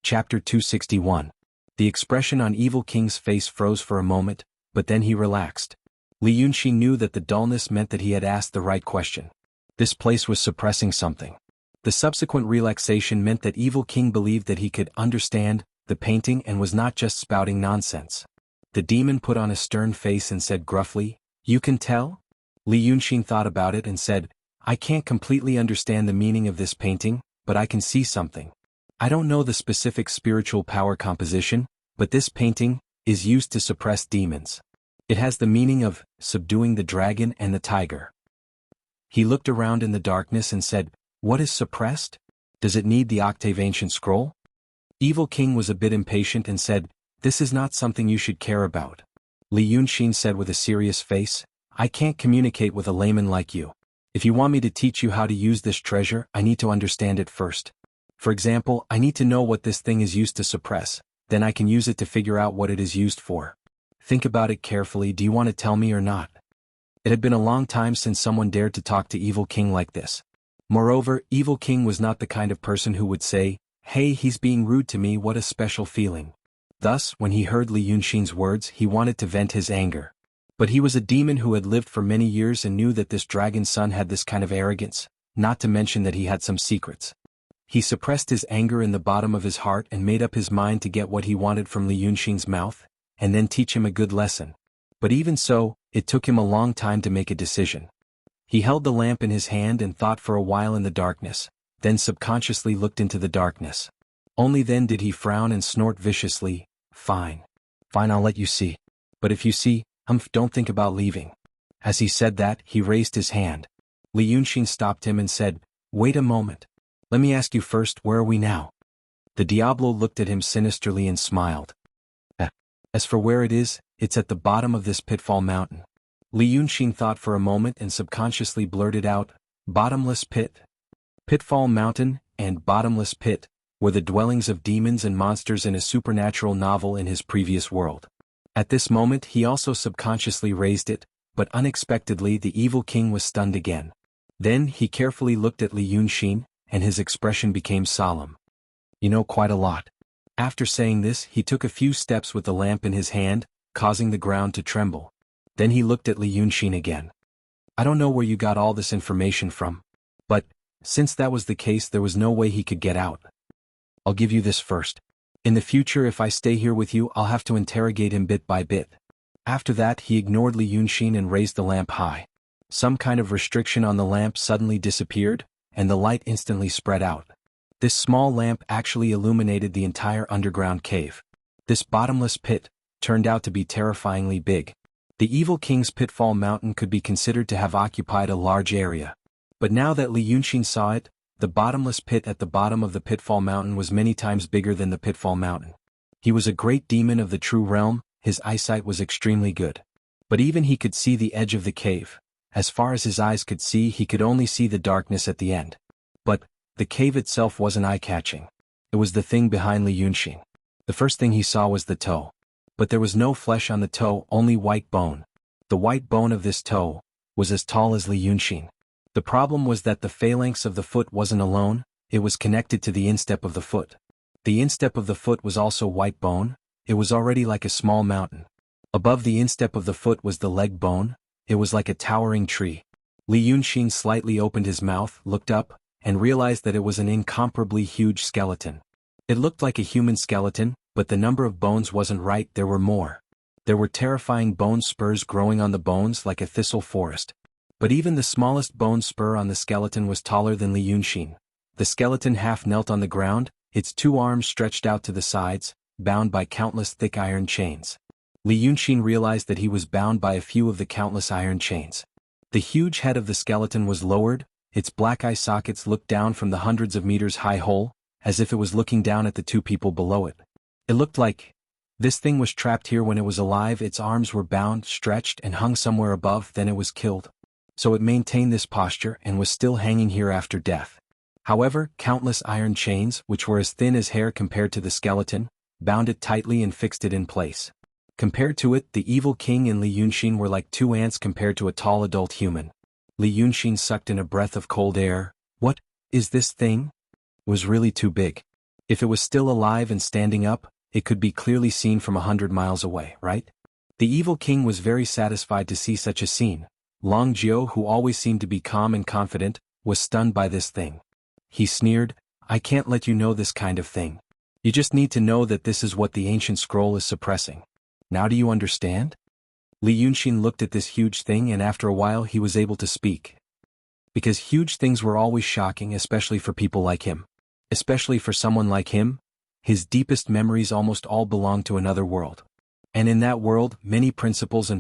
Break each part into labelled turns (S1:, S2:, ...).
S1: Chapter 261. The expression on Evil King's face froze for a moment, but then he relaxed. Li Yunxi knew that the dullness meant that he had asked the right question. This place was suppressing something. The subsequent relaxation meant that Evil King believed that he could understand the painting and was not just spouting nonsense. The demon put on a stern face and said gruffly, "You can tell?" Li Yunxi thought about it and said, "I can't completely understand the meaning of this painting, but I can see something. I don't know the specific spiritual power composition, but this painting is used to suppress demons. It has the meaning of subduing the dragon and the tiger." He looked around in the darkness and said, "What is suppressed? Does it need the octave ancient scroll?" Evil King was a bit impatient and said, "This is not something you should care about." Li Yunxin said with a serious face, "I can't communicate with a layman like you. If you want me to teach you how to use this treasure, I need to understand it first. For example, I need to know what this thing is used to suppress, then I can use it to figure out what it is used for. Think about it carefully. Do you want to tell me or not?" It had been a long time since someone dared to talk to Evil King like this. Moreover, Evil King was not the kind of person who would say, "Hey, he's being rude to me, what a special feeling." Thus, when he heard Li Yunxin's words, he wanted to vent his anger. But he was a demon who had lived for many years and knew that this dragon's son had this kind of arrogance, not to mention that he had some secrets. He suppressed his anger in the bottom of his heart and made up his mind to get what he wanted from Li Yunxin's mouth, and then teach him a good lesson. But even so, it took him a long time to make a decision. He held the lamp in his hand and thought for a while in the darkness, then subconsciously looked into the darkness. Only then did he frown and snort viciously, "Fine. Fine, I'll let you see. But if you see, don't think about leaving." As he said that, he raised his hand. Li Yunxin stopped him and said, "Wait a moment. Let me ask you first, where are we now?" The Diablo looked at him sinisterly and smiled. As for where it is, it's at the bottom of this pitfall mountain." Li Yunxin thought for a moment and subconsciously blurted out, "Bottomless pit." Pitfall Mountain and Bottomless Pit were the dwellings of demons and monsters in a supernatural novel in his previous world. At this moment he also subconsciously raised it, but unexpectedly the Evil King was stunned again. Then he carefully looked at Li Yunxin, and his expression became solemn. "You know quite a lot." After saying this, he took a few steps with the lamp in his hand, causing the ground to tremble. Then he looked at Li Yunxin again. "I don't know where you got all this information from. But, since that was the case, there was no way he could get out. I'll give you this first. In the future, if I stay here with you, I'll have to interrogate him bit by bit." After that, he ignored Li Yunxin and raised the lamp high. Some kind of restriction on the lamp suddenly disappeared, and the light instantly spread out. This small lamp actually illuminated the entire underground cave. This bottomless pit turned out to be terrifyingly big. The Evil King's Pitfall Mountain could be considered to have occupied a large area. But now that Li Yunxin saw it, the bottomless pit at the bottom of the Pitfall Mountain was many times bigger than the Pitfall Mountain. He was a great demon of the true realm, his eyesight was extremely good. But even he could see the edge of the cave. As far as his eyes could see, he could only see the darkness at the end. But the cave itself wasn't eye-catching. It was the thing behind Li Yunxin. The first thing he saw was the toe. But there was no flesh on the toe, only white bone. The white bone of this toe was as tall as Li Yunxin. The problem was that the phalanx of the foot wasn't alone, it was connected to the instep of the foot. The instep of the foot was also white bone, it was already like a small mountain. Above the instep of the foot was the leg bone, it was like a towering tree. Li Yunxin slightly opened his mouth, looked up, and realized that it was an incomparably huge skeleton. It looked like a human skeleton, but the number of bones wasn't right, there were more. There were terrifying bone spurs growing on the bones like a thistle forest. But even the smallest bone spur on the skeleton was taller than Li Yunxin. The skeleton half knelt on the ground, its two arms stretched out to the sides, bound by countless thick iron chains. Li Yunxin realized that he was bound by a few of the countless iron chains. The huge head of the skeleton was lowered, its black eye sockets looked down from the hundreds of meters high hole, as if it was looking down at the two people below it. It looked like this thing was trapped here when it was alive, its arms were bound, stretched, and hung somewhere above, then it was killed. So it maintained this posture and was still hanging here after death. However, countless iron chains, which were as thin as hair compared to the skeleton, bound it tightly and fixed it in place. Compared to it, the Evil King and Li Yunxin were like two ants compared to a tall adult human. Li Yunxin sucked in a breath of cold air. What is this thing? It was really too big. If it was still alive and standing up, it could be clearly seen from 100 miles away, right? The evil king was very satisfied to see such a scene. Long Jiao, who always seemed to be calm and confident, was stunned by this thing. He sneered, "I can't let you know this kind of thing. You just need to know that this is what the ancient scroll is suppressing. Now do you understand?" Li Yunxin looked at this huge thing, and after a while he was able to speak. Because huge things were always shocking, especially for people like him. Especially for someone like him, his deepest memories almost all belonged to another world. And in that world, many principles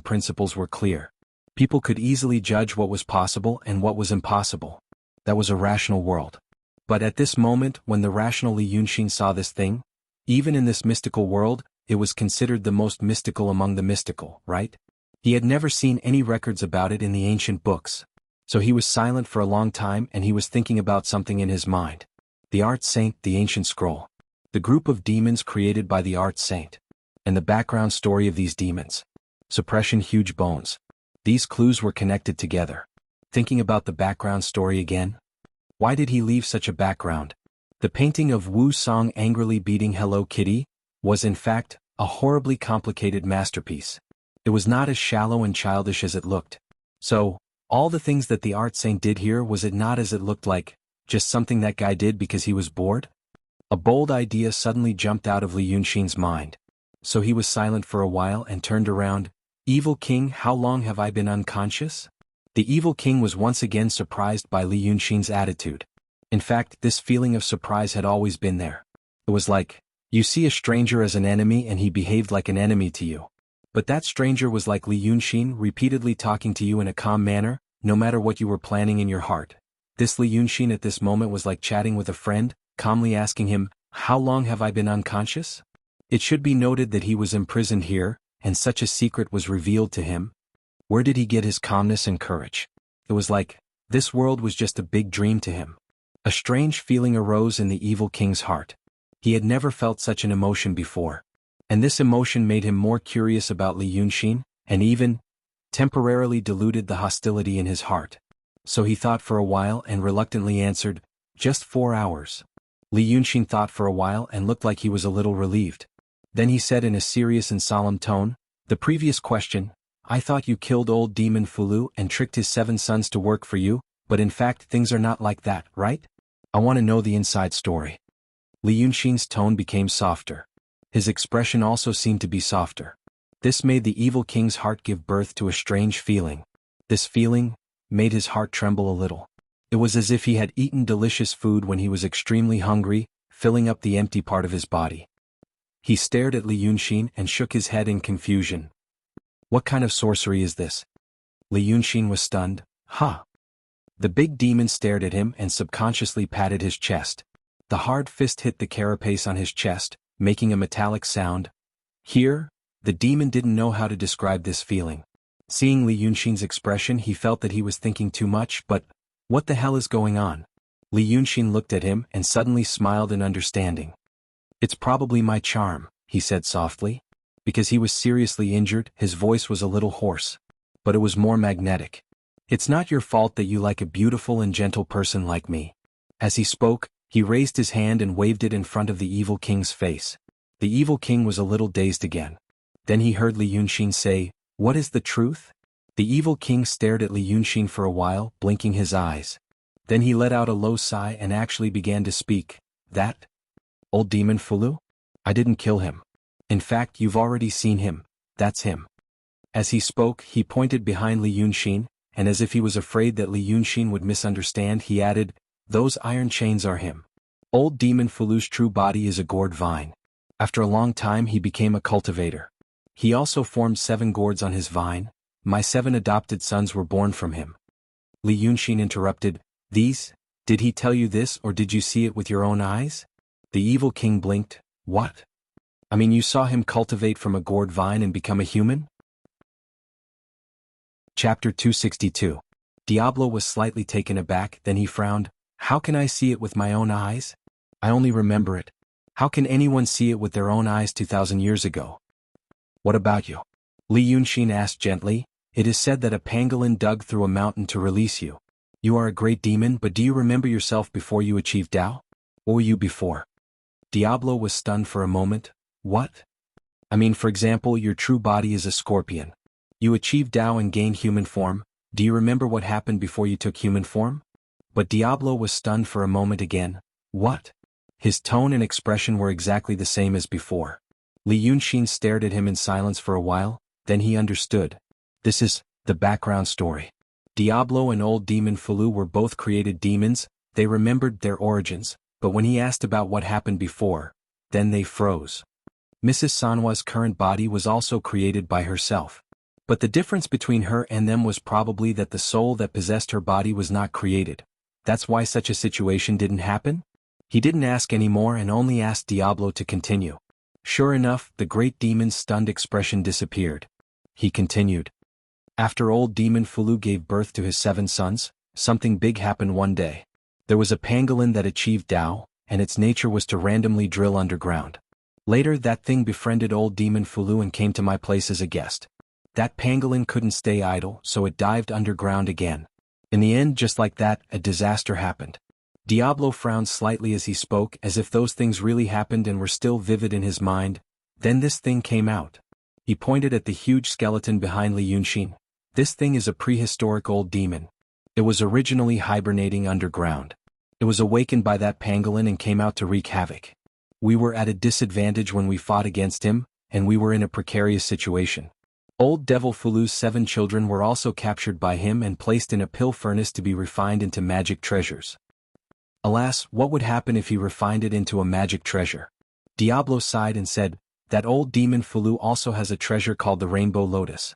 S1: were clear. People could easily judge what was possible and what was impossible. That was a rational world. But at this moment, when the rational Li Yunxin saw this thing, even in this mystical world, it was considered the most mystical among the mystical, right? He had never seen any records about it in the ancient books. So he was silent for a long time, and he was thinking about something in his mind. The Art Saint, the ancient scroll. The group of demons created by the Art Saint. And the background story of these demons. Suppression, huge bones. These clues were connected together. Thinking about the background story again? Why did he leave such a background? The painting of Wu Song angrily beating Hello Kitty was in fact a horribly complicated masterpiece. It was not as shallow and childish as it looked. So, all the things that the Art Saint did here, was it not as it looked like, just something that guy did because he was bored? A bold idea suddenly jumped out of Li Yunxin's mind. So he was silent for a while and turned around. "Evil King, how long have I been unconscious?" The evil king was once again surprised by Li Yunxin's attitude. In fact, this feeling of surprise had always been there. It was like, you see a stranger as an enemy and he behaved like an enemy to you. But that stranger was like Li Yunxin, repeatedly talking to you in a calm manner, no matter what you were planning in your heart. This Li Yunxin at this moment was like chatting with a friend, calmly asking him, "How long have I been unconscious?" It should be noted that he was imprisoned here, and such a secret was revealed to him. Where did he get his calmness and courage? It was like, this world was just a big dream to him. A strange feeling arose in the evil king's heart. He had never felt such an emotion before. And this emotion made him more curious about Li Yunxin, and even temporarily diluted the hostility in his heart. So he thought for a while and reluctantly answered, "Just 4 hours." Li Yunxin thought for a while and looked like he was a little relieved. Then he said in a serious and solemn tone, "The previous question, I thought you killed old demon Fulu and tricked his 7 sons to work for you, but in fact things are not like that, right? I want to know the inside story." Li Yunxin's tone became softer. His expression also seemed to be softer. This made the evil king's heart give birth to a strange feeling. This feeling made his heart tremble a little. It was as if he had eaten delicious food when he was extremely hungry, filling up the empty part of his body. He stared at Li Yunxin and shook his head in confusion. "What kind of sorcery is this?" Li Yunxin was stunned. "Ha!" The big demon stared at him and subconsciously patted his chest. The hard fist hit the carapace on his chest, making a metallic sound. Here, the demon didn't know how to describe this feeling. Seeing Li Yunxin's expression, he felt that he was thinking too much, but what the hell is going on? Li Yunxin looked at him and suddenly smiled in understanding. "It's probably my charm," he said softly. Because he was seriously injured, his voice was a little hoarse. But it was more magnetic. "It's not your fault that you like a beautiful and gentle person like me." As he spoke, he raised his hand and waved it in front of the evil king's face. The evil king was a little dazed again. Then he heard Li Yunxin say, "What is the truth?" The evil king stared at Li Yunxin for a while, blinking his eyes. Then he let out a low sigh and actually began to speak. "That old demon Fulu? I didn't kill him. In fact, you've already seen him. That's him." As he spoke, he pointed behind Li Yunxin, and as if he was afraid that Li Yunxin would misunderstand, he added, "Those iron chains are him. Old demon Fulu's true body is a gourd vine. After a long time he became a cultivator. He also formed 7 gourds on his vine. My 7 adopted sons were born from him." Li Yunxin interrupted, "These? Did he tell you this, or did you see it with your own eyes?" The evil king blinked. "What? I mean, you saw him cultivate from a gourd vine and become a human?" Chapter 262. Diablo was slightly taken aback, then he frowned. "How can I see it with my own eyes? I only remember it. How can anyone see it with their own eyes 2,000 years ago?" "What about you?" Li Yunxin asked gently. "It is said that a pangolin dug through a mountain to release you. You are a great demon, but do you remember yourself before you achieved Tao? Or were you before?" Diablo was stunned for a moment. What? I mean, for example, your true body is a scorpion. You achieved Tao and gained human form. Do you remember what happened before you took human form? But Diablo was stunned for a moment again. What? His tone and expression were exactly the same as before. Li Yunxin stared at him in silence for a while, then he understood. This is the background story. Diablo and old demon Fulu were both created demons. They remembered their origins, but when he asked about what happened before, then they froze. Mrs. Sanwa's current body was also created by herself. But the difference between her and them was probably that the soul that possessed her body was not created. That's why such a situation didn't happen? He didn't ask anymore and only asked Diablo to continue. Sure enough, the great demon's stunned expression disappeared. He continued. After old demon Fulu gave birth to his 7 sons, something big happened one day. There was a pangolin that achieved Tao, and its nature was to randomly drill underground. Later that thing befriended old demon Fulu and came to my place as a guest. That pangolin couldn't stay idle, so it dived underground again. In the end, just like that, a disaster happened. Diablo frowned slightly as he spoke, as if those things really happened and were still vivid in his mind. Then this thing came out. He pointed at the huge skeleton behind Li Yunxin. This thing is a prehistoric old demon. It was originally hibernating underground. It was awakened by that pangolin and came out to wreak havoc. We were at a disadvantage when we fought against him, and we were in a precarious situation. Old Devil Fulu's 7 children were also captured by him and placed in a pill furnace to be refined into magic treasures. Alas, what would happen if he refined it into a magic treasure? Diablo sighed and said, that old demon Fulu also has a treasure called the Rainbow Lotus.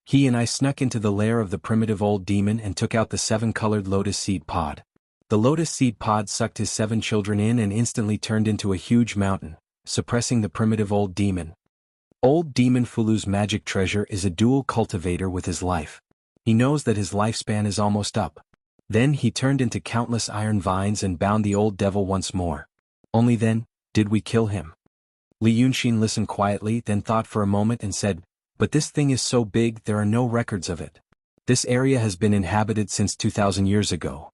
S1: He and I snuck into the lair of the primitive old demon and took out the 7-colored lotus seed pod. The lotus seed pod sucked his 7 children in and instantly turned into a huge mountain, suppressing the primitive old demon. Old demon Fulu's magic treasure is a dual cultivator with his life. He knows that his lifespan is almost up. Then he turned into countless iron vines and bound the old devil once more. Only then, did we kill him. Li Yunxin listened quietly, then thought for a moment and said, but this thing is so big there are no records of it. This area has been inhabited since 2,000 years ago.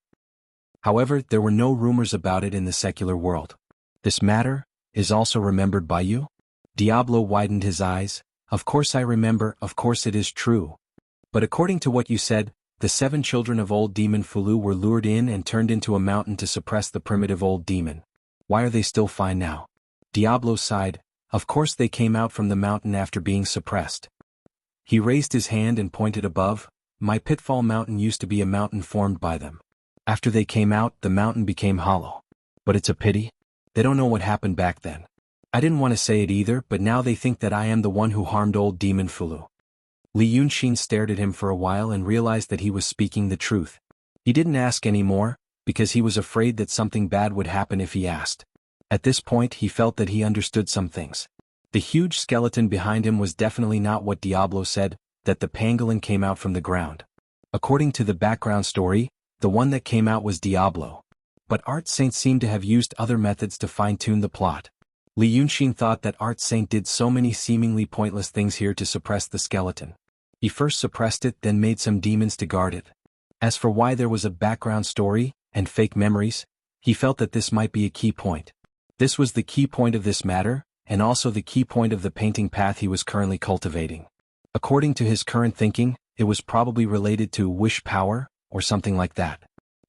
S1: However, there were no rumors about it in the secular world. This matter is also remembered by you? Diablo widened his eyes. Of course I remember, of course it is true. But according to what you said, the 7 children of old demon Fulu were lured in and turned into a mountain to suppress the primitive old demon. Why are they still fine now? Diablo sighed. Of course they came out from the mountain after being suppressed. He raised his hand and pointed above. My Pitfall Mountain used to be a mountain formed by them. After they came out, the mountain became hollow. But it's a pity. They don't know what happened back then. I didn't want to say it either, but now they think that I am the one who harmed old demon Fulu. Li Yunxin stared at him for a while and realized that he was speaking the truth. He didn't ask any more, because he was afraid that something bad would happen if he asked. At this point he felt that he understood some things. The huge skeleton behind him was definitely not what Diablo said, that the pangolin came out from the ground. According to the background story, the one that came out was Diablo. But Art Saint seemed to have used other methods to fine-tune the plot. Li Yunxin thought that Art Saint did so many seemingly pointless things here to suppress the skeleton. He first suppressed it, then made some demons to guard it. As for why there was a background story, and fake memories, he felt that this might be a key point. This was the key point of this matter, and also the key point of the painting path he was currently cultivating. According to his current thinking, it was probably related to wish power, or something like that.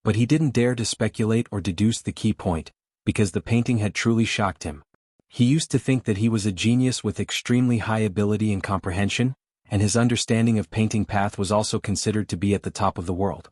S1: But he didn't dare to speculate or deduce the key point, because the painting had truly shocked him. He used to think that he was a genius with extremely high ability and comprehension, and his understanding of painting path was also considered to be at the top of the world.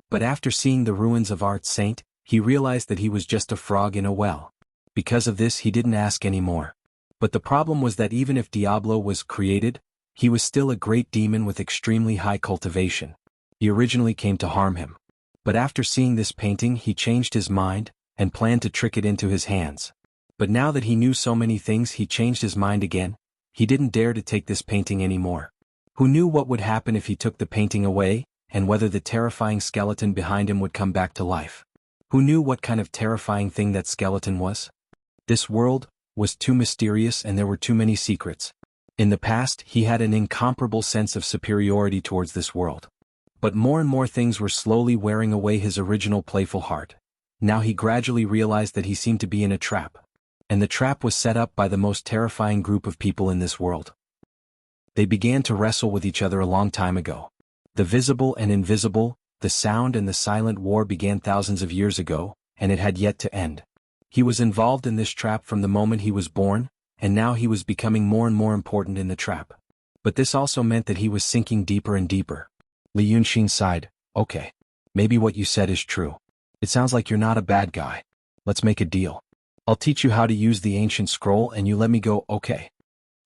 S1: But after seeing the ruins of Art Saint, he realized that he was just a frog in a well. Because of this he didn't ask any more. But the problem was that even if Diablo was created, he was still a great demon with extremely high cultivation. He originally came to harm him. But after seeing this painting he changed his mind, and planned to trick it into his hands. But now that he knew so many things he changed his mind again. He didn't dare to take this painting anymore. Who knew what would happen if he took the painting away, and whether the terrifying skeleton behind him would come back to life? Who knew what kind of terrifying thing that skeleton was? This world was too mysterious and there were too many secrets. In the past he had an incomparable sense of superiority towards this world. But more and more things were slowly wearing away his original playful heart. Now he gradually realized that he seemed to be in a trap. And the trap was set up by the most terrifying group of people in this world. They began to wrestle with each other a long time ago. The visible and invisible, the sound and the silent war began thousands of years ago, and it had yet to end. He was involved in this trap from the moment he was born, and now he was becoming more and more important in the trap. But this also meant that he was sinking deeper and deeper. Li Yunxin sighed. Okay. Maybe what you said is true. It sounds like you're not a bad guy. Let's make a deal. I'll teach you how to use the ancient scroll and you let me go, okay?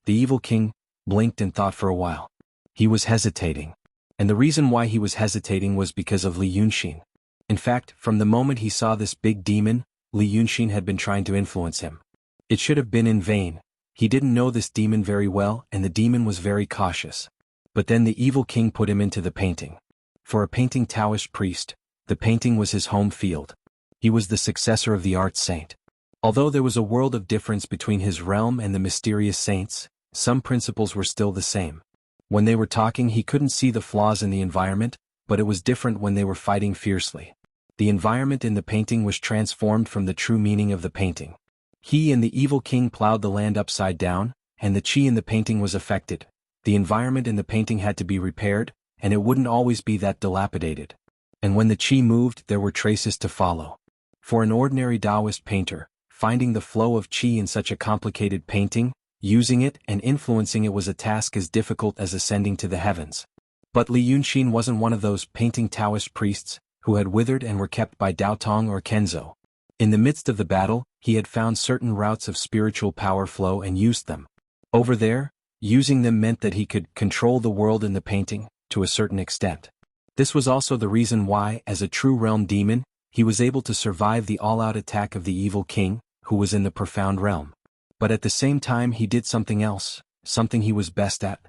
S1: The evil king blinked and thought for a while. He was hesitating. And the reason why he was hesitating was because of Li Yunxin. In fact, from the moment he saw this big demon, Li Yunxin had been trying to influence him. It should have been in vain. He didn't know this demon very well, and the demon was very cautious. But then the evil king put him into the painting. For a painting Taoist priest, the painting was his home field. He was the successor of the art saint. Although there was a world of difference between his realm and the mysterious saints, some principles were still the same. When they were talking, he couldn't see the flaws in the environment, but it was different when they were fighting fiercely. The environment in the painting was transformed from the true meaning of the painting. He and the evil king plowed the land upside down, and the chi in the painting was affected. The environment in the painting had to be repaired, and it wouldn't always be that dilapidated. And when the chi moved, there were traces to follow. For an ordinary Taoist painter, finding the flow of chi in such a complicated painting, using it and influencing it was a task as difficult as ascending to the heavens. But Li Yunxin wasn't one of those painting Taoist priests who had withered and were kept by Daotong or Kenzo. In the midst of the battle, he had found certain routes of spiritual power flow and used them. Over there, using them meant that he could control the world in the painting, to a certain extent. This was also the reason why, as a true realm demon, he was able to survive the all-out attack of the evil king, who was in the profound realm. But at the same time he did something else, something he was best at.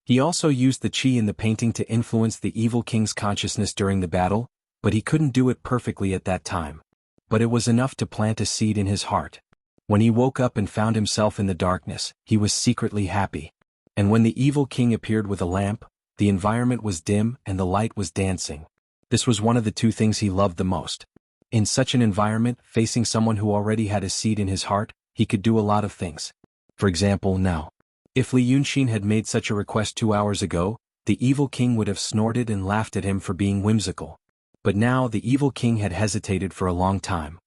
S1: He also used the chi in the painting to influence the evil king's consciousness during the battle, but he couldn't do it perfectly at that time. But it was enough to plant a seed in his heart. When he woke up and found himself in the darkness, he was secretly happy. And when the evil king appeared with a lamp, the environment was dim and the light was dancing. This was one of the two things he loved the most. In such an environment, facing someone who already had a seed in his heart, he could do a lot of things. For example, now. If Li Yunxin had made such a request 2 hours ago, the evil king would have snorted and laughed at him for being whimsical. But now the evil king had hesitated for a long time.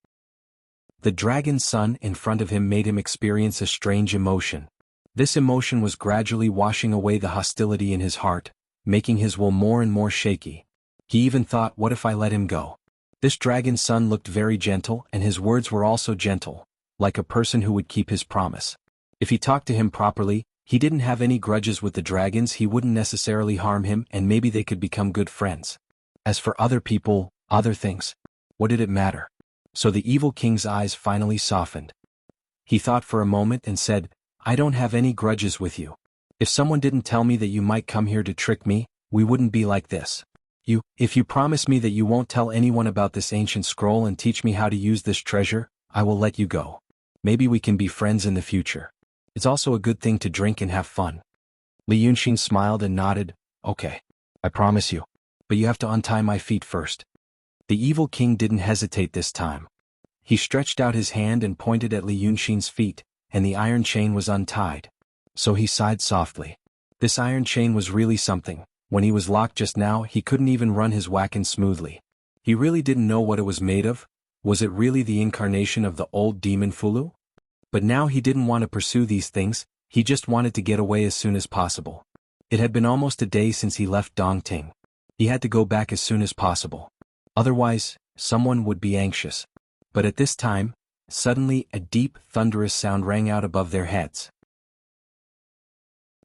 S1: The dragon's son in front of him made him experience a strange emotion. This emotion was gradually washing away the hostility in his heart, making his will more and more shaky. He even thought, what if I let him go? This dragon's son looked very gentle, and his words were also gentle, like a person who would keep his promise. If he talked to him properly, he didn't have any grudges with the dragons, he wouldn't necessarily harm him, and maybe they could become good friends. As for other people, other things, what did it matter? So the evil king's eyes finally softened. He thought for a moment and said, I don't have any grudges with you. If someone didn't tell me that you might come here to trick me, we wouldn't be like this. If you promise me that you won't tell anyone about this ancient scroll and teach me how to use this treasure, I will let you go. Maybe we can be friends in the future. It's also a good thing to drink and have fun. Li Yunxin smiled and nodded, okay. I promise you. But you have to untie my feet first. The evil king didn't hesitate this time. He stretched out his hand and pointed at Li Yunxin's feet, and the iron chain was untied. So he sighed softly. This iron chain was really something. When he was locked just now, he couldn't even run his wagon smoothly. He really didn't know what it was made of. Was it really the incarnation of the old demon Fulu? But now he didn't want to pursue these things, he just wanted to get away as soon as possible. It had been almost a day since he left Dongting. He had to go back as soon as possible. Otherwise, someone would be anxious. But at this time, suddenly a deep, thunderous sound rang out above their heads.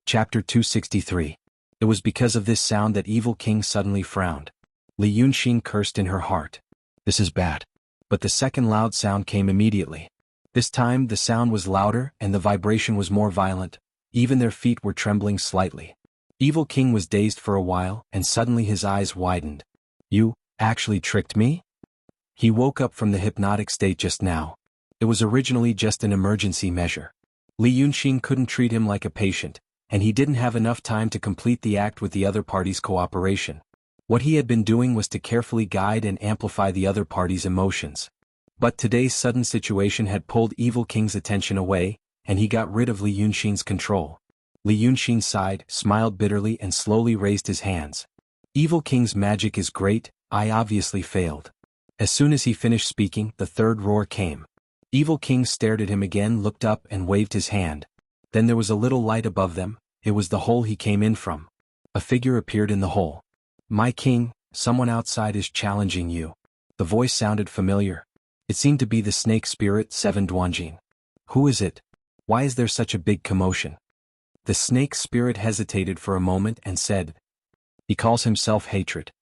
S1: Chapter 263. It was because of this sound that Evil King suddenly frowned. Li Yunxin cursed in her heart. This is bad. But the second loud sound came immediately. This time the sound was louder and the vibration was more violent. Even their feet were trembling slightly. Evil King was dazed for a while and suddenly his eyes widened. You actually tricked me? He woke up from the hypnotic state just now. It was originally just an emergency measure. Li Yunxin couldn't treat him like a patient, and he didn't have enough time to complete the act with the other party's cooperation. What he had been doing was to carefully guide and amplify the other party's emotions. But today's sudden situation had pulled Evil King's attention away, and he got rid of Li Yunxin's control. Li Yunxin sighed, smiled bitterly and slowly raised his hands. Evil King's magic is great, I obviously failed. As soon as he finished speaking, the third roar came. Evil King stared at him again, looked up and waved his hand. Then there was a little light above them, it was the hole he came in from. A figure appeared in the hole. My king, someone outside is challenging you. The voice sounded familiar. It seemed to be the snake spirit, Seven Duanjin. Who is it? Why is there such a big commotion? The snake spirit hesitated for a moment and said, he calls himself Hatred.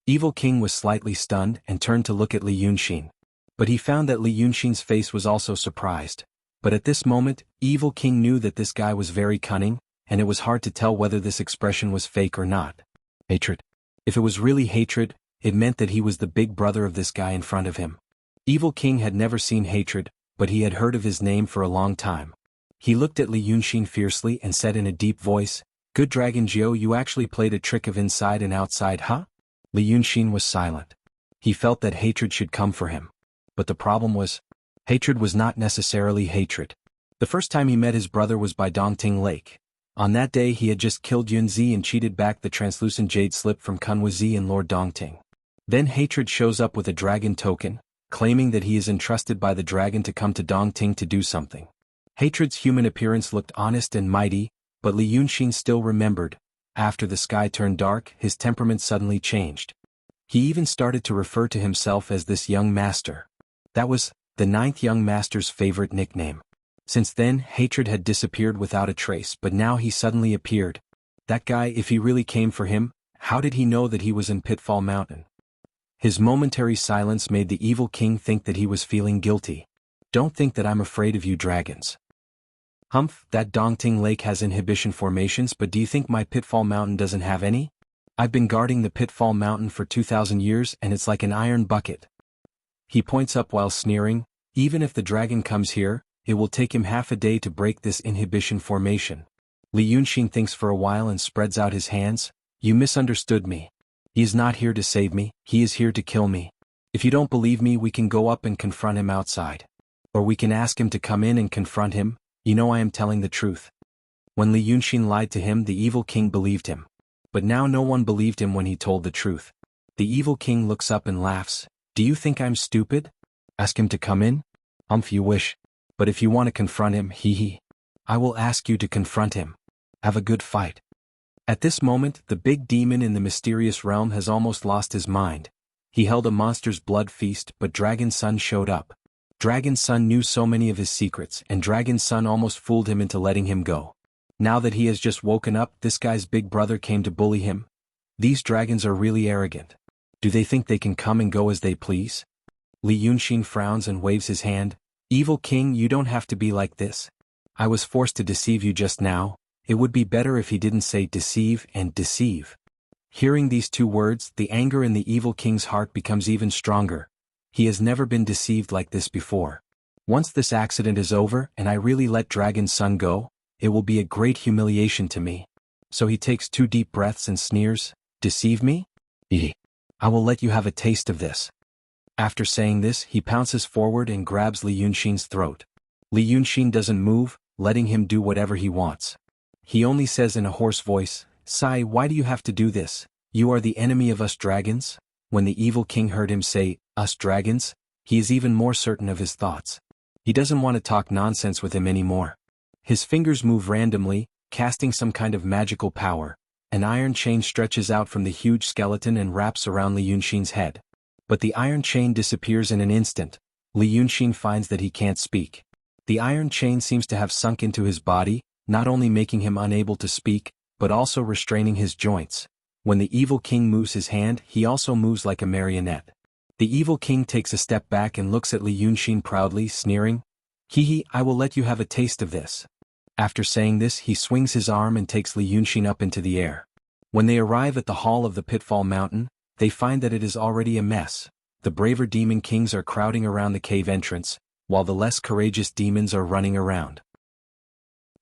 S1: Evil King was slightly stunned and turned to look at Li Yunxin. But he found that Li Yunxin's face was also surprised. But at this moment, Evil King knew that this guy was very cunning, and it was hard to tell whether this expression was fake or not. Hatred. If it was really hatred, it meant that he was the big brother of this guy in front of him. Evil King had never seen Hatred, but he had heard of his name for a long time. He looked at Li Yunxin fiercely and said in a deep voice, Good Dragon Jiu, you actually played a trick of inside and outside, huh? Li Yunxin was silent. He felt that Hatred should come for him. But the problem was, Hatred was not necessarily hatred. The first time he met his brother was by Dongting Lake. On that day he had just killed Yunzi and cheated back the translucent jade slip from Kunwazi and Lord Dongting. Then Hatred shows up with a dragon token, claiming that he is entrusted by the dragon to come to Dongting to do something. Hatred's human appearance looked honest and mighty, but Li Yunxin still remembered. After the sky turned dark, his temperament suddenly changed. He even started to refer to himself as this young master. That was the 9th young master's favorite nickname. Since then, Hatred had disappeared without a trace, but now he suddenly appeared. That guy, if he really came for him, how did he know that he was in Pitfall Mountain? His momentary silence made the Evil King think that he was feeling guilty. Don't think that I'm afraid of you dragons. Humph, that Dongting Lake has inhibition formations, but do you think my Pitfall Mountain doesn't have any? I've been guarding the Pitfall Mountain for 2,000 years and it's like an iron bucket. He points up while sneering, even if the dragon comes here, it will take him half a day to break this inhibition formation. Li Yunxin thinks for a while and spreads out his hands. You misunderstood me. He is not here to save me, he is here to kill me. If you don't believe me, we can go up and confront him outside. Or we can ask him to come in and confront him, you know I am telling the truth. When Li Yunxin lied to him, the Evil King believed him. But now no one believed him when he told the truth. The Evil King looks up and laughs. Do you think I'm stupid? Ask him to come in? If you wish. But if you want to confront him, I will ask you to confront him. Have a good fight. At this moment, the big demon in the mysterious realm has almost lost his mind. He held a monster's blood feast, but Dragon Sun showed up. Dragon Sun knew so many of his secrets, and Dragon Sun almost fooled him into letting him go. Now that he has just woken up, this guy's big brother came to bully him. These dragons are really arrogant. Do they think they can come and go as they please? Li Yunxin frowns and waves his hand. Evil King, you don't have to be like this. I was forced to deceive you just now. It would be better if he didn't say deceive and deceive. Hearing these two words, the anger in the Evil King's heart becomes even stronger. He has never been deceived like this before. Once this accident is over and I really let Dragon Sun go, it will be a great humiliation to me. So he takes 2 deep breaths and sneers, deceive me? I will let you have a taste of this. After saying this, he pounces forward and grabs Li Yunxin's throat. Li Yunxin doesn't move, letting him do whatever he wants. He only says in a hoarse voice, Sai, why do you have to do this? You are the enemy of us dragons? When the Evil King heard him say, us dragons, he is even more certain of his thoughts. He doesn't want to talk nonsense with him anymore. His fingers move randomly, casting some kind of magical power. An iron chain stretches out from the huge skeleton and wraps around Li Yunxin's head. But the iron chain disappears in an instant. Li Yunxin finds that he can't speak. The iron chain seems to have sunk into his body, not only making him unable to speak, but also restraining his joints. When the Evil King moves his hand, he also moves like a marionette. The Evil King takes a step back and looks at Li Yunxin proudly, sneering. I will let you have a taste of this. After saying this, he swings his arm and takes Li Yunxin up into the air. When they arrive at the hall of the Pitfall Mountain, they find that it is already a mess. The braver demon kings are crowding around the cave entrance, while the less courageous demons are running around.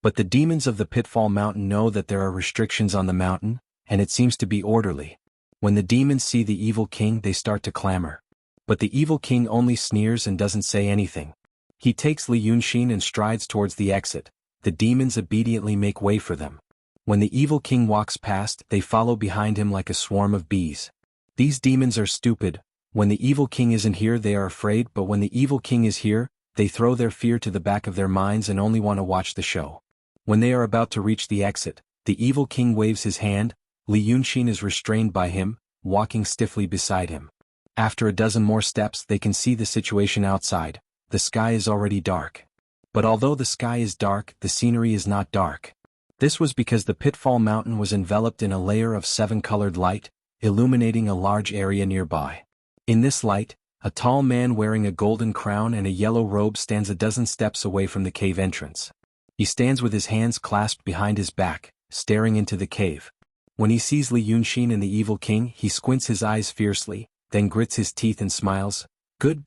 S1: But the demons of the Pitfall Mountain know that there are restrictions on the mountain, and it seems to be orderly. When the demons see the Evil King, they start to clamor. But the evil king only sneers and doesn't say anything. He takes Li Yunxin and strides towards the exit. The demons obediently make way for them. When the evil king walks past, they follow behind him like a swarm of bees. These demons are stupid. When the evil king isn't here they are afraid, but when the evil king is here, they throw their fear to the back of their minds and only want to watch the show. When they are about to reach the exit, the evil king waves his hand. Li Yunxin is restrained by him, walking stiffly beside him. After a dozen more steps they can see the situation outside. The sky is already dark. But although the sky is dark, the scenery is not dark. This was because the Pitfall Mountain was enveloped in a layer of 7-colored light, illuminating a large area nearby. In this light, a tall man wearing a golden crown and a yellow robe stands a dozen steps away from the cave entrance. He stands with his hands clasped behind his back, staring into the cave. When he sees Li Yunxin and the evil king, he squints his eyes fiercely, then grits his teeth and smiles. Good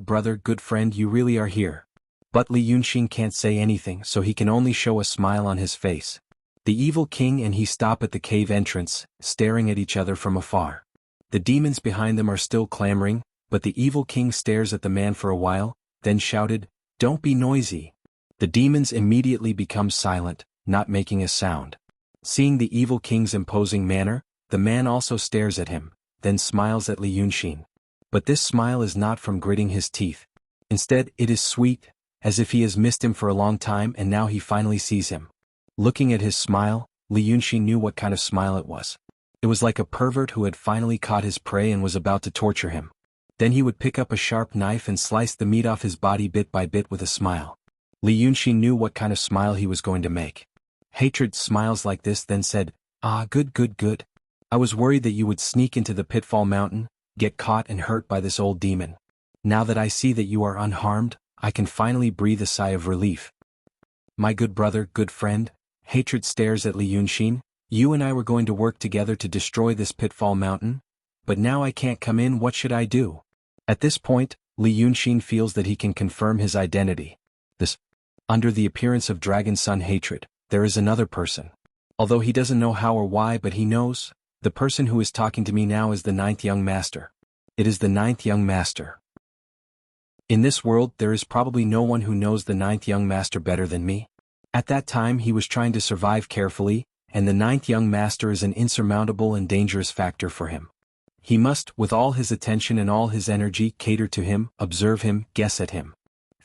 S1: brother, good friend, you really are here. But Li Yunxin can't say anything, so he can only show a smile on his face. The evil king and he stop at the cave entrance, staring at each other from afar. The demons behind them are still clamoring, but the evil king stares at the man for a while, then shouted, "Don't be noisy." The demons immediately become silent, not making a sound. Seeing the evil king's imposing manner, the man also stares at him, then smiles at Li Yunxin. But this smile is not from gritting his teeth. Instead, it is sweet, as if he has missed him for a long time and now he finally sees him. Looking at his smile, Li Yunxin knew what kind of smile it was. It was like a pervert who had finally caught his prey and was about to torture him. Then he would pick up a sharp knife and slice the meat off his body bit by bit with a smile. Li Yunxin knew what kind of smile he was going to make. Hatred smiles like this, then said, "Ah, good. I was worried that you would sneak into the Pitfall Mountain, get caught and hurt by this old demon. Now that I see that you are unharmed, I can finally breathe a sigh of relief." "My good brother, good friend," Hatred stares at Li Yunxin, "you and I were going to work together to destroy this Pitfall Mountain, but now I can't come in. What should I do?" At this point, Li Yunxin feels that he can confirm his identity. Under the appearance of Dragon Son Hatred, there is another person. Although he doesn't know how or why, but he knows, the person who is talking to me now is the 9th young master. It is the 9th young master. In this world there is probably no one who knows the 9th young master better than me. At that time he was trying to survive carefully, and the 9th young master is an insurmountable and dangerous factor for him. He must, with all his attention and all his energy, cater to him, observe him, guess at him.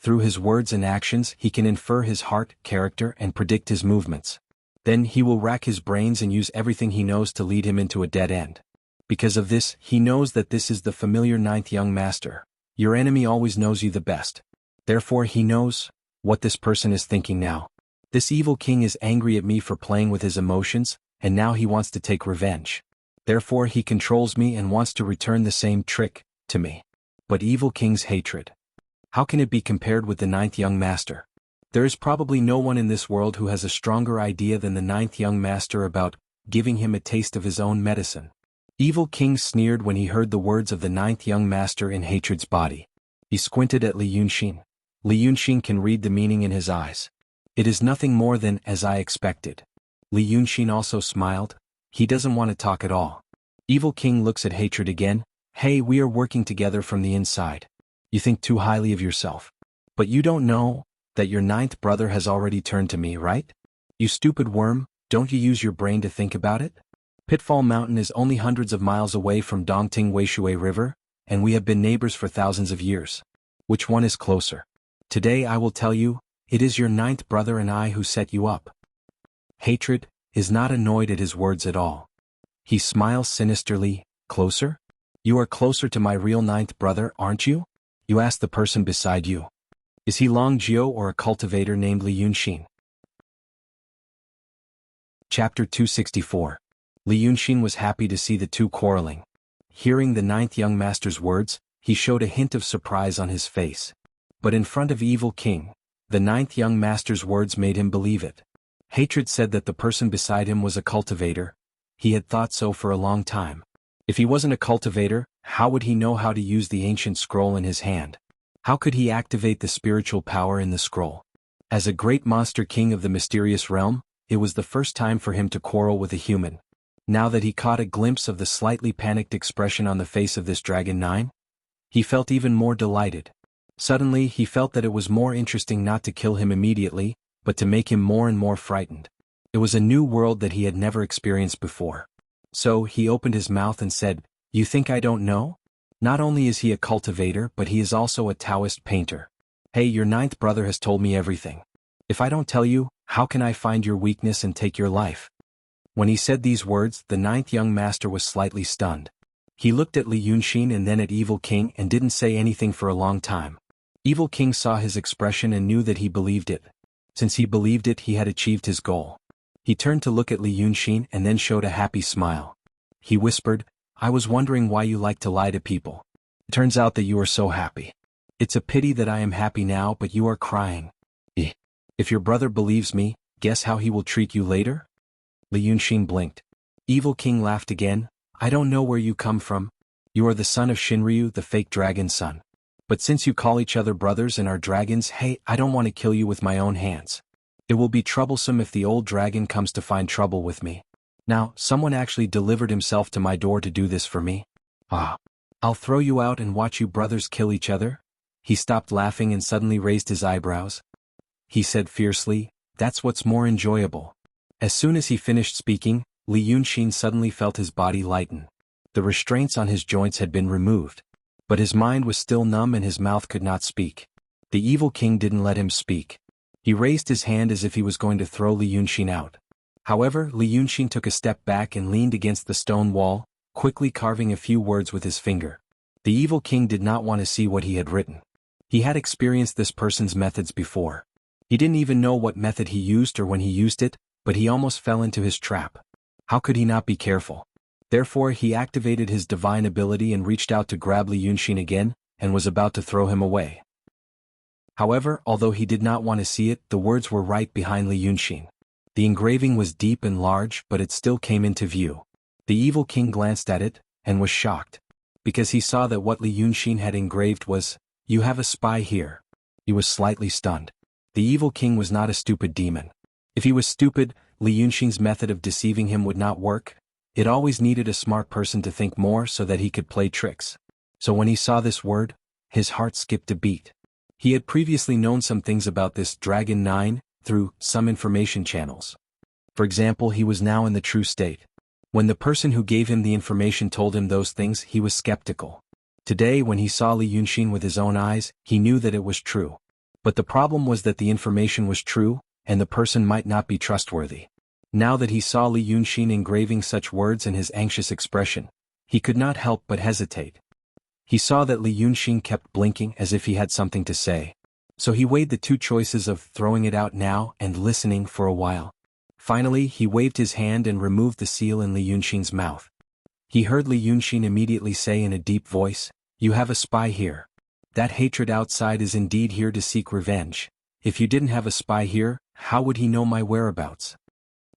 S1: Through his words and actions he can infer his heart, character, and predict his movements. Then he will rack his brains and use everything he knows to lead him into a dead end. Because of this, he knows that this is the familiar 9th young master. Your enemy always knows you the best. Therefore he knows what this person is thinking now. This evil king is angry at me for playing with his emotions, and now he wants to take revenge. Therefore he controls me and wants to return the same trick to me. But evil king's hatred, how can it be compared with the 9th young master? There is probably no one in this world who has a stronger idea than the 9th young master about giving him a taste of his own medicine. Evil king sneered when he heard the words of the 9th young master in Hatred's body. He squinted at Li Yunxin. Li Yunxin can read the meaning in his eyes. It is nothing more than as I expected. Li Yunxin also smiled. He doesn't want to talk at all. Evil king looks at Hatred again. "Hey, we are working together from the inside. You think too highly of yourself. But you don't know that your 9th brother has already turned to me, right? You stupid worm, don't you use your brain to think about it? Pitfall Mountain is only hundreds of miles away from Dongting Weishui River, and we have been neighbors for thousands of years. Which one is closer? Today I will tell you, it is your 9th brother and I who set you up." Hatred is not annoyed at his words at all. He smiles sinisterly. "Closer? You are closer to my real 9th brother, aren't you?" You ask the person beside you. "Is he Long Jiu or a cultivator named Li Yunxin?" Chapter 264. Li Yunxin was happy to see the two quarreling. Hearing the 9th young master's words, he showed a hint of surprise on his face. But in front of Evil King, the 9th young master's words made him believe it. Hatred said that the person beside him was a cultivator. He had thought so for a long time. If he wasn't a cultivator, how would he know how to use the ancient scroll in his hand? How could he activate the spiritual power in the scroll? As a great monster king of the mysterious realm, it was the first time for him to quarrel with a human. Now that he caught a glimpse of the slightly panicked expression on the face of this Dragon 9, He felt even more delighted. Suddenly he felt that it was more interesting not to kill him immediately, but to make him more and more frightened. It was a new world that he had never experienced before. So he opened his mouth and said, "You think I don't know? Not only is he a cultivator but he is also a Taoist painter. Hey, your ninth brother has told me everything. If I don't tell you, how can I find your weakness and take your life?" When he said these words, the ninth young master was slightly stunned. He looked at Li Yunxin and then at Evil King and didn't say anything for a long time. Evil King saw his expression and knew that he believed it. Since he believed it, he had achieved his goal. He turned to look at Li Yunxin and then showed a happy smile. He whispered, "I was wondering why you like to lie to people. It turns out that you are so happy. It's a pity that I am happy now but you are crying. If your brother believes me, guess how he will treat you later?" Li Yunxin blinked. Evil King laughed again. "I don't know where you come from. You are the son of Shinryu, the fake dragon's son. But since you call each other brothers and are dragons, hey, I don't want to kill you with my own hands. It will be troublesome if the old dragon comes to find trouble with me. Now, someone actually delivered himself to my door to do this for me. I'll throw you out and watch you brothers kill each other." He stopped laughing and suddenly raised his eyebrows. He said fiercely, "That's what's more enjoyable." As soon as he finished speaking, Li Yunxin suddenly felt his body lighten. The restraints on his joints had been removed. But his mind was still numb and his mouth could not speak. The Evil King didn't let him speak. He raised his hand as if he was going to throw Li Yunxin out. However, Li Yunxin took a step back and leaned against the stone wall, quickly carving a few words with his finger. The Evil King did not want to see what he had written. He had experienced this person's methods before. He didn't even know what method he used or when he used it, but he almost fell into his trap. How could he not be careful? Therefore he activated his divine ability and reached out to grab Li Yunxin again, and was about to throw him away. However, although he did not want to see it, the words were right behind Li Yunxin. The engraving was deep and large, but it still came into view. The Evil King glanced at it, and was shocked. Because he saw that what Li Yunxin had engraved was, "You have a spy here." He was slightly stunned. The Evil King was not a stupid demon. If he was stupid, Li Yunxin's method of deceiving him would not work. It always needed a smart person to think more so that he could play tricks. So when he saw this word, his heart skipped a beat. He had previously known some things about this Dragon 9, through some information channels. For example, he was now in the true state. When the person who gave him the information told him those things, he was skeptical. Today, when he saw Li Yunxin with his own eyes, he knew that it was true. But the problem was that the information was true, and the person might not be trustworthy. Now that he saw Li Yunxin engraving such words and his anxious expression, he could not help but hesitate. He saw that Li Yunxin kept blinking as if he had something to say. So he weighed the two choices of throwing it out now and listening for a while. Finally, he waved his hand and removed the seal in Li Yunxin's mouth. He heard Li Yunxin immediately say in a deep voice, "You have a spy here. That hatred outside is indeed here to seek revenge. If you didn't have a spy here, how would he know my whereabouts?"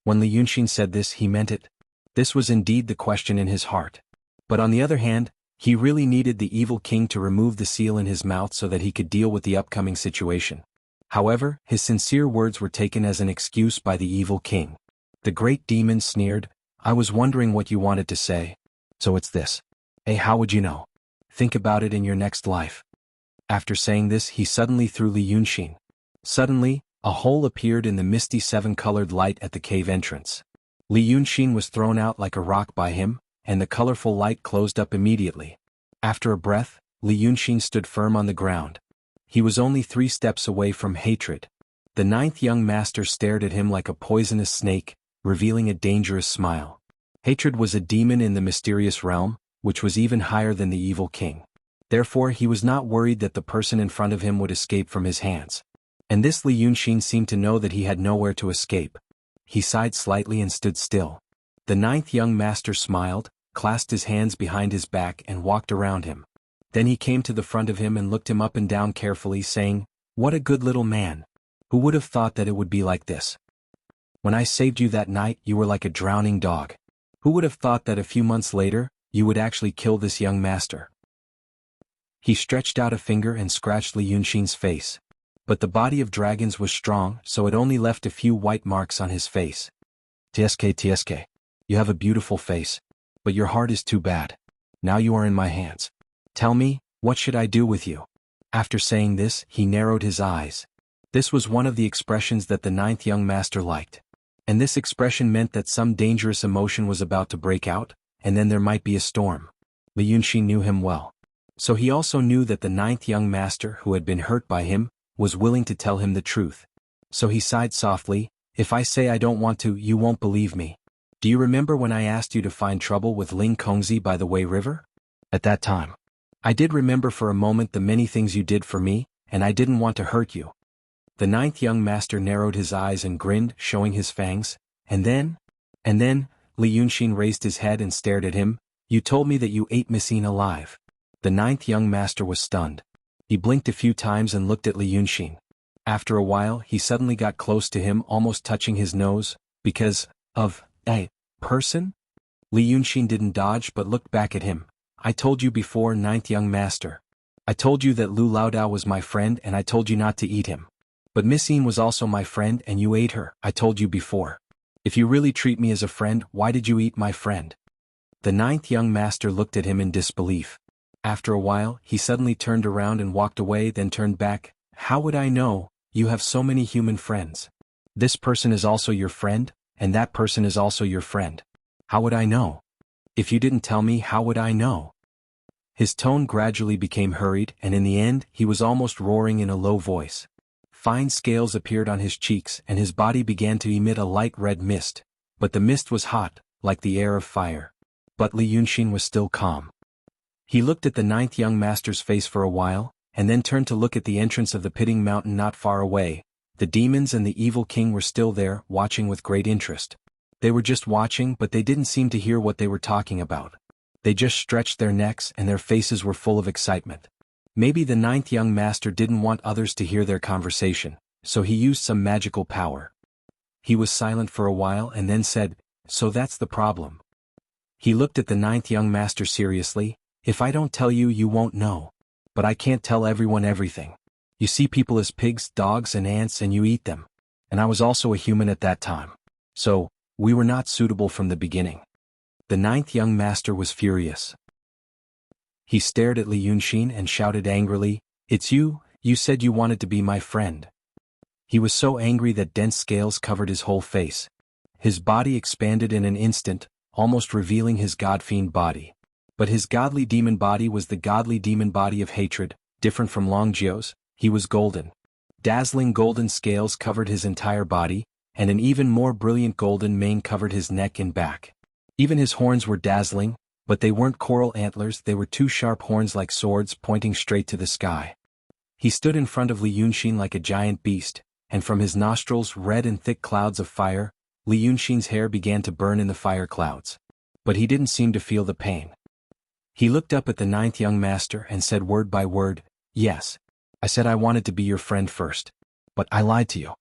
S1: When Li Yunxin said this, he meant it. This was indeed the question in his heart. But on the other hand, he really needed the Evil King to remove the seal in his mouth so that he could deal with the upcoming situation. However, his sincere words were taken as an excuse by the Evil King. The great demon sneered, "I was wondering what you wanted to say. So it's this. Hey, how would you know? Think about it in your next life." After saying this, he suddenly threw Li Yunxin. Suddenly, a hole appeared in the misty seven-colored light at the cave entrance. Li Yunxin was thrown out like a rock by him, and the colorful light closed up immediately. After a breath, Li Yunxin stood firm on the ground. He was only 3 steps away from hatred. The ninth young master stared at him like a poisonous snake, revealing a dangerous smile. Hatred was a demon in the mysterious realm, which was even higher than the Evil King. Therefore he was not worried that the person in front of him would escape from his hands. And this Li Yunxin seemed to know that he had nowhere to escape. He sighed slightly and stood still. The ninth young master smiled, clasped his hands behind his back and walked around him. Then he came to the front of him and looked him up and down carefully, saying, "What a good little man. Who would have thought that it would be like this? When I saved you that night, you were like a drowning dog. Who would have thought that a few months later, you would actually kill this young master?" He stretched out a finger and scratched Li Yunxin's face. But the body of dragons was strong, so it only left a few white marks on his face. "TSK, you have a beautiful face. But your heart is too bad. Now you are in my hands. Tell me, What should I do with you? After saying this, he narrowed his eyes. This was one of the expressions that the ninth young master liked. And this expression meant that some dangerous emotion was about to break out, and then there might be a storm. Li Yunxi knew him well. So he also knew that the ninth young master who had been hurt by him was willing to tell him the truth. So he sighed softly, "If I say I don't want to, you won't believe me. Do you remember when I asked you to find trouble with Ling Kongzi by the Wei River? At that time, I did remember for a moment the many things you did for me, and I didn't want to hurt you." The ninth young master narrowed his eyes and grinned, showing his fangs. And then, Li Yunxin raised his head and stared at him. "You told me that you ate Missine alive." The ninth young master was stunned. He blinked a few times and looked at Li Yunxin. After a while, he suddenly got close to him, almost touching his nose. "Because of a person?" Li Yunxin didn't dodge but looked back at him. "I told you before, ninth young master. I told you that Lu Laodao was my friend and I told you not to eat him. But Missine was also my friend and you ate her, I told you before. If you really treat me as a friend, why did you eat my friend?" The ninth young master looked at him in disbelief. After a while, he suddenly turned around and walked away, then turned back. "How would I know? You have so many human friends. This person is also your friend, and that person is also your friend. How would I know? If you didn't tell me, how would I know?" His tone gradually became hurried, and in the end, he was almost roaring in a low voice. Fine scales appeared on his cheeks and his body began to emit a light red mist. But the mist was hot, like the air of fire. But Li Yunxin was still calm. He looked at the ninth young master's face for a while, and then turned to look at the entrance of the pitting mountain not far away. The demons and the evil king were still there, watching with great interest. They were just watching, but they didn't seem to hear what they were talking about. They just stretched their necks and their faces were full of excitement. Maybe the ninth young master didn't want others to hear their conversation, so he used some magical power. He was silent for a while and then said, "So that's the problem." He looked at the ninth young master seriously. "If I don't tell you, you won't know. But I can't tell everyone everything. You see people as pigs, dogs and ants and you eat them. And I was also a human at that time. So, we were not suitable from the beginning." The ninth young master was furious. He stared at Li Yunxin and shouted angrily, "It's you, you said you wanted to be my friend." He was so angry that dense scales covered his whole face. His body expanded in an instant, almost revealing his god-fiend body. But his godly demon body was the godly demon body of hatred, different from Long Jiu's. He was golden. Dazzling golden scales covered his entire body, and an even more brilliant golden mane covered his neck and back. Even his horns were dazzling, but they weren't coral antlers, they were two sharp horns like swords pointing straight to the sky. He stood in front of Li Yunxin like a giant beast, and from his nostrils red and thick clouds of fire. Li Yunxin's hair began to burn in the fire clouds. But he didn't seem to feel the pain. He looked up at the ninth young master and said word by word, "Yes. I said I wanted to be your friend first. But I lied to you.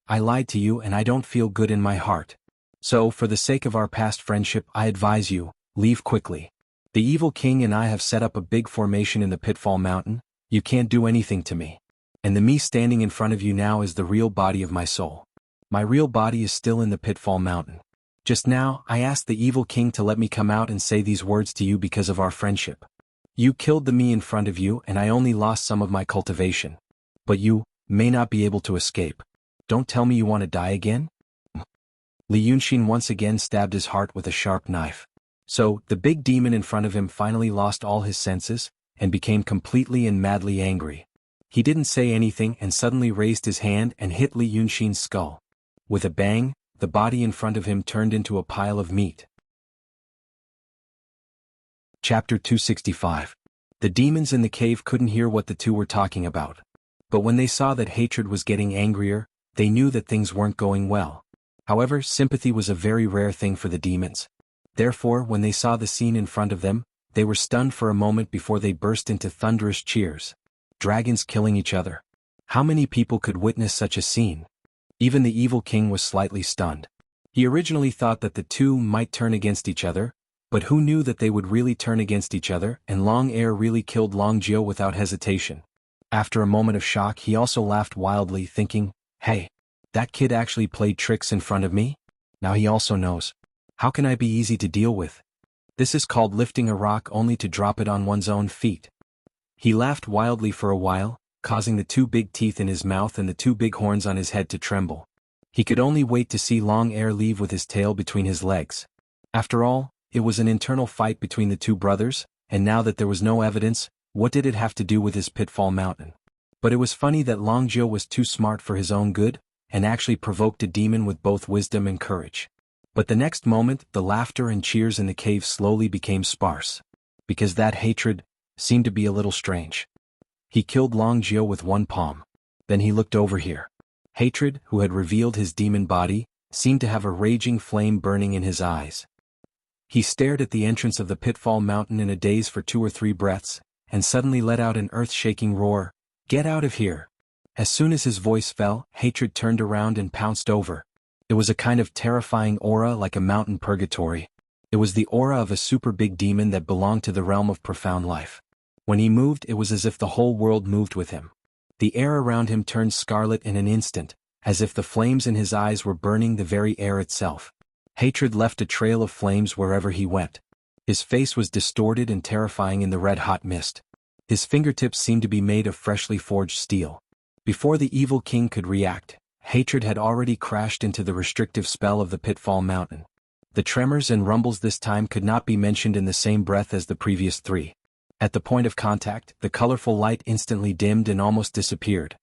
S1: I lied to you and I don't feel good in my heart. So, for the sake of our past friendship, I advise you, leave quickly. The evil king and I have set up a big formation in the Pitfall Mountain. You can't do anything to me. And the me standing in front of you now is the real body of my soul. My real body is still in the Pitfall Mountain. Just now, I asked the evil king to let me come out and say these words to you because of our friendship. You killed the me in front of you and I only lost some of my cultivation. But you may not be able to escape. Don't tell me you want to die again?" Li Yunxin once again stabbed his heart with a sharp knife. So, the big demon in front of him finally lost all his senses, and became completely and madly angry. He didn't say anything and suddenly raised his hand and hit Li Yunxin's skull. With a bang, the body in front of him turned into a pile of meat. Chapter 265. The demons in the cave couldn't hear what the two were talking about. But when they saw that hatred was getting angrier, they knew that things weren't going well. However, sympathy was a very rare thing for the demons. Therefore, when they saw the scene in front of them, they were stunned for a moment before they burst into thunderous cheers. Dragons killing each other. How many people could witness such a scene? Even the evil king was slightly stunned. He originally thought that the two might turn against each other, but who knew that they would really turn against each other, and Long Air really killed Long Jiu without hesitation. After a moment of shock, he also laughed wildly, thinking, "Hey, that kid actually played tricks in front of me? Now he also knows. How can I be easy to deal with? This is called lifting a rock only to drop it on one's own feet." He laughed wildly for a while, causing the two big teeth in his mouth and the two big horns on his head to tremble. He could only wait to see Long Air leave with his tail between his legs. After all, it was an internal fight between the two brothers, and now that there was no evidence, what did it have to do with his Pitfall Mountain? But it was funny that Long Jiu was too smart for his own good, and actually provoked a demon with both wisdom and courage. But the next moment, the laughter and cheers in the cave slowly became sparse. Because that hatred seemed to be a little strange. He killed Long Jiu with one palm. Then he looked over here. Hatred, who had revealed his demon body, seemed to have a raging flame burning in his eyes. He stared at the entrance of the Pitfall Mountain in a daze for 2 or 3 breaths, and suddenly let out an earth-shaking roar. "Get out of here!" As soon as his voice fell, Hatred turned around and pounced over. It was a kind of terrifying aura like a mountain purgatory. It was the aura of a super big demon that belonged to the realm of profound life. When he moved, it was as if the whole world moved with him. The air around him turned scarlet in an instant, as if the flames in his eyes were burning the very air itself. Hatred left a trail of flames wherever he went. His face was distorted and terrifying in the red-hot mist. His fingertips seemed to be made of freshly forged steel. Before the evil king could react, Hatred had already crashed into the restrictive spell of the Pitfall Mountain. The tremors and rumbles this time could not be mentioned in the same breath as the previous 3. At the point of contact, the colorful light instantly dimmed and almost disappeared.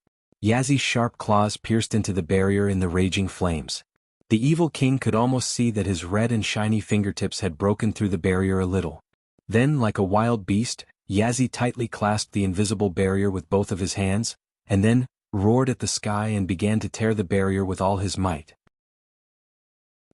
S1: Yazi's sharp claws pierced into the barrier in the raging flames. The evil king could almost see that his red and shiny fingertips had broken through the barrier a little. Then, like a wild beast, Yazi tightly clasped the invisible barrier with both of his hands, and then roared at the sky and began to tear the barrier with all his might.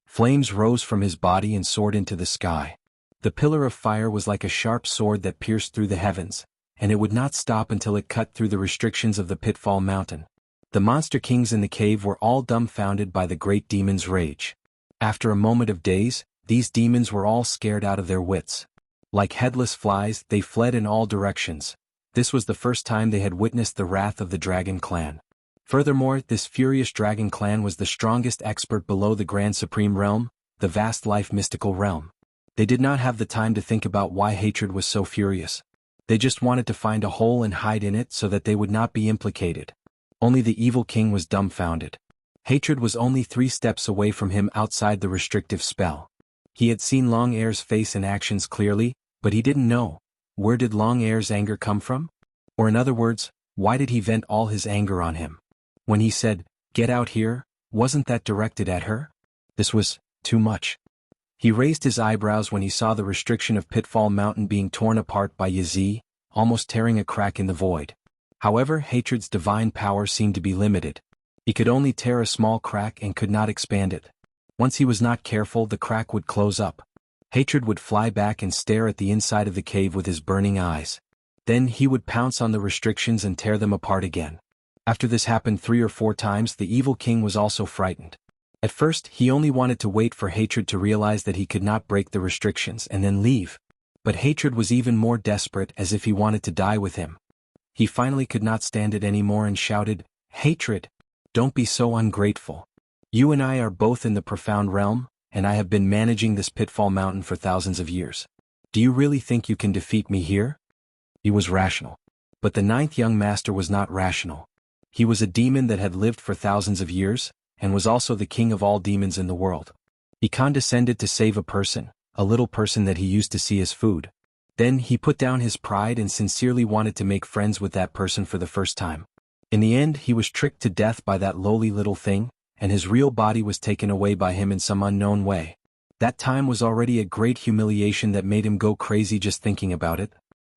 S1: Flames rose from his body and soared into the sky. The pillar of fire was like a sharp sword that pierced through the heavens, and it would not stop until it cut through the restrictions of the Pitfall Mountain. The monster kings in the cave were all dumbfounded by the great demon's rage. After a moment of daze, these demons were all scared out of their wits. Like headless flies, they fled in all directions. This was the first time they had witnessed the wrath of the Dragon Clan. Furthermore, this furious Dragon Clan was the strongest expert below the Grand Supreme Realm, the vast life mystical realm. They did not have the time to think about why Hatred was so furious. They just wanted to find a hole and hide in it so that they would not be implicated. Only the evil king was dumbfounded. Hatred was only 3 steps away from him outside the restrictive spell. He had seen Long Air's face and actions clearly, but he didn't know. Where did Long Air's anger come from? Or in other words, why did he vent all his anger on him? When he said, "Get out here," wasn't that directed at her? This was too much. He raised his eyebrows when he saw the restriction of Pitfall Mountain being torn apart by Yazi, almost tearing a crack in the void. However, Hatred's divine power seemed to be limited. He could only tear a small crack and could not expand it. Once he was not careful, the crack would close up. Hatred would fly back and stare at the inside of the cave with his burning eyes. Then he would pounce on the restrictions and tear them apart again. After this happened 3 or 4 times, the evil king was also frightened. At first, he only wanted to wait for Hatred to realize that he could not break the restrictions and then leave. But Hatred was even more desperate, as if he wanted to die with him. He finally could not stand it anymore and shouted, "Hatred! Don't be so ungrateful. You and I are both in the profound realm, and I have been managing this Pitfall Mountain for thousands of years. Do you really think you can defeat me here?" He was rational. But the 9th young master was not rational. He was a demon that had lived for thousands of years, and was also the king of all demons in the world. He condescended to save a person, a little person that he used to see as food. Then he put down his pride and sincerely wanted to make friends with that person for the first time. In the end, he was tricked to death by that lowly little thing, and his real body was taken away by him in some unknown way. That time was already a great humiliation that made him go crazy just thinking about it.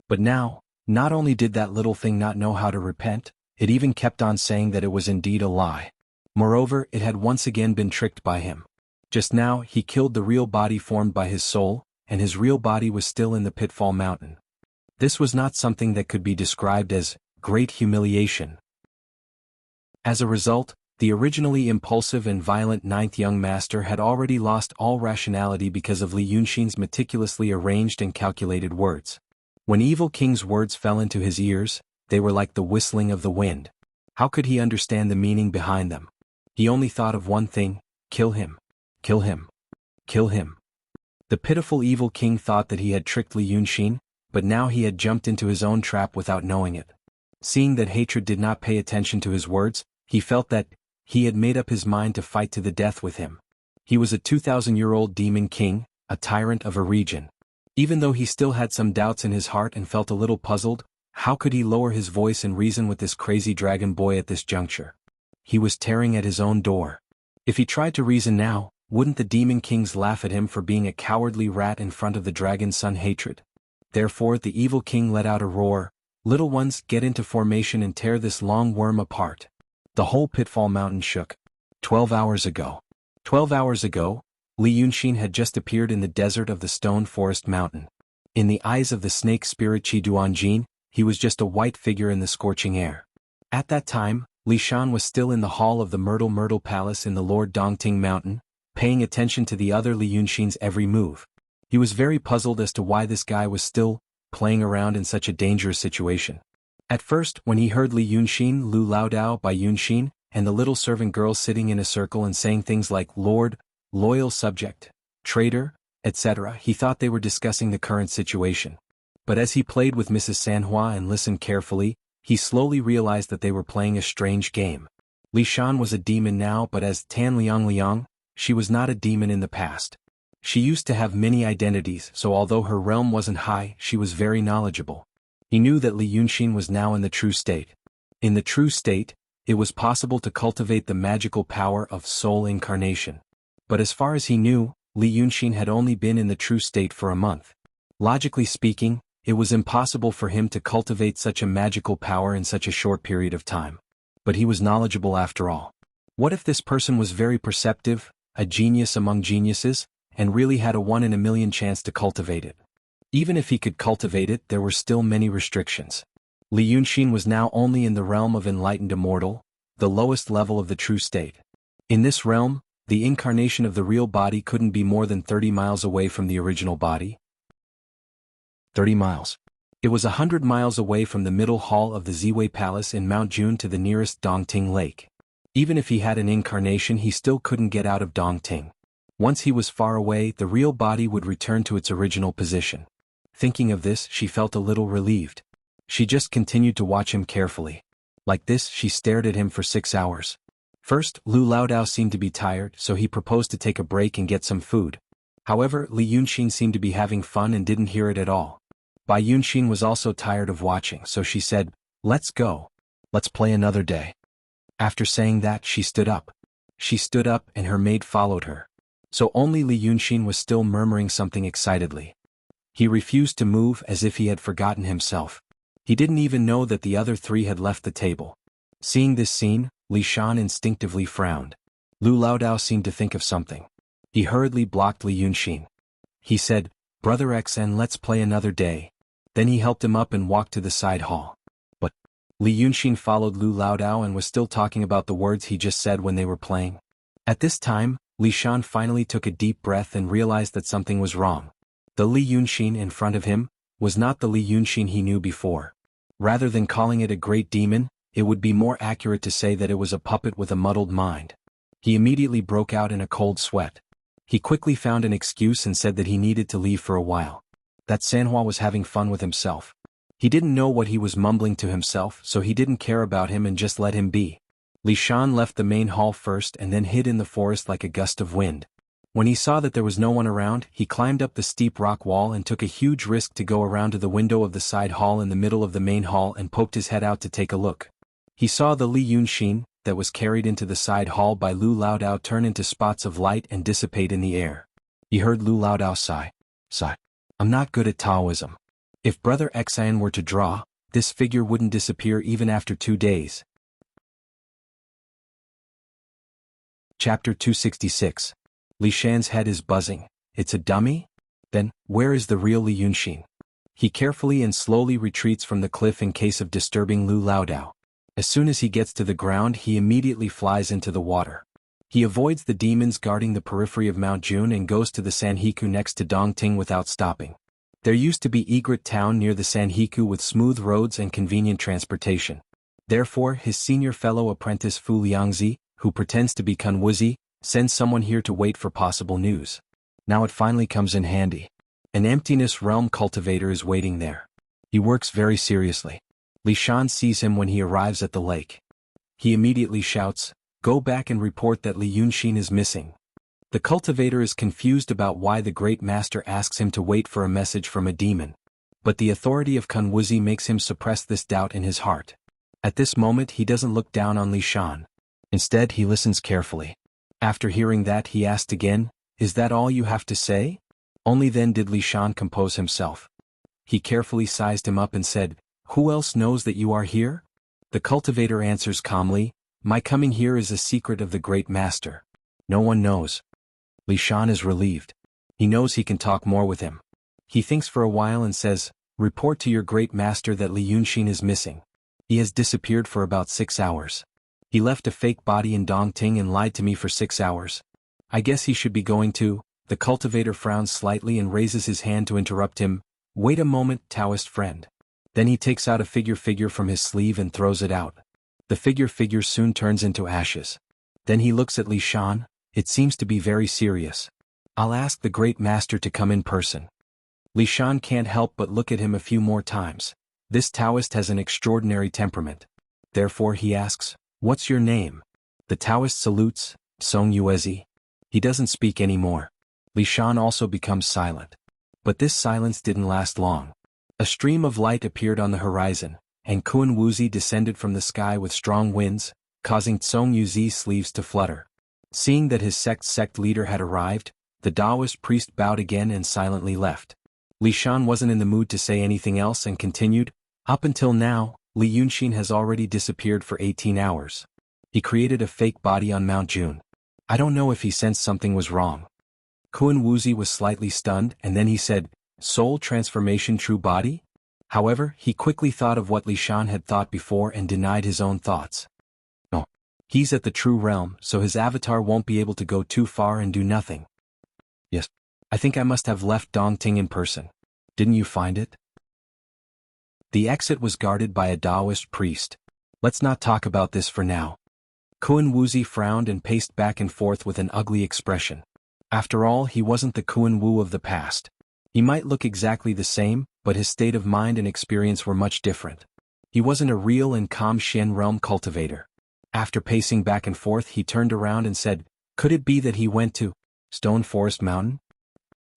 S1: But now, not only did that little thing not know how to repent, it even kept on saying that it was indeed a lie. Moreover, it had once again been tricked by him. Just now, he killed the real body formed by his soul, and his real body was still in the Pitfall Mountain. This was not something that could be described as great humiliation. As a result, the originally impulsive and violent 9th young master had already lost all rationality because of Li Yunxin's meticulously arranged and calculated words. When Evil King's words fell into his ears, they were like the whistling of the wind. How could he understand the meaning behind them? He only thought of one thing: kill him. Kill him. Kill him. The pitiful Evil King thought that he had tricked Li Yunxin, but now he had jumped into his own trap without knowing it. Seeing that hatred did not pay attention to his words, he felt that he had made up his mind to fight to the death with him. He was a 2,000-year-old demon king, a tyrant of a region. Even though he still had some doubts in his heart and felt a little puzzled, how could he lower his voice and reason with this crazy dragon boy at this juncture? He was tearing at his own door. If he tried to reason now, wouldn't the demon kings laugh at him for being a cowardly rat in front of the dragon's son hatred? Therefore the evil king let out a roar, "Little ones, get into formation and tear this long worm apart." The whole Pitfall Mountain shook. 12 hours ago. 12 hours ago, Li Yunxin had just appeared in the desert of the Stone Forest Mountain. In the eyes of the snake spirit Qi Duanjin, he was just a white figure in the scorching air. At that time, Li Shan was still in the hall of the Myrtle Palace in the Lord Dongting Mountain, paying attention to the other Li Yunxin's every move. He was very puzzled as to why this guy was still playing around in such a dangerous situation. At first, when he heard Li Yunxin Lu Laodao by Yunxin, and the little servant girls sitting in a circle and saying things like Lord, loyal subject, traitor, etc., he thought they were discussing the current situation. But as he played with Mrs. Sanhua and listened carefully, he slowly realized that they were playing a strange game. Li Shan was a demon now, but as Tan Liang, she was not a demon in the past. She used to have many identities, so although her realm wasn't high, she was very knowledgeable. He knew that Li Yunxin was now in the true state. In the true state, it was possible to cultivate the magical power of soul incarnation. But as far as he knew, Li Yunxin had only been in the true state for a month. Logically speaking, it was impossible for him to cultivate such a magical power in such a short period of time. But he was knowledgeable after all. What if this person was very perceptive, a genius among geniuses, and really had a 1 in a million chance to cultivate it? Even if he could cultivate it, there were still many restrictions. Li Yunxin was now only in the realm of enlightened immortal, the lowest level of the true state. In this realm, the incarnation of the real body couldn't be more than 30 miles away from the original body. 30 miles. It was 100 miles away from the middle hall of the Ziwei Palace in Mount Jun to the nearest Dongting Lake. Even if he had an incarnation, he still couldn't get out of Dongting. Once he was far away, the real body would return to its original position. Thinking of this, she felt a little relieved. She just continued to watch him carefully. Like this, she stared at him for 6 hours. First, Lu Laodao seemed to be tired, so he proposed to take a break and get some food. However, Li Yunxin seemed to be having fun and didn't hear it at all. Bai Yunxin was also tired of watching, so she said, "Let's go. Let's play another day." After saying that, she stood up. She stood up and her maid followed her. So only Li Yunxin was still murmuring something excitedly. He refused to move as if he had forgotten himself. He didn't even know that the other three had left the table. Seeing this scene, Li Shan instinctively frowned. Lu Laodao seemed to think of something. He hurriedly blocked Li Yunxin. He said, "Brother XN, let's play another day." Then he helped him up and walked to the side hall. But Li Yunxin followed Lu Laodao and was still talking about the words he just said when they were playing. At this time, Li Shan finally took a deep breath and realized that something was wrong. The Li Yunxin in front of him was not the Li Yunxin he knew before. Rather than calling it a great demon, it would be more accurate to say that it was a puppet with a muddled mind. He immediately broke out in a cold sweat. He quickly found an excuse and said that he needed to leave for a while. That Sanhua was having fun with himself. He didn't know what he was mumbling to himself, so he didn't care about him and just let him be. Li Shan left the main hall first and then hid in the forest like a gust of wind. When he saw that there was no one around, he climbed up the steep rock wall and took a huge risk to go around to the window of the side hall in the middle of the main hall and poked his head out to take a look. He saw the Li Yunxin, that was carried into the side hall by Lu Laodao, turn into spots of light and dissipate in the air. He heard Lu Laodao sigh. "I'm not good at Taoism. If Brother Xian were to draw, this figure wouldn't disappear even after 2 days." Chapter 266. Li Shan's head is buzzing. It's a dummy? Then, where is the real Li Yunxin? He carefully and slowly retreats from the cliff in case of disturbing Lu Laodao. As soon as he gets to the ground, he immediately flies into the water. He avoids the demons guarding the periphery of Mount Jun and goes to the Sanhiku next to Dongting without stopping. There used to be Egret town near the Sanhiku with smooth roads and convenient transportation. Therefore, his senior fellow apprentice Fu Liangzi, who pretends to be Kun Wuxia, sends someone here to wait for possible news. Now it finally comes in handy. An emptiness realm cultivator is waiting there. He works very seriously. Li Shan sees him when he arrives at the lake. He immediately shouts, "Go back and report that Li Yunxin is missing." The cultivator is confused about why the great master asks him to wait for a message from a demon. But the authority of Kun Wuxi makes him suppress this doubt in his heart. At this moment he doesn't look down on Li Shan. Instead he listens carefully. After hearing that he asked again, "Is that all you have to say?" Only then did Li Shan compose himself. He carefully sized him up and said, "Who else knows that you are here?" The cultivator answers calmly, "My coming here is a secret of the great master. No one knows." Li Shan is relieved. He knows he can talk more with him. He thinks for a while and says, "Report to your great master that Li Yunxin is missing. He has disappeared for about 6 hours. He left a fake body in Dongting and lied to me for 6 hours. I guess he should be going to." The cultivator frowns slightly and raises his hand to interrupt him. "Wait a moment, Taoist friend." Then he takes out a figure from his sleeve and throws it out. The figure soon turns into ashes. Then he looks at Li Shan. It seems to be very serious. "I'll ask the great master to come in person." Li Shan can't help but look at him a few more times. This Taoist has an extraordinary temperament. Therefore he asks, "What's your name?" The Taoist salutes, "Song Yuezi." He doesn't speak anymore. Li Shan also becomes silent. But this silence didn't last long. A stream of light appeared on the horizon, and Kun Wuxi descended from the sky with strong winds, causing Song Yuezi's sleeves to flutter. Seeing that his sect leader had arrived, the Taoist priest bowed again and silently left. Li Shan wasn't in the mood to say anything else and continued, "Up until now, Li Yunxin has already disappeared for 18 hours. He created a fake body on Mount June. I don't know if he sensed something was wrong." Kun Wuxi was slightly stunned and then he said, "Soul transformation true body?" However, he quickly thought of what Li Shan had thought before and denied his own thoughts. "No. He's at the true realm, so his avatar won't be able to go too far and do nothing. Yes. I think I must have left Dongting in person. Didn't you find it?" The exit was guarded by a Taoist priest. "Let's not talk about this for now." Kun Wuxi frowned and paced back and forth with an ugly expression. After all, he wasn't the Kun Wu of the past. He might look exactly the same, but his state of mind and experience were much different. He wasn't a real and calm Shen realm cultivator. After pacing back and forth he turned around and said, "Could it be that he went to Stone Forest Mountain?"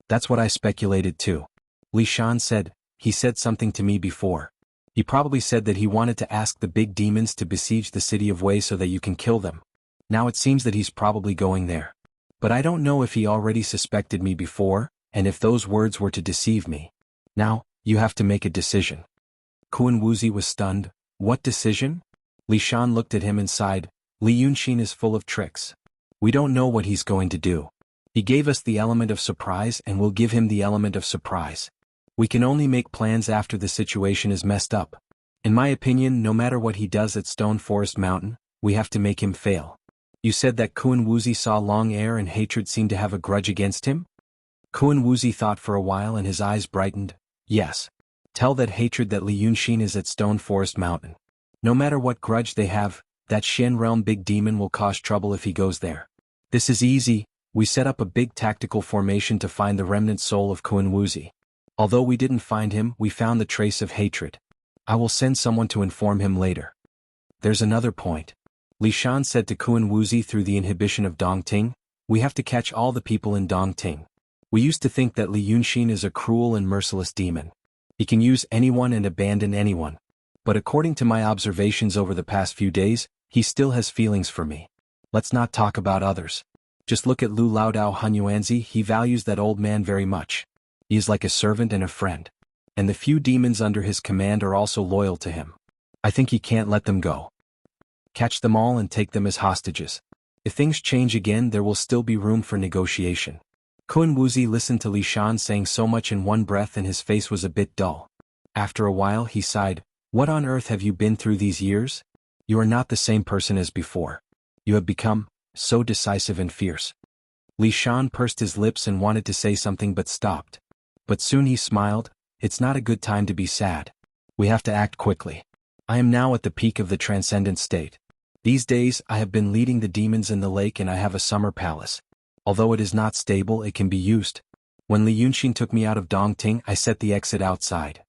S1: "That's what I speculated too." Li Shan said, "He said something to me before. He probably said that he wanted to ask the big demons to besiege the city of Wei so that you can kill them. Now it seems that he's probably going there. But I don't know if he already suspected me before, and if those words were to deceive me. Now, you have to make a decision." Kun Wuxi was stunned. "What decision?" Li Shan looked at him and sighed, "Li Yunxin is full of tricks. We don't know what he's going to do. He gave us the element of surprise and we'll give him the element of surprise. We can only make plans after the situation is messed up. In my opinion, no matter what he does at Stone Forest Mountain, we have to make him fail." "You said that Kun Wuxi saw long air and hatred seemed to have a grudge against him?" Kun Wuxi thought for a while and his eyes brightened. "Yes. Tell that hatred that Li Yunxin is at Stone Forest Mountain. No matter what grudge they have, that Shen realm big demon will cause trouble if he goes there. This is easy. We set up a big tactical formation to find the remnant soul of Kun Wuxi. Although we didn't find him, we found the trace of hatred. I will send someone to inform him later." "There's another point," Li Shan said to Kun Wuxi through the inhibition of Dongting. "We have to catch all the people in Dongting. We used to think that Li Yunxin is a cruel and merciless demon. He can use anyone and abandon anyone. But according to my observations over the past few days, he still has feelings for me. Let's not talk about others. Just look at Lu Laodao Hunyuanzi. He values that old man very much. He is like a servant and a friend. And the few demons under his command are also loyal to him. I think he can't let them go. Catch them all and take them as hostages. If things change again, there will still be room for negotiation." Kun Wuxi listened to Li Shan saying so much in one breath and his face was a bit dull. After a while he sighed, "What on earth have you been through these years? You are not the same person as before. You have become so decisive and fierce." Li Shan pursed his lips and wanted to say something but stopped. But soon he smiled, "It's not a good time to be sad. We have to act quickly. I am now at the peak of the transcendent state. These days I have been leading the demons in the lake and I have a summer palace. Although it is not stable, it can be used. When Li Yunxin took me out of Dongting, I set the exit outside.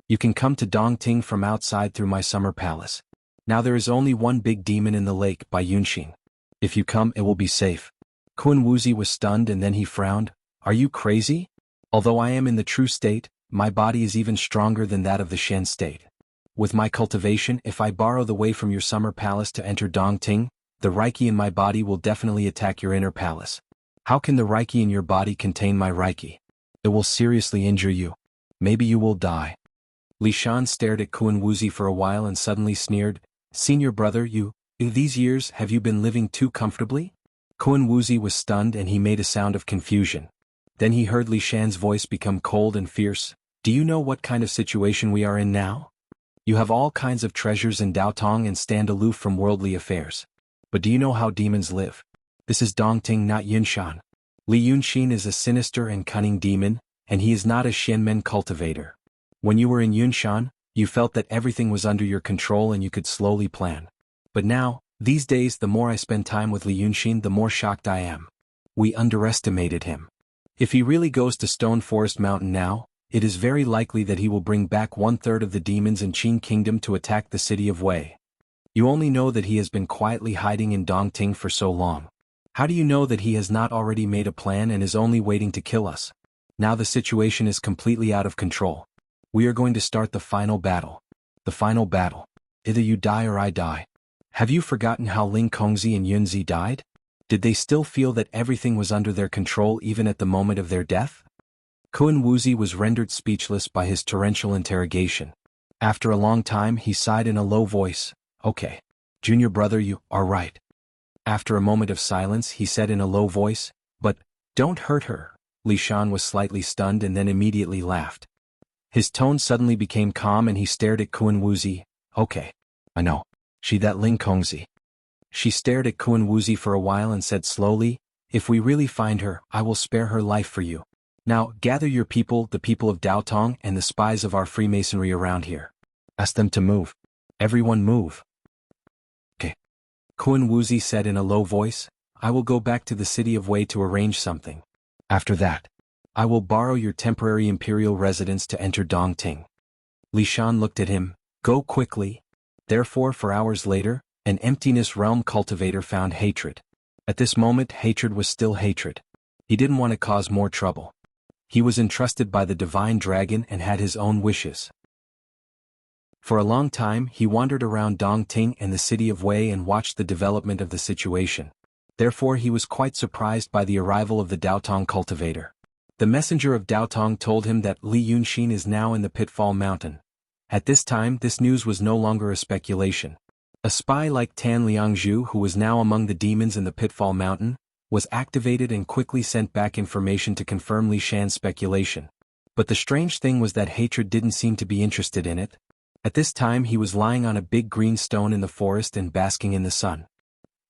S1: You can come to Dongting from outside through my summer palace. Now there is only one big demon in the lake by Yunxin. If you come, it will be safe. Kun Wuzi was stunned and then he frowned. Are you crazy? Although I am in the true state, my body is even stronger than that of the Shen state. With my cultivation, if I borrow the way from your summer palace to enter Dongting, the Reiki in my body will definitely attack your inner palace. How can the Reiki in your body contain my Reiki? It will seriously injure you. Maybe you will die. Li Shan stared at Kun Wuzi for a while and suddenly sneered, Senior brother, in these years have you been living too comfortably? Kun Wuzi was stunned and he made a sound of confusion. Then he heard Li Shan's voice become cold and fierce. Do you know what kind of situation we are in now? You have all kinds of treasures in Daotong and stand aloof from worldly affairs. But do you know how demons live? This is Dongting, not Yunshan. Li Yunxin is a sinister and cunning demon, and he is not a Shenmen cultivator. When you were in Yunshan, you felt that everything was under your control and you could slowly plan. But now, these days the more I spend time with Li Yunxin, the more shocked I am. We underestimated him. If he really goes to Stone Forest Mountain now, it is very likely that he will bring back 1/3 of the demons in Qin Kingdom to attack the city of Wei. You only know that he has been quietly hiding in Dongting for so long. How do you know that he has not already made a plan and is only waiting to kill us? Now the situation is completely out of control. We are going to start the final battle. The final battle. Either you die or I die. Have you forgotten how Ling Kongzi and Yunzi died? Did they still feel that everything was under their control even at the moment of their death? Kun Wuzi was rendered speechless by his torrential interrogation. After a long time he sighed in a low voice, Okay. Junior brother, you are right. After a moment of silence he said in a low voice, But, don't hurt her. Li Shan was slightly stunned and then immediately laughed. His tone suddenly became calm and he stared at Kun Wuzi. Okay. I know. She that Ling Kongzi. She stared at Kun Wuzi for a while and said slowly, If we really find her, I will spare her life for you. Now, gather your people, the people of Daotong and the spies of our Freemasonry around here. Ask them to move. Everyone move. Okay. Kun Wuzi said in a low voice, I will go back to the city of Wei to arrange something. After that, I will borrow your temporary imperial residence to enter Dongting. Li Shan looked at him, Go quickly. Therefore, for hours later, an emptiness realm cultivator found hatred. At this moment, hatred was still hatred. He didn't want to cause more trouble. He was entrusted by the divine dragon and had his own wishes. For a long time, he wandered around Dongting and the city of Wei and watched the development of the situation. Therefore, he was quite surprised by the arrival of the Daotong cultivator. The messenger of Daotong told him that Li Yunxin is now in the Pitfall Mountain. At this time, this news was no longer a speculation. A spy like Tan Liangzhu, who was now among the demons in the Pitfall Mountain, was activated and quickly sent back information to confirm Li Shan's speculation. But the strange thing was that hatred didn't seem to be interested in it. At this time he was lying on a big green stone in the forest and basking in the sun.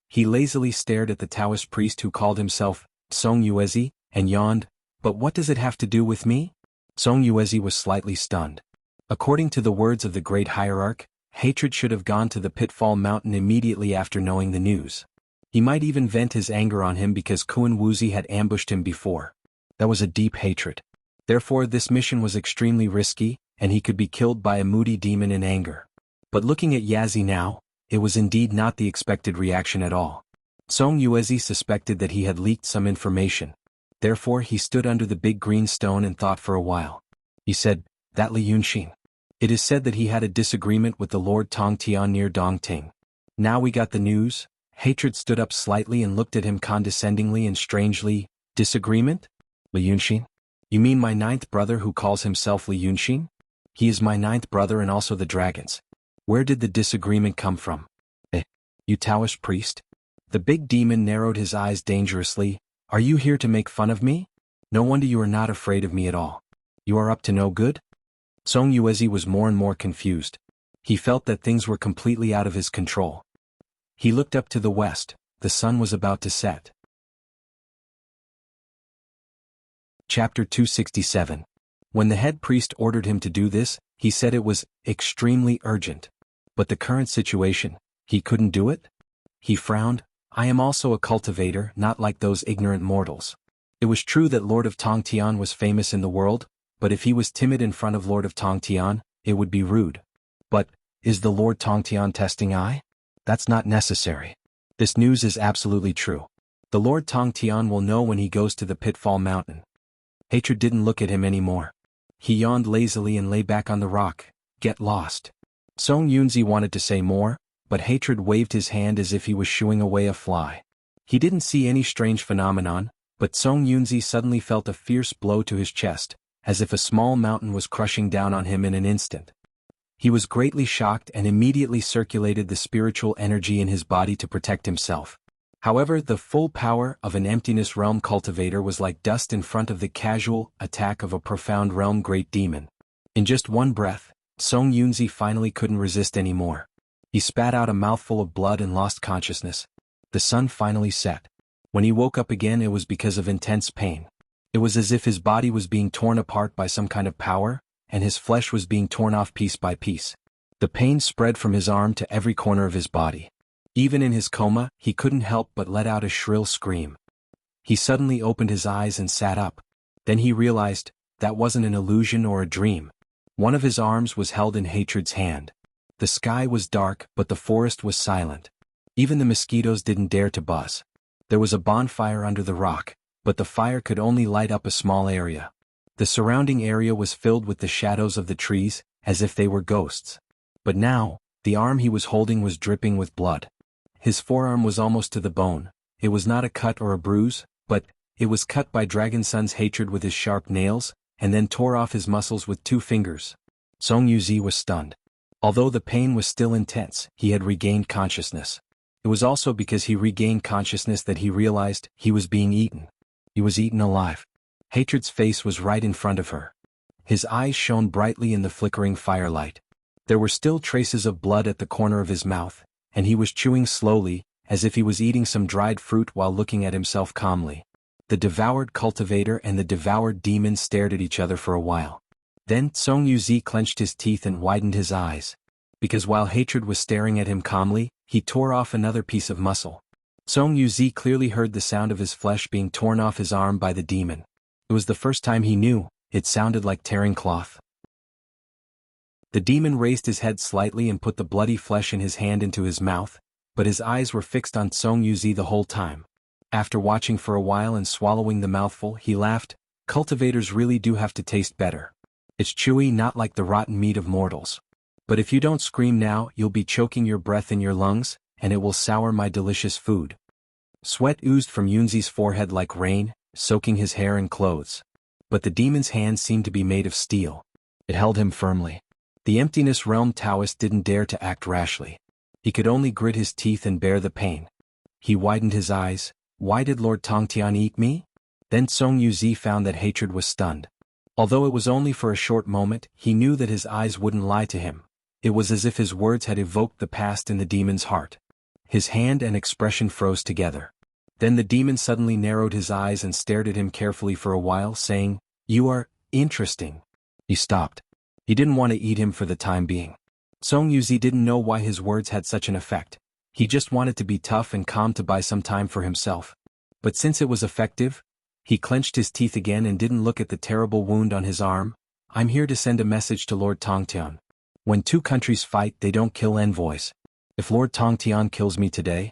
S1: He lazily stared at the Taoist priest who called himself Song Yuezi, and yawned, But what does it have to do with me? Song Yuezi was slightly stunned. According to the words of the great hierarch, hatred should have gone to the Pitfall Mountain immediately after knowing the news. He might even vent his anger on him because Kun Wuzi had ambushed him before. That was a deep hatred. Therefore this mission was extremely risky, and he could be killed by a moody demon in anger. But looking at Yazi now, it was indeed not the expected reaction at all. Song Yuezi suspected that he had leaked some information. Therefore he stood under the big green stone and thought for a while. He said, That Li Yunxin. It is said that he had a disagreement with the Lord Tongtian near Dongting. Now we got the news. Hatred stood up slightly and looked at him condescendingly and strangely. Disagreement? Li Yunxin? You mean my 9th brother who calls himself Li Yunxin? He is my 9th brother and also the dragon's. Where did the disagreement come from? You Taoist priest? The big demon narrowed his eyes dangerously. Are you here to make fun of me? No wonder you are not afraid of me at all. You are up to no good? Song Yuezi was more and more confused. He felt that things were completely out of his control. He looked up to the west. The sun was about to set. Chapter 267. When the head priest ordered him to do this, he said it was extremely urgent. But the current situation, he couldn't do it? He frowned. I am also a cultivator, not like those ignorant mortals. It was true that Lord of Tongtian was famous in the world, but if he was timid in front of Lord of Tongtian, it would be rude. But, is the Lord Tongtian testing I? That's not necessary. This news is absolutely true. The Lord Tongtian will know when he goes to the Pitfall Mountain. Hatred didn't look at him anymore. He yawned lazily and lay back on the rock. Get lost. Song Yunzi wanted to say more, but Hatred waved his hand as if he was shooing away a fly. He didn't see any strange phenomenon, but Song Yunzi suddenly felt a fierce blow to his chest, as if a small mountain was crushing down on him in an instant. He was greatly shocked and immediately circulated the spiritual energy in his body to protect himself. However, the full power of an emptiness realm cultivator was like dust in front of the casual attack of a profound realm great demon. In just one breath, Song Yunzi finally couldn't resist anymore. He spat out a mouthful of blood and lost consciousness. The sun finally set. When he woke up again, it was because of intense pain. It was as if his body was being torn apart by some kind of power, and his flesh was being torn off piece by piece. The pain spread from his arm to every corner of his body. Even in his coma, he couldn't help but let out a shrill scream. He suddenly opened his eyes and sat up. Then he realized, that wasn't an illusion or a dream. One of his arms was held in Hatred's hand. The sky was dark, but the forest was silent. Even the mosquitoes didn't dare to buzz. There was a bonfire under the rock, but the fire could only light up a small area. The surrounding area was filled with the shadows of the trees, as if they were ghosts. But now, the arm he was holding was dripping with blood. His forearm was almost to the bone. It was not a cut or a bruise, but it was cut by Dragon Sun's hatred with his sharp nails, and then tore off his muscles with 2 fingers. Song Yuzi was stunned. Although the pain was still intense, he had regained consciousness. It was also because he regained consciousness that he realized he was being eaten. He was eaten alive. Hatred's face was right in front of her. His eyes shone brightly in the flickering firelight. There were still traces of blood at the corner of his mouth, and he was chewing slowly, as if he was eating some dried fruit while looking at himself calmly. The devoured cultivator and the devoured demon stared at each other for a while. Then Song Yuzi clenched his teeth and widened his eyes. Because while Hatred was staring at him calmly, he tore off another piece of muscle. Song Yuzi clearly heard the sound of his flesh being torn off his arm by the demon. It was the first time he knew, it sounded like tearing cloth. The demon raised his head slightly and put the bloody flesh in his hand into his mouth, but his eyes were fixed on Song Yuzi the whole time. After watching for a while and swallowing the mouthful, he laughed. Cultivators really do have to taste better. It's chewy, not like the rotten meat of mortals. But if you don't scream now, you'll be choking your breath in your lungs, and it will sour my delicious food. Sweat oozed from Yunzi's forehead like rain, soaking his hair and clothes. But the demon's hand seemed to be made of steel. It held him firmly. The emptiness realm Taoist didn't dare to act rashly. He could only grit his teeth and bear the pain. He widened his eyes. Why did Lord Tongtian eat me? Then Song Yuzi found that Hatred was stunned. Although it was only for a short moment, he knew that his eyes wouldn't lie to him. It was as if his words had evoked the past in the demon's heart. His hand and expression froze together. Then the demon suddenly narrowed his eyes and stared at him carefully for a while, saying, "You are interesting." He stopped. He didn't want to eat him for the time being. Song Yuzi didn't know why his words had such an effect. He just wanted to be tough and calm to buy some time for himself. But since it was effective, he clenched his teeth again and didn't look at the terrible wound on his arm. "I'm here to send a message to Lord Tongtian. When 2 countries fight, they don't kill envoys. If Lord Tongtian kills me today..."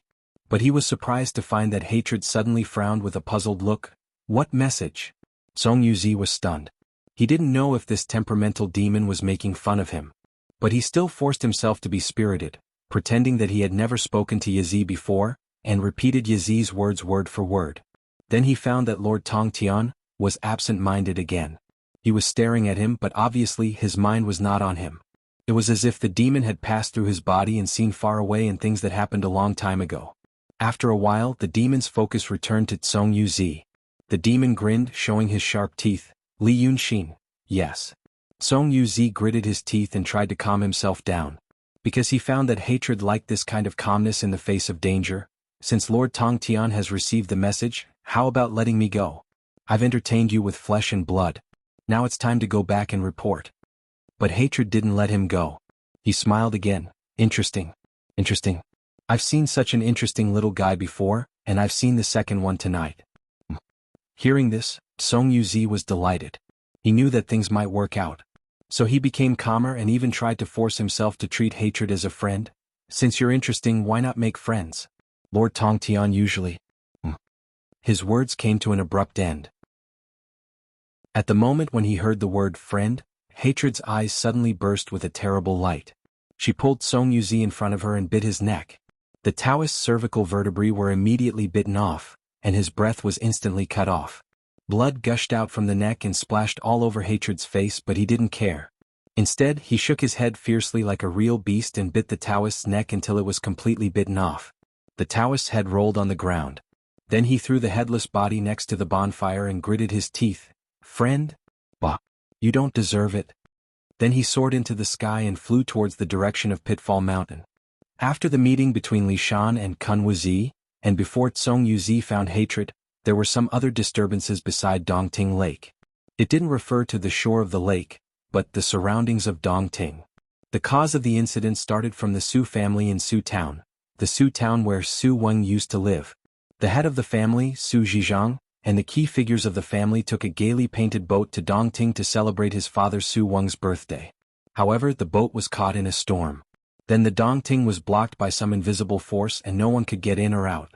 S1: But he was surprised to find that Hatred suddenly frowned with a puzzled look. What message? Song Yuzi was stunned. He didn't know if this temperamental demon was making fun of him. But he still forced himself to be spirited, pretending that he had never spoken to Yazi before, and repeated Yazi's words word for word. Then he found that Lord Tongtian was absent-minded again. He was staring at him, but obviously his mind was not on him. It was as if the demon had passed through his body and seen far away in things that happened a long time ago. After a while, the demon's focus returned to Song Yuzi. The demon grinned, showing his sharp teeth. "Li Yunxin, yes." Song Yuzi gritted his teeth and tried to calm himself down. Because he found that Hatred liked this kind of calmness in the face of danger. "Since Lord Tongtian has received the message, how about letting me go? I've entertained you with flesh and blood. Now it's time to go back and report." But Hatred didn't let him go. He smiled again. Interesting. I've seen such an interesting little guy before, and I've seen the second one tonight." Hearing this, Song Yuzi was delighted. He knew that things might work out. So he became calmer and even tried to force himself to treat hatred as a friend. Since you're interesting, why not make friends? Lord Tongtian usually. His words came to an abrupt end. At the moment when he heard the word friend, Hatred's eyes suddenly burst with a terrible light. She pulled Song Yuzi in front of her and bit his neck. The Taoist's cervical vertebrae were immediately bitten off, and his breath was instantly cut off. Blood gushed out from the neck and splashed all over Hatred's face, but he didn't care. Instead, he shook his head fiercely like a real beast and bit the Taoist's neck until it was completely bitten off. The Taoist's head rolled on the ground. Then he threw the headless body next to the bonfire and gritted his teeth. Friend? Bah. You don't deserve it. Then he soared into the sky and flew towards the direction of Pitfall Mountain. After the meeting between Li Shan and Kun Wuzi, and before Song Yuzi found Hatred, there were some other disturbances beside Dongting Lake. It didn't refer to the shore of the lake, but the surroundings of Dongting. The cause of the incident started from the Su family in Su Town, the Su Town where Su Weng used to live. The head of the family, Su Zhizhang, and the key figures of the family took a gaily painted boat to Dongting to celebrate his father Su Weng's birthday. However, the boat was caught in a storm. Then the Dongting was blocked by some invisible force and no one could get in or out.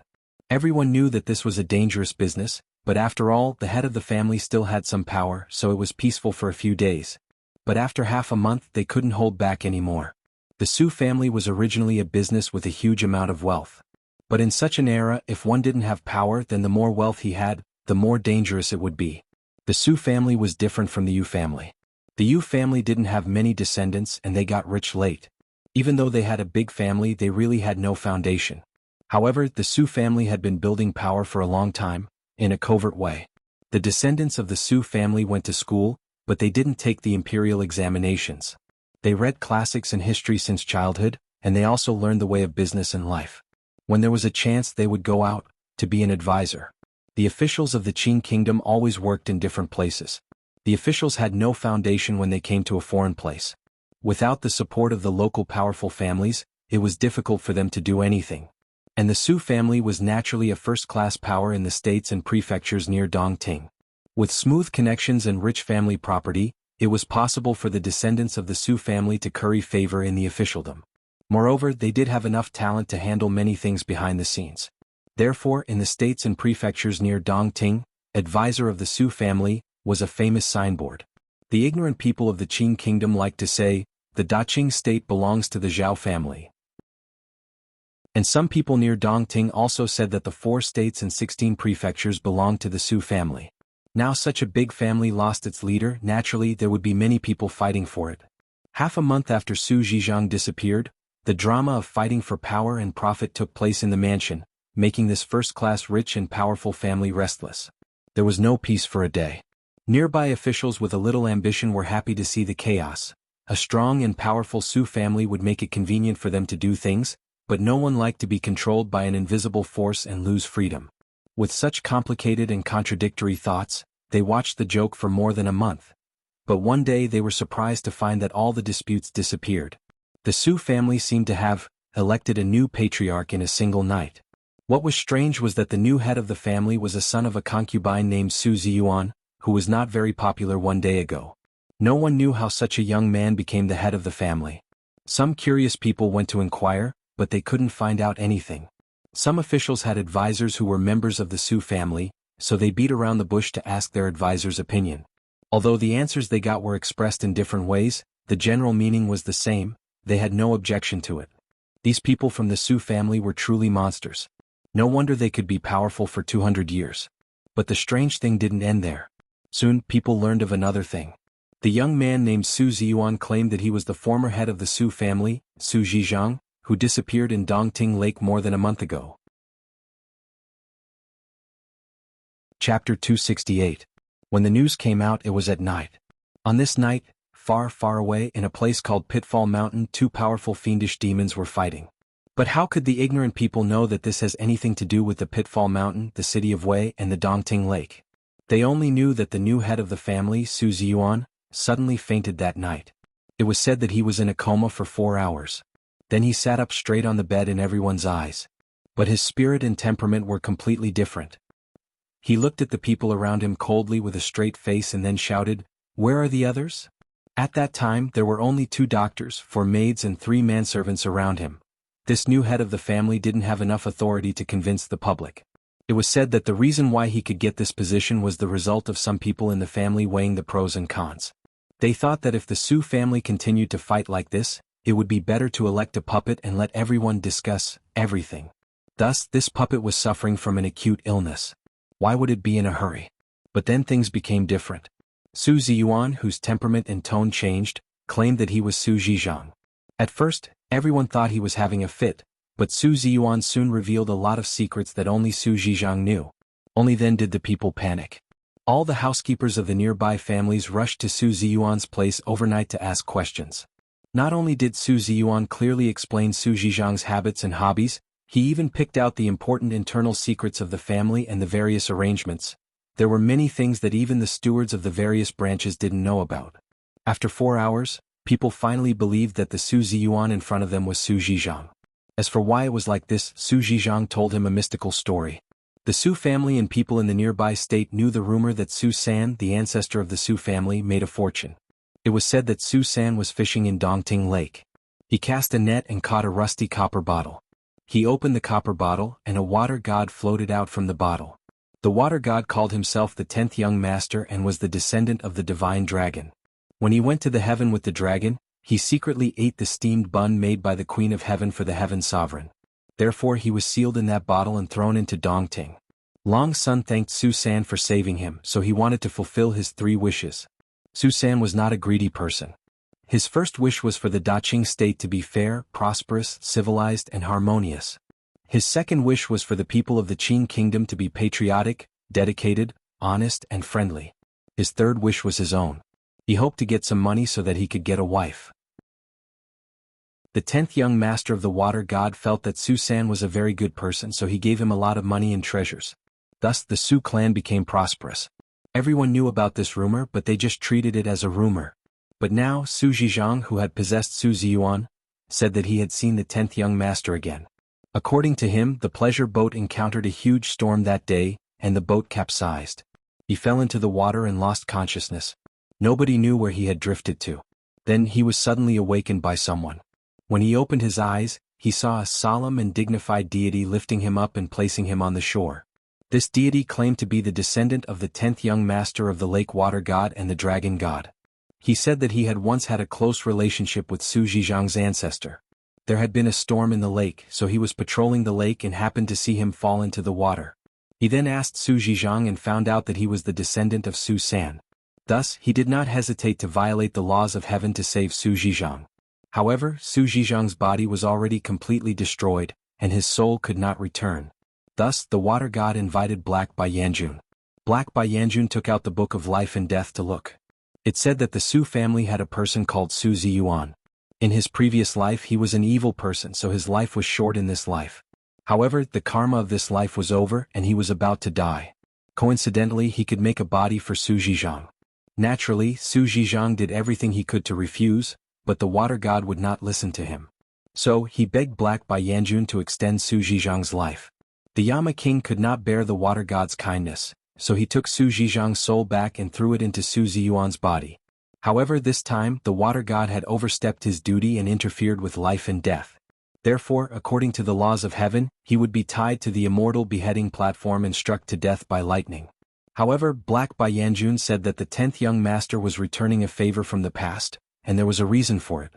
S1: Everyone knew that this was a dangerous business, but after all, the head of the family still had some power, so it was peaceful for a few days. But after half a month they couldn't hold back anymore. The Su family was originally a business with a huge amount of wealth. But in such an era, if one didn't have power, then the more wealth he had, the more dangerous it would be. The Su family was different from the Yu family. The Yu family didn't have many descendants and they got rich late. Even though they had a big family, they really had no foundation. However, the Su family had been building power for a long time, in a covert way. The descendants of the Su family went to school, but they didn't take the imperial examinations. They read classics and history since childhood, and they also learned the way of business and life. When there was a chance, they would go out to be an advisor. The officials of the Qing kingdom always worked in different places. The officials had no foundation when they came to a foreign place. Without the support of the local powerful families, it was difficult for them to do anything. And the Su family was naturally a first-class power in the states and prefectures near Dongting. With smooth connections and rich family property, it was possible for the descendants of the Su family to curry favor in the officialdom. Moreover, they did have enough talent to handle many things behind the scenes. Therefore, in the states and prefectures near Dongting, advisor of the Su family, was a famous signboard. The ignorant people of the Qing kingdom liked to say, the Daqing state belongs to the Zhao family. And some people near Dongting also said that the 4 states and 16 prefectures belonged to the Su family. Now such a big family lost its leader, naturally there would be many people fighting for it. Half a month after Su Zhizhang disappeared, the drama of fighting for power and profit took place in the mansion, making this first-class rich and powerful family restless. There was no peace for a day. Nearby officials with a little ambition were happy to see the chaos. A strong and powerful Su family would make it convenient for them to do things, but no one liked to be controlled by an invisible force and lose freedom. With such complicated and contradictory thoughts, they watched the joke for more than a month. But one day they were surprised to find that all the disputes disappeared. The Su family seemed to have elected a new patriarch in a single night. What was strange was that the new head of the family was a son of a concubine named Su Ziyuan, who was not very popular one day ago. No one knew how such a young man became the head of the family. Some curious people went to inquire, but they couldn't find out anything. Some officials had advisors who were members of the Su family, so they beat around the bush to ask their advisor's opinion. Although the answers they got were expressed in different ways, the general meaning was the same. They had no objection to it. These people from the Su family were truly monsters. No wonder they could be powerful for 200 years. But the strange thing didn't end there. Soon, people learned of another thing. The young man named Su Ziyuan claimed that he was the former head of the Su family, Su Zhizhang, who disappeared in Dongting Lake more than a month ago. Chapter 268. When the news came out, it was at night. On this night, far, far away in a place called Pitfall Mountain, 2 powerful fiendish demons were fighting. But how could the ignorant people know that this has anything to do with the Pitfall Mountain, the city of Wei, and the Dongting Lake? They only knew that the new head of the family, Su Ziyuan, suddenly fainted that night. It was said that he was in a coma for 4 hours. Then he sat up straight on the bed in everyone's eyes. But his spirit and temperament were completely different. He looked at the people around him coldly with a straight face and then shouted, "Where are the others?" At that time there were only 2 doctors, 4 maids and 3 manservants around him. This new head of the family didn't have enough authority to convince the public. It was said that the reason why he could get this position was the result of some people in the family weighing the pros and cons. They thought that if the Su family continued to fight like this, it would be better to elect a puppet and let everyone discuss everything. Thus, this puppet was suffering from an acute illness. Why would it be in a hurry? But then things became different. Su Ziyuan, whose temperament and tone changed, claimed that he was Su Zizhang. At first, everyone thought he was having a fit, but Su Ziyuan soon revealed a lot of secrets that only Su Zizhang knew. Only then did the people panic. All the housekeepers of the nearby families rushed to Su Ziyuan's place overnight to ask questions. Not only did Su Ziyuan clearly explain Su Zizhang's habits and hobbies, he even picked out the important internal secrets of the family and the various arrangements. There were many things that even the stewards of the various branches didn't know about. After 4 hours, people finally believed that the Su Ziyuan in front of them was Su Zizhang. As for why it was like this, Su Zizhang told him a mystical story. The Su family and people in the nearby state knew the rumor that Su San, the ancestor of the Su family, made a fortune. It was said that Su San was fishing in Dongting Lake. He cast a net and caught a rusty copper bottle. He opened the copper bottle and a water god floated out from the bottle. The water god called himself the 10th young master and was the descendant of the divine dragon. When he went to the heaven with the dragon, he secretly ate the steamed bun made by the Queen of Heaven for the heaven sovereign. Therefore he was sealed in that bottle and thrown into Dongting. Long Sun thanked Su San for saving him, so he wanted to fulfill his 3 wishes. Su San was not a greedy person. His first wish was for the Daqing state to be fair, prosperous, civilized and harmonious. His second wish was for the people of the Qin kingdom to be patriotic, dedicated, honest and friendly. His third wish was his own. He hoped to get some money so that he could get a wife. The 10th young master of the water god felt that Su San was a very good person, so he gave him a lot of money and treasures. Thus the Su clan became prosperous. Everyone knew about this rumor, but they just treated it as a rumor. But now Su Zizhang, who had possessed Su Ziyuan, said that he had seen the 10th young master again. According to him, the pleasure boat encountered a huge storm that day, and the boat capsized. He fell into the water and lost consciousness. Nobody knew where he had drifted to. Then he was suddenly awakened by someone. When he opened his eyes, he saw a solemn and dignified deity lifting him up and placing him on the shore. This deity claimed to be the descendant of the 10th young master of the lake water god and the dragon god. He said that he had once had a close relationship with Su Zizhang's ancestor. There had been a storm in the lake, so he was patrolling the lake and happened to see him fall into the water. He then asked Su Zizhang and found out that he was the descendant of Su San. Thus, he did not hesitate to violate the laws of heaven to save Su Zizhang. However, Su Zizhang's body was already completely destroyed, and his soul could not return. Thus, the water god invited Black Bai Yanjun. Black Bai Yanjun took out the Book of Life and Death to look. It said that the Su family had a person called Su Ziyuan. In his previous life he was an evil person, so his life was short in this life. However, the karma of this life was over and he was about to die. Coincidentally, he could make a body for Su Zizhang. Naturally, Su Zizhang did everything he could to refuse, but the water god would not listen to him. So, he begged Black Bai Yanjun to extend Su Zizhang's life. The Yama king could not bear the water god's kindness, so he took Su Zizhang's soul back and threw it into Su Ziyuan's body. However, this time, the water god had overstepped his duty and interfered with life and death. Therefore, according to the laws of heaven, he would be tied to the immortal beheading platform and struck to death by lightning. However, Black Bai Yanjun said that the 10th young master was returning a favor from the past, and there was a reason for it.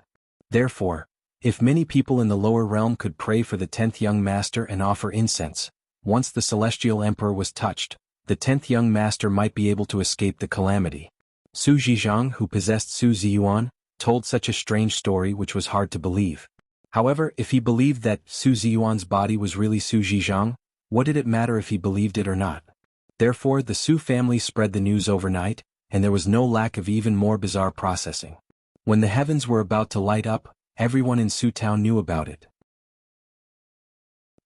S1: Therefore, if many people in the lower realm could pray for the 10th young master and offer incense, once the celestial emperor was touched, the 10th young master might be able to escape the calamity. Su Zizhang, who possessed Su Ziyuan, told such a strange story which was hard to believe. However, if he believed that Su Ziyuan's body was really Su Zizhang, what did it matter if he believed it or not? Therefore, the Su family spread the news overnight, and there was no lack of even more bizarre processing. When the heavens were about to light up, everyone in Su Town knew about it.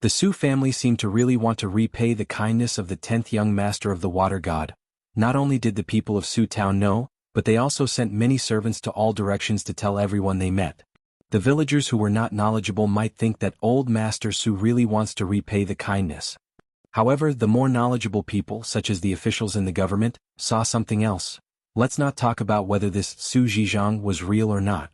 S1: The Su family seemed to really want to repay the kindness of the 10th young master of the water god. Not only did the people of Su Town know, but they also sent many servants to all directions to tell everyone they met. The villagers who were not knowledgeable might think that old Master Su really wants to repay the kindness. However, the more knowledgeable people, such as the officials in the government, saw something else. Let's not talk about whether this Su Zhizhang was real or not.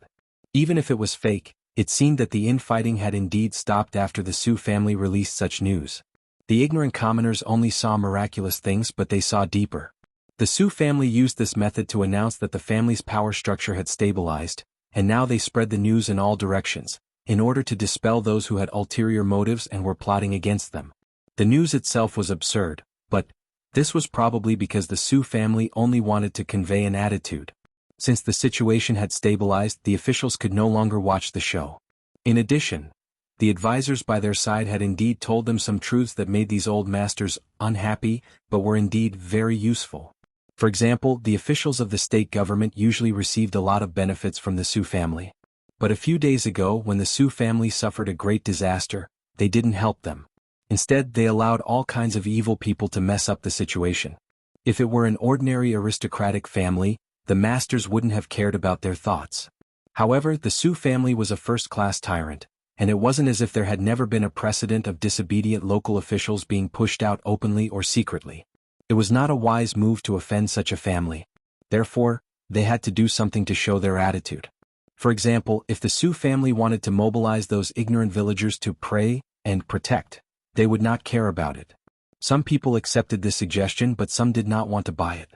S1: Even if it was fake, it seemed that the infighting had indeed stopped after the Su family released such news. The ignorant commoners only saw miraculous things, but they saw deeper. The Su family used this method to announce that the family's power structure had stabilized, and now they spread the news in all directions, in order to dispel those who had ulterior motives and were plotting against them. The news itself was absurd, but this was probably because the Su family only wanted to convey an attitude. Since the situation had stabilized, the officials could no longer watch the show. In addition, the advisors by their side had indeed told them some truths that made these old masters unhappy, but were indeed very useful. For example, the officials of the state government usually received a lot of benefits from the Su family. But a few days ago, when the Su family suffered a great disaster, they didn't help them. Instead, they allowed all kinds of evil people to mess up the situation. If it were an ordinary aristocratic family, the masters wouldn't have cared about their thoughts. However, the Su family was a first-class tyrant, and it wasn't as if there had never been a precedent of disobedient local officials being pushed out openly or secretly. It was not a wise move to offend such a family. Therefore, they had to do something to show their attitude. For example, if the Su family wanted to mobilize those ignorant villagers to pray and protect, they would not care about it. Some people accepted this suggestion, but some did not want to buy it.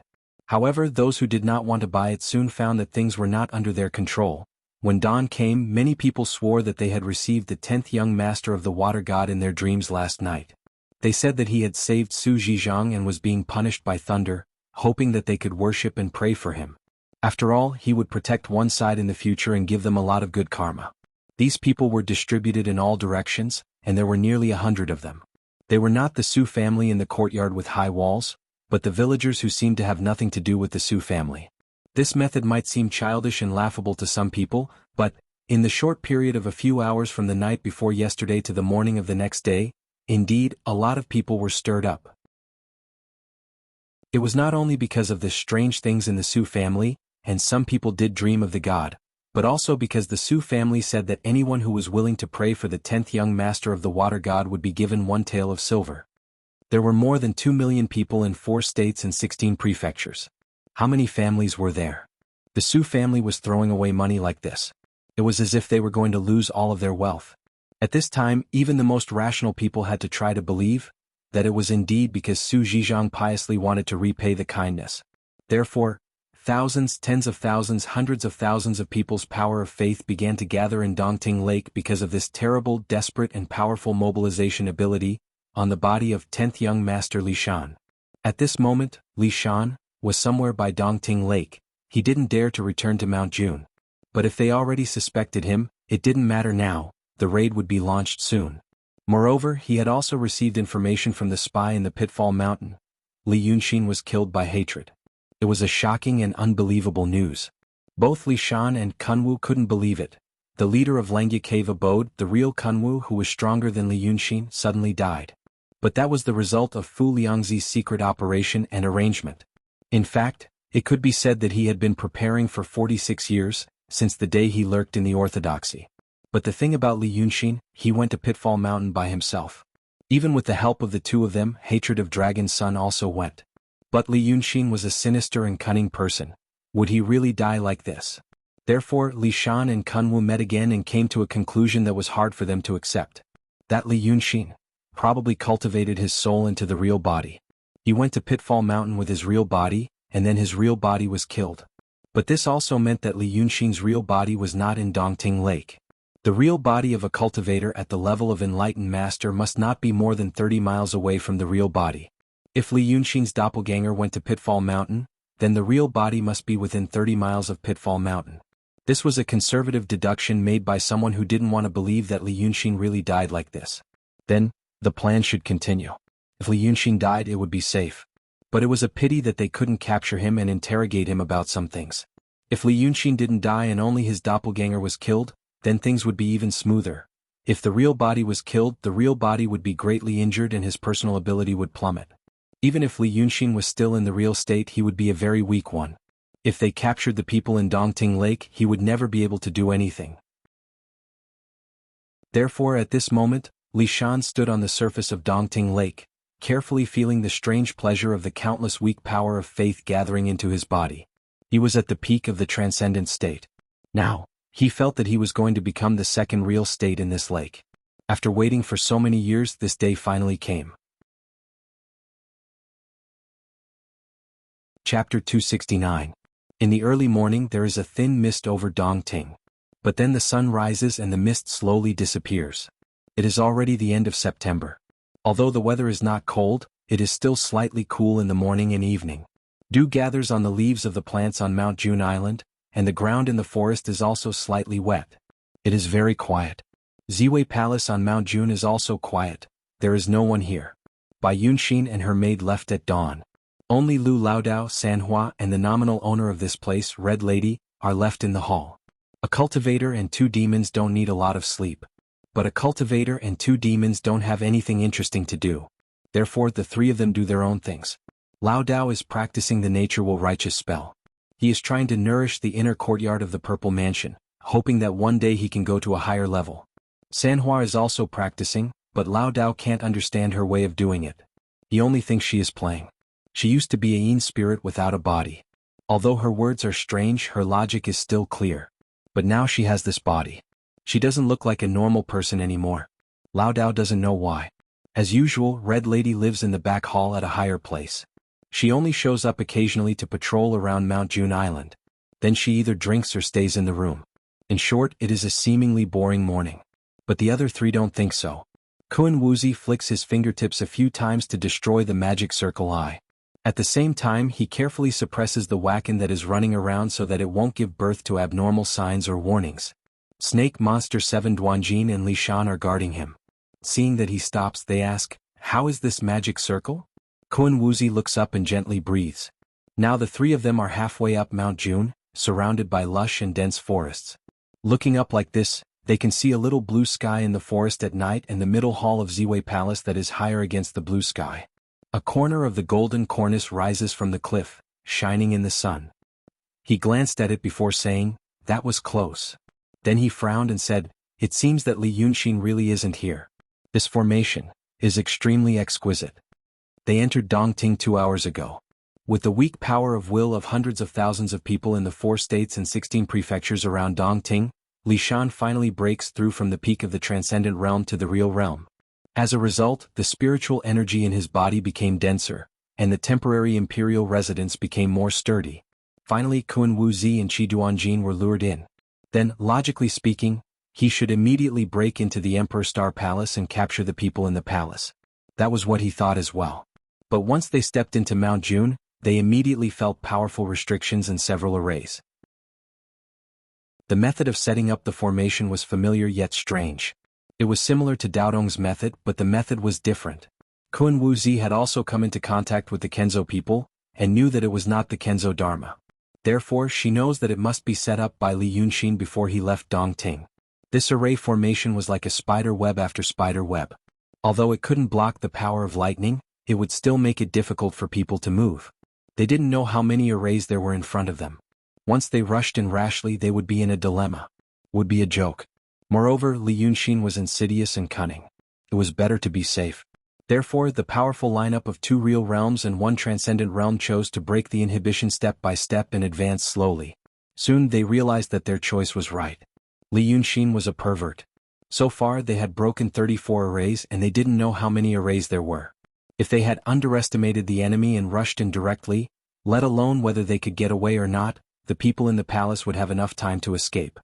S1: However, those who did not want to buy it soon found that things were not under their control. When dawn came, many people swore that they had received the 10th young master of the water god in their dreams last night. They said that he had saved Su Zhizhang and was being punished by thunder, hoping that they could worship and pray for him. After all, he would protect one side in the future and give them a lot of good karma. These people were distributed in all directions, and there were nearly 100 of them. They were not the Su family in the courtyard with high walls, but the villagers who seemed to have nothing to do with the Su family. This method might seem childish and laughable to some people, but, in the short period of a few hours from the night before yesterday to the morning of the next day, indeed, a lot of people were stirred up. It was not only because of the strange things in the Su family, and some people did dream of the god, but also because the Su family said that anyone who was willing to pray for the 10th young master of the water god would be given one tael of silver. There were more than 2 million people in 4 states and 16 prefectures. How many families were there? The Su family was throwing away money like this. It was as if they were going to lose all of their wealth. At this time, even the most rational people had to try to believe that it was indeed because Su Zhizhang piously wanted to repay the kindness. Therefore, thousands, tens of thousands, hundreds of thousands of people's power of faith began to gather in Dongting Lake because of this terrible, desperate and powerful mobilization ability on the body of 10th young master Li Shan. At this moment, Li Shan was somewhere by Dongting Lake. He didn't dare to return to Mount June. But if they already suspected him, it didn't matter now, the raid would be launched soon. Moreover, he had also received information from the spy in the Pitfall Mountain. Li Yunxin was killed by hatred. It was a shocking and unbelievable news. Both Li Shan and Kunwu couldn't believe it. The leader of Lengya Cave abode, the real Kunwu who was stronger than Li Yunxin, suddenly died. But that was the result of Fu Liangzi's secret operation and arrangement. In fact, it could be said that he had been preparing for 46 years, since the day he lurked in the orthodoxy. But the thing about Li Yunxin, he went to Pitfall Mountain by himself. Even with the help of the two of them, hatred of Dragon's Son also went. But Li Yunxin was a sinister and cunning person. Would he really die like this? Therefore, Li Shan and Kunwu met again and came to a conclusion that was hard for them to accept. That Li Yunxin probably cultivated his soul into the real body. He went to Pitfall Mountain with his real body, and then his real body was killed. But this also meant that Li Yunxin's real body was not in Dongting Lake. The real body of a cultivator at the level of enlightened master must not be more than 30 miles away from the real body. If Li Yunxin's doppelganger went to Pitfall Mountain, then the real body must be within 30 miles of Pitfall Mountain. This was a conservative deduction made by someone who didn't want to believe that Li Yunxin really died like this. Then, the plan should continue. If Li Yunxin died, it would be safe. But it was a pity that they couldn't capture him and interrogate him about some things. If Li Yunxin didn't die and only his doppelganger was killed, then things would be even smoother. If the real body was killed, the real body would be greatly injured and his personal ability would plummet. Even if Li Yunxin was still in the real state, he would be a very weak one. If they captured the people in Dongting Lake, he would never be able to do anything. Therefore, at this moment, Li Shan stood on the surface of Dongting Lake. carefully feeling the strange pleasure of the countless weak power of faith gathering into his body. He was at the peak of the transcendent state. Now, he felt that he was going to become the second real state in this lake. After waiting for so many years, this day finally came. Chapter 269. In the early morning there is a thin mist over Dongting. But then the sun rises and the mist slowly disappears. It is already the end of September. Although the weather is not cold, it is still slightly cool in the morning and evening. Dew gathers on the leaves of the plants on Mount June Island, and the ground in the forest is also slightly wet. It is very quiet. Ziwei Palace on Mount June is also quiet. There is no one here. Bai Yunxin and her maid left at dawn. Only Lu Laodao, Sanhua, and the nominal owner of this place, Red Lady, are left in the hall. A cultivator and 2 demons don't need a lot of sleep. But a cultivator and 2 demons don't have anything interesting to do. Therefore the 3 of them do their own things. Laodao is practicing the nature will righteous spell. He is trying to nourish the inner courtyard of the Purple Mansion, hoping that one day he can go to a higher level. Sanhua is also practicing, but Laodao can't understand her way of doing it. He only thinks she is playing. She used to be a yin spirit without a body. Although her words are strange, her logic is still clear. But now she has this body. She doesn't look like a normal person anymore. Laodao doesn't know why. As usual, Red Lady lives in the back hall at a higher place. She only shows up occasionally to patrol around Mount June Island. Then she either drinks or stays in the room. In short, it is a seemingly boring morning. But the other 3 don't think so. Kun Wuxia flicks his fingertips a few times to destroy the magic circle eye. At the same time, he carefully suppresses the wacken that is running around so that it won't give birth to abnormal signs or warnings. Snake Monster 7 Duanjin and Li Shan are guarding him. Seeing that he stops, they ask, "How is this magic circle?" Kun Wuxia looks up and gently breathes. Now the 3 of them are halfway up Mount June, surrounded by lush and dense forests. Looking up like this, they can see a little blue sky in the forest at night and the middle hall of Ziwei Palace that is higher against the blue sky. A corner of the golden cornice rises from the cliff, shining in the sun. He glanced at it before saying, "That was close." Then he frowned and said, "It seems that Li Yunxin really isn't here. This formation is extremely exquisite." They entered Dongting 2 hours ago. With the weak power of will of hundreds of thousands of people in the 4 states and 16 prefectures around Dongting, Li Shan finally breaks through from the peak of the transcendent realm to the real realm. As a result, the spiritual energy in his body became denser, and the temporary imperial residence became more sturdy. Finally Kun Wuxia and Qi Duanjin were lured in. Then, logically speaking, he should immediately break into the Emperor Star Palace and capture the people in the palace. That was what he thought as well. But once they stepped into Mount June, they immediately felt powerful restrictions and several arrays. The method of setting up the formation was familiar yet strange. It was similar to Daodong's method, but the method was different. Kun Wuxia had also come into contact with the Kenzo people, and knew that it was not the Kenzo Dharma. Therefore she knows that it must be set up by Li Yunxin before he left Dongting. This array formation was like a spider web after spider web. Although it couldn't block the power of lightning, it would still make it difficult for people to move. They didn't know how many arrays there were in front of them. Once they rushed in rashly, they would be in a dilemma. Would be a joke. Moreover, Li Yunxin was insidious and cunning. It was better to be safe. Therefore, the powerful lineup of 2 real realms and 1 transcendent realm chose to break the inhibition step by step and advance slowly. Soon they realized that their choice was right. Li Yunxin was a pervert. So far they had broken 34 arrays and they didn't know how many arrays there were. If they had underestimated the enemy and rushed in directly, let alone whether they could get away or not, the people in the palace would have enough time to escape.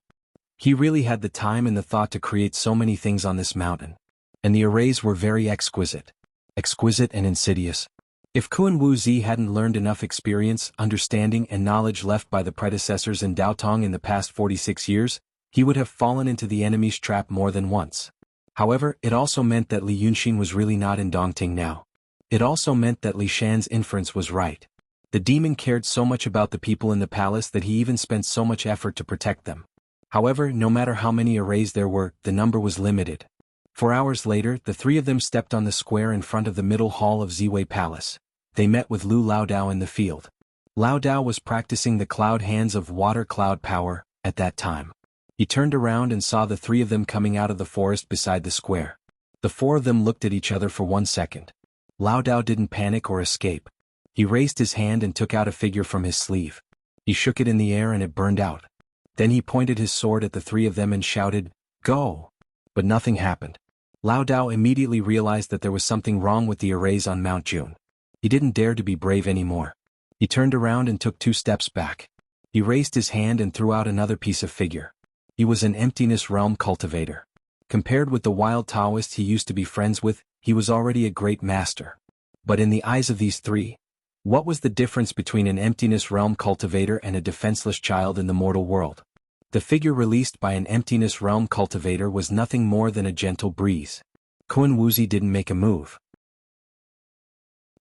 S1: He really had the time and the thought to create so many things on this mountain. And the arrays were very exquisite. Exquisite and insidious. If Kun Wuxia hadn't learned enough experience, understanding and knowledge left by the predecessors in Daotong in the past 46 years, he would have fallen into the enemy's trap more than once. However, it also meant that Li Yunxin was really not in Dongting now. It also meant that Li Shan's inference was right. The demon cared so much about the people in the palace that he even spent so much effort to protect them. However, no matter how many arrays there were, the number was limited. 4 hours later, the 3 of them stepped on the square in front of the middle hall of Ziwei Palace. They met with Lu Laodao in the field. Laodao was practicing the cloud hands of water cloud power, at that time. He turned around and saw the 3 of them coming out of the forest beside the square. The 4 of them looked at each other for 1 second. Lao Dao didn't panic or escape. He raised his hand and took out a figure from his sleeve. He shook it in the air and it burned out. Then he pointed his sword at the three of them and shouted, "Go!" But nothing happened. Lao Dao immediately realized that there was something wrong with the arrays on Mount June. He didn't dare to be brave anymore. He turned around and took 2 steps back. He raised his hand and threw out another piece of figure. He was an emptiness realm cultivator. Compared with the wild Taoist he used to be friends with, he was already a great master. But in the eyes of these three, what was the difference between an emptiness realm cultivator and a defenseless child in the mortal world? The figure released by an emptiness realm cultivator was nothing more than a gentle breeze. Kun Wuxia didn't make a move.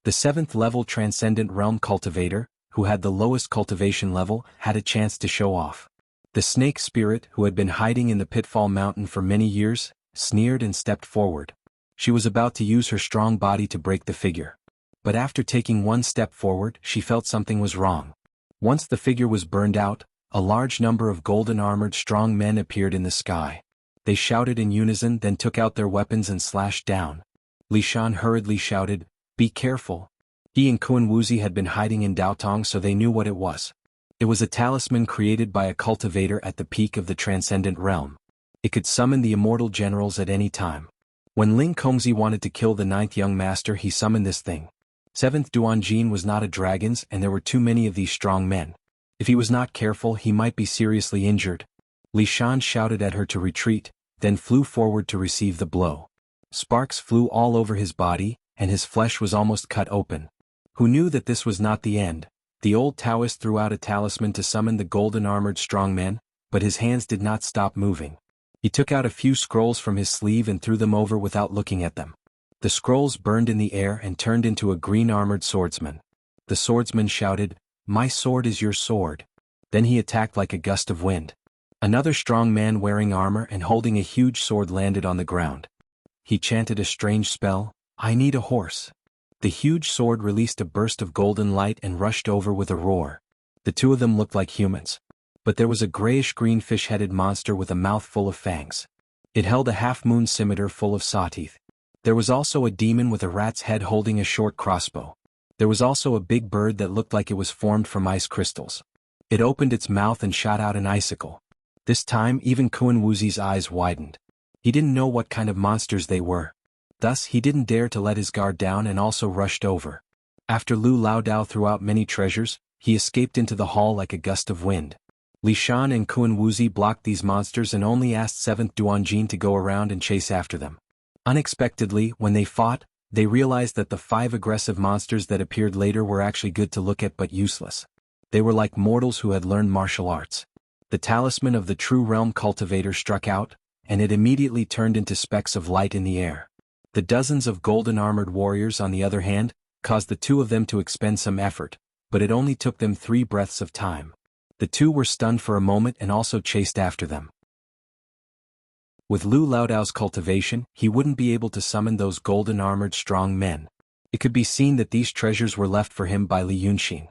S1: The 7th level transcendent realm cultivator, who had the lowest cultivation level, had a chance to show off. The snake spirit, who had been hiding in the Pitfall Mountain for many years, sneered and stepped forward. She was about to use her strong body to break the figure. But after taking 1 step forward, she felt something was wrong. Once the figure was burned out, a large number of golden-armored strong men appeared in the sky. They shouted in unison, then took out their weapons and slashed down. Li Shan hurriedly shouted, "Be careful." He and Kun Wuxia had been hiding in Daotong, so they knew what it was. It was a talisman created by a cultivator at the peak of the transcendent realm. It could summon the immortal generals at any time. When Ling Kongzi wanted to kill the 9th young master, he summoned this thing. 7th Duanjin was not a dragon's, and there were too many of these strong men. If he was not careful, he might be seriously injured. Li Shan shouted at her to retreat, then flew forward to receive the blow. Sparks flew all over his body, and his flesh was almost cut open. Who knew that this was not the end? The old Taoist threw out a talisman to summon the golden-armored strong men, but his hands did not stop moving. He took out a few scrolls from his sleeve and threw them over without looking at them. The scrolls burned in the air and turned into a green-armored swordsman. The swordsman shouted, "My sword is your sword." Then he attacked like a gust of wind. Another strong man wearing armor and holding a huge sword landed on the ground. He chanted a strange spell, "I need a horse." The huge sword released a burst of golden light and rushed over with a roar. The two of them looked like humans. But there was a grayish-green fish-headed monster with a mouth full of fangs. It held a half-moon scimitar full of saw teeth. There was also a demon with a rat's head holding a short crossbow. There was also a big bird that looked like it was formed from ice crystals. It opened its mouth and shot out an icicle. This time even Kun Wuxia's eyes widened. He didn't know what kind of monsters they were. Thus he didn't dare to let his guard down and also rushed over. After Lu Lao Dao threw out many treasures, he escaped into the hall like a gust of wind. Li Shan and Kun Wuxia blocked these monsters and only asked 7th Duanjin to go around and chase after them. Unexpectedly, when they fought, they realized that the 5 aggressive monsters that appeared later were actually good to look at but useless. They were like mortals who had learned martial arts. The talisman of the true realm cultivator struck out, and it immediately turned into specks of light in the air. The dozens of golden-armored warriors, on the other hand, caused the two of them to expend some effort, but it only took them 3 breaths of time. The two were stunned for a moment and also chased after them. With Lu Laodao's cultivation, he wouldn't be able to summon those golden-armored strong men. It could be seen that these treasures were left for him by Li Yunxin.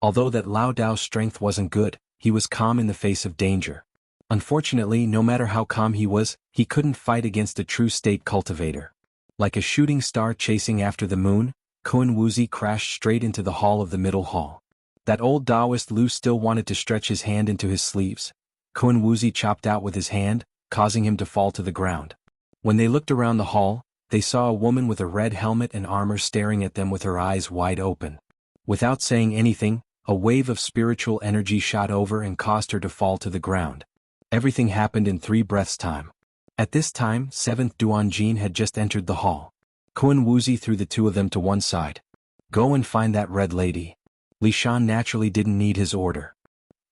S1: Although that Lao Dao's strength wasn't good, he was calm in the face of danger. Unfortunately, no matter how calm he was, he couldn't fight against a true state cultivator. Like a shooting star chasing after the moon, Kun Wuxia crashed straight into the hall of the middle hall. That old Taoist Lu still wanted to stretch his hand into his sleeves. Kun Wuxia chopped out with his hand, causing him to fall to the ground. When they looked around the hall, they saw a woman with a red helmet and armor staring at them with her eyes wide open. Without saying anything, a wave of spiritual energy shot over and caused her to fall to the ground. Everything happened in 3 breaths' time. At this time, 7th Duanjin had just entered the hall. Kun Wuxia threw the two of them to one side. "Go and find that red lady." Li Shan naturally didn't need his order.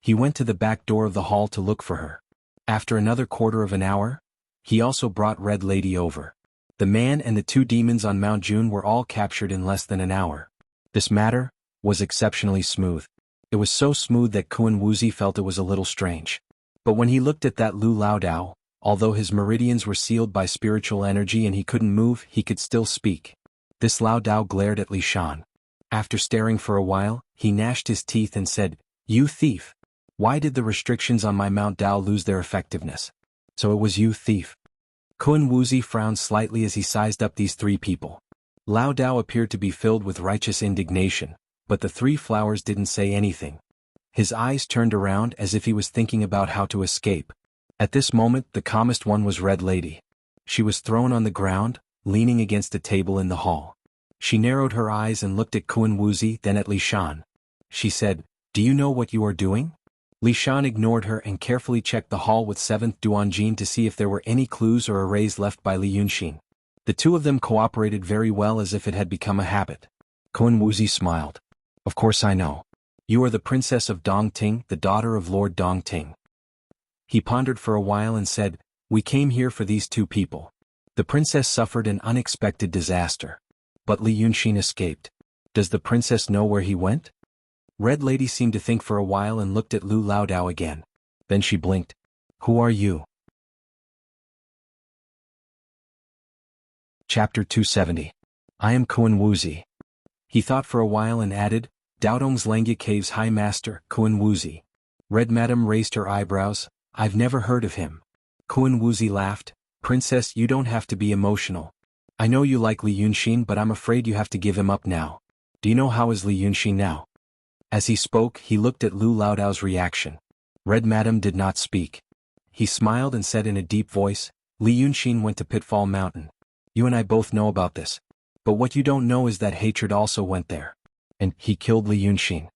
S1: He went to the back door of the hall to look for her. After another quarter of an hour, he also brought Red Lady over. The man and the 2 demons on Mount June were all captured in less than an hour. This matter was exceptionally smooth. It was so smooth that Kun Wuxia felt it was a little strange. But when he looked at that Lu Lao Dao, although his meridians were sealed by spiritual energy and he couldn't move, he could still speak. This Lao Dao glared at Li Shan. After staring for a while, he gnashed his teeth and said, "You thief! Why did the restrictions on my Mount Dao lose their effectiveness?" "So it was you, thief." Kun Wuxia frowned slightly as he sized up these 3 people. Lao Dao appeared to be filled with righteous indignation, but the three flowers didn't say anything. His eyes turned around as if he was thinking about how to escape. At this moment the calmest one was Red Lady. She was thrown on the ground, leaning against a table in the hall. She narrowed her eyes and looked at Kun Wuzi, then at Li Shan. She said, "Do you know what you are doing?" Li Shan ignored her and carefully checked the hall with 7th Duanjin to see if there were any clues or arrays left by Li Yunxin. The two of them cooperated very well as if it had become a habit. Kun Wuzi smiled. "Of course I know. You are the princess of Dongting, the daughter of Lord Dongting." He pondered for a while and said, "We came here for these two people. The princess suffered an unexpected disaster. But Li Yunxin escaped. Does the princess know where he went?" Red Lady seemed to think for a while and looked at Lu Laodao again. Then she blinked. "Who are you?" Chapter 270. I am Kun Wuzi. He thought for a while and added, "Daodong's Langya Cave's High Master, Kun Wuzi." Red Madam raised her eyebrows. "I've never heard of him." Kun Wuzi laughed. "Princess, you don't have to be emotional. I know you like Li Yunxin, but I'm afraid you have to give him up now. Do you know how is Li Yunxin now?" As he spoke, he looked at Lu Laodao's reaction. Red Madam did not speak. He smiled and said in a deep voice, "Li Yunxin went to Pitfall Mountain. You and I both know about this. But what you don't know is that hatred also went there. And he killed Li Yunxin."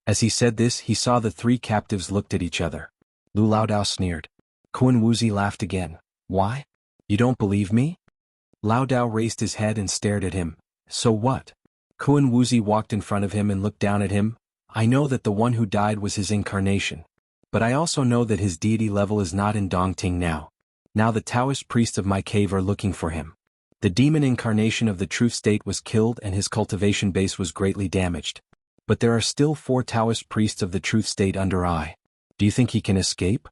S1: As he said this, he saw the three captives looked at each other. Lu Laodao sneered. Kun Wuzi laughed again. "Why? You don't believe me?" Laodao raised his head and stared at him. "So what?" Kun Wuzi walked in front of him and looked down at him. "I know that the one who died was his incarnation. But I also know that his deity level is not in Dongting now. Now the Taoist priests of my cave are looking for him. The demon incarnation of the truth state was killed and his cultivation base was greatly damaged. But there are still 4 Taoist priests of the truth state under I. Do you think he can escape?"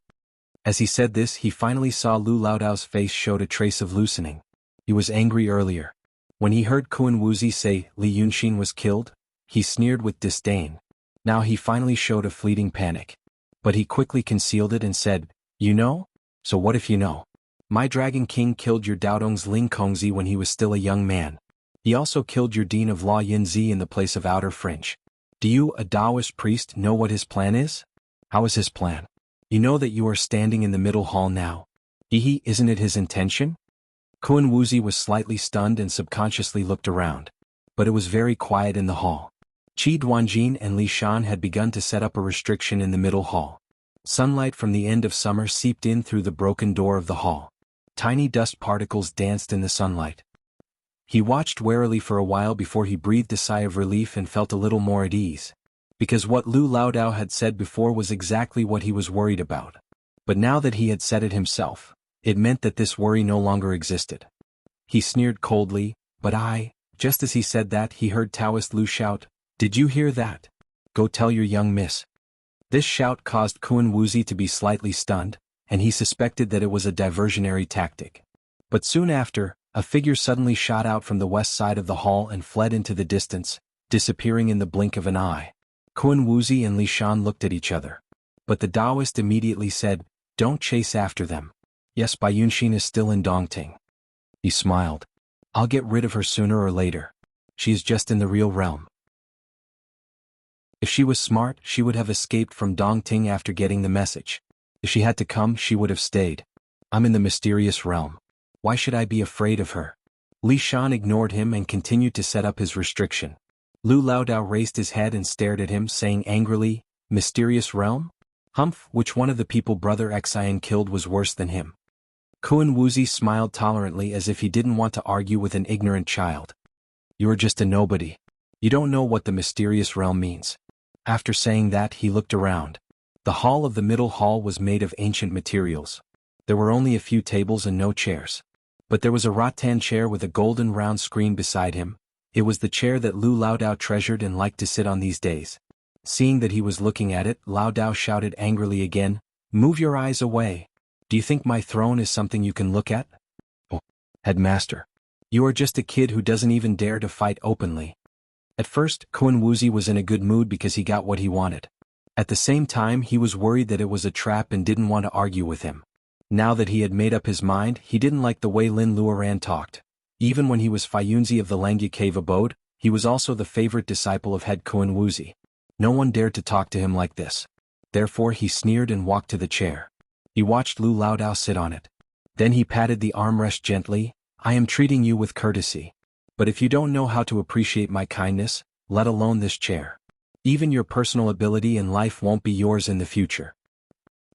S1: As he said this, he finally saw Lu Laodao's face showed a trace of loosening. He was angry earlier. When he heard Kun Wuzi say Li Yunxin was killed, he sneered with disdain. Now he finally showed a fleeting panic. But he quickly concealed it and said, "You know? So what if you know? My Dragon King killed your Daodong's Ling Kongzi when he was still a young man. He also killed your Dean of Law Yinzi in the place of Outer Fringe. Do you, a Taoist priest, know what his plan is?" "How is his plan?" "You know that you are standing in the middle hall now. Isn't it his intention?" Kun Wuzi was slightly stunned and subconsciously looked around. But it was very quiet in the hall. Qi Duanjin and Li Shan had begun to set up a restriction in the middle hall. Sunlight from the end of summer seeped in through the broken door of the hall. Tiny dust particles danced in the sunlight. He watched warily for a while before he breathed a sigh of relief and felt a little more at ease. Because what Lu Laodao had said before was exactly what he was worried about. But now that he had said it himself, it meant that this worry no longer existed. He sneered coldly, just as he said that he heard Taoist Lu shout, "Did you hear that? Go tell your young miss." This shout caused Kun Wuzi to be slightly stunned, and he suspected that it was a diversionary tactic. But soon after, a figure suddenly shot out from the west side of the hall and fled into the distance, disappearing in the blink of an eye. Kun Wuzi and Li Shan looked at each other. But the Taoist immediately said, "Don't chase after them. Yes, Bai Yunxin is still in Dongting." He smiled. "I'll get rid of her sooner or later. She is just in the real realm. If she was smart, she would have escaped from Dongting after getting the message. If she had to come, she would have stayed. I'm in the mysterious realm. Why should I be afraid of her?" Li Shan ignored him and continued to set up his restriction. Lu Laodao raised his head and stared at him, saying angrily, "Mysterious realm? Humph, which one of the people Brother Xian killed was worse than him?" Kun Wuzi smiled tolerantly as if he didn't want to argue with an ignorant child. "You are just a nobody. You don't know what the mysterious realm means." After saying that, he looked around. The hall of the middle hall was made of ancient materials. There were only a few tables and no chairs. But there was a rattan chair with a golden round screen beside him. It was the chair that Lu Laodao treasured and liked to sit on these days. Seeing that he was looking at it, Laodao shouted angrily again, "Move your eyes away. Do you think my throne is something you can look at? Oh, headmaster. You are just a kid who doesn't even dare to fight openly." At first, Kun Wuzi was in a good mood because he got what he wanted. At the same time, he was worried that it was a trap and didn't want to argue with him. Now that he had made up his mind, he didn't like the way Lin Luoran talked. Even when he was Fayunzi of the Langya cave abode, he was also the favorite disciple of head Kun Wuzi. No one dared to talk to him like this. Therefore he sneered and walked to the chair. He watched Lu Laodao sit on it. Then he patted the armrest gently. I am treating you with courtesy. But if you don't know how to appreciate my kindness, let alone this chair, even your personal ability in life won't be yours in the future.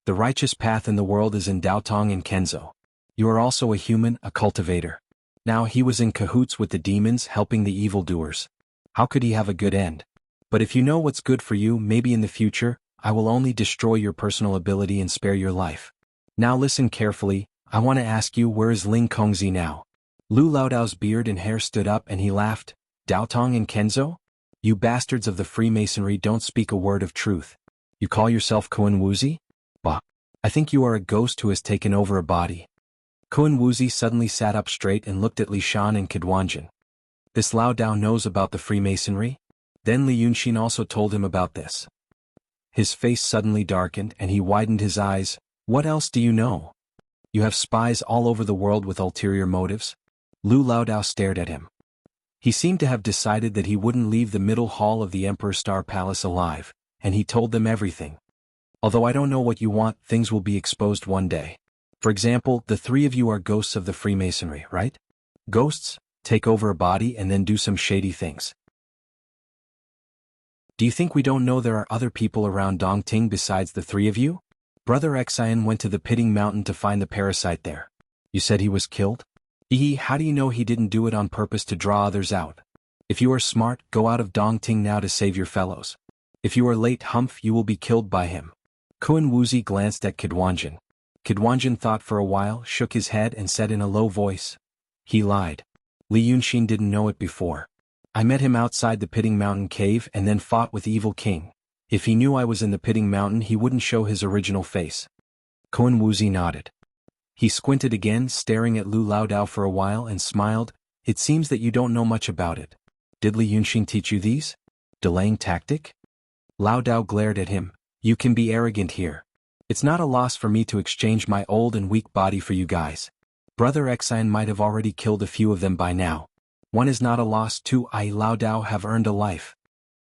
S1: The righteous path in the world is in Daotong and Kenzo. You are also a human, a cultivator. Now he was in cahoots with the demons helping the evildoers. How could he have a good end? But if you know what's good for you, maybe in the future, I will only destroy your personal ability and spare your life. Now listen carefully, I want to ask you, where is Ling Kongzi now? Lu Laodao's beard and hair stood up and he laughed. Daotong and Kenzo? You bastards of the Freemasonry don't speak a word of truth. You call yourself Kun Wuzi? Bah. I think you are a ghost who has taken over a body. Kun Wuzi suddenly sat up straight and looked at Li Shan and Kidwanjin. This Lao Dao knows about the Freemasonry? Then Li Yunxin also told him about this. His face suddenly darkened and he widened his eyes. What else do you know? You have spies all over the world with ulterior motives? Lu Laodao stared at him. He seemed to have decided that he wouldn't leave the middle hall of the Emperor Star Palace alive, and he told them everything. Although I don't know what you want, things will be exposed one day. For example, the three of you are ghosts of the Freemasonry, right? Ghosts, take over a body and then do some shady things. Do you think we don't know there are other people around Dongting besides the three of you? Brother Xian went to the Pitting Mountain to find the parasite there. You said he was killed? How do you know he didn't do it on purpose to draw others out? If you are smart, go out of Dongting now to save your fellows. If you are late, Humph, you will be killed by him. Kun Wuzi glanced at Kidwanjin. Kidwanjin thought for a while, shook his head and said in a low voice. He lied. Li Yunxin didn't know it before. I met him outside the Pitting Mountain cave and then fought with Evil King. If he knew I was in the Pitting Mountain, he wouldn't show his original face. Kun Wuzi nodded. He squinted again, staring at Lu Laodao for a while and smiled. It seems that you don't know much about it. Did Li Yunxin teach you these? Delaying tactic? Laodao glared at him. You can be arrogant here. It's not a loss for me to exchange my old and weak body for you guys. Brother Xian might have already killed a few of them by now. One is not a loss, too. I, Laodao, have earned a life.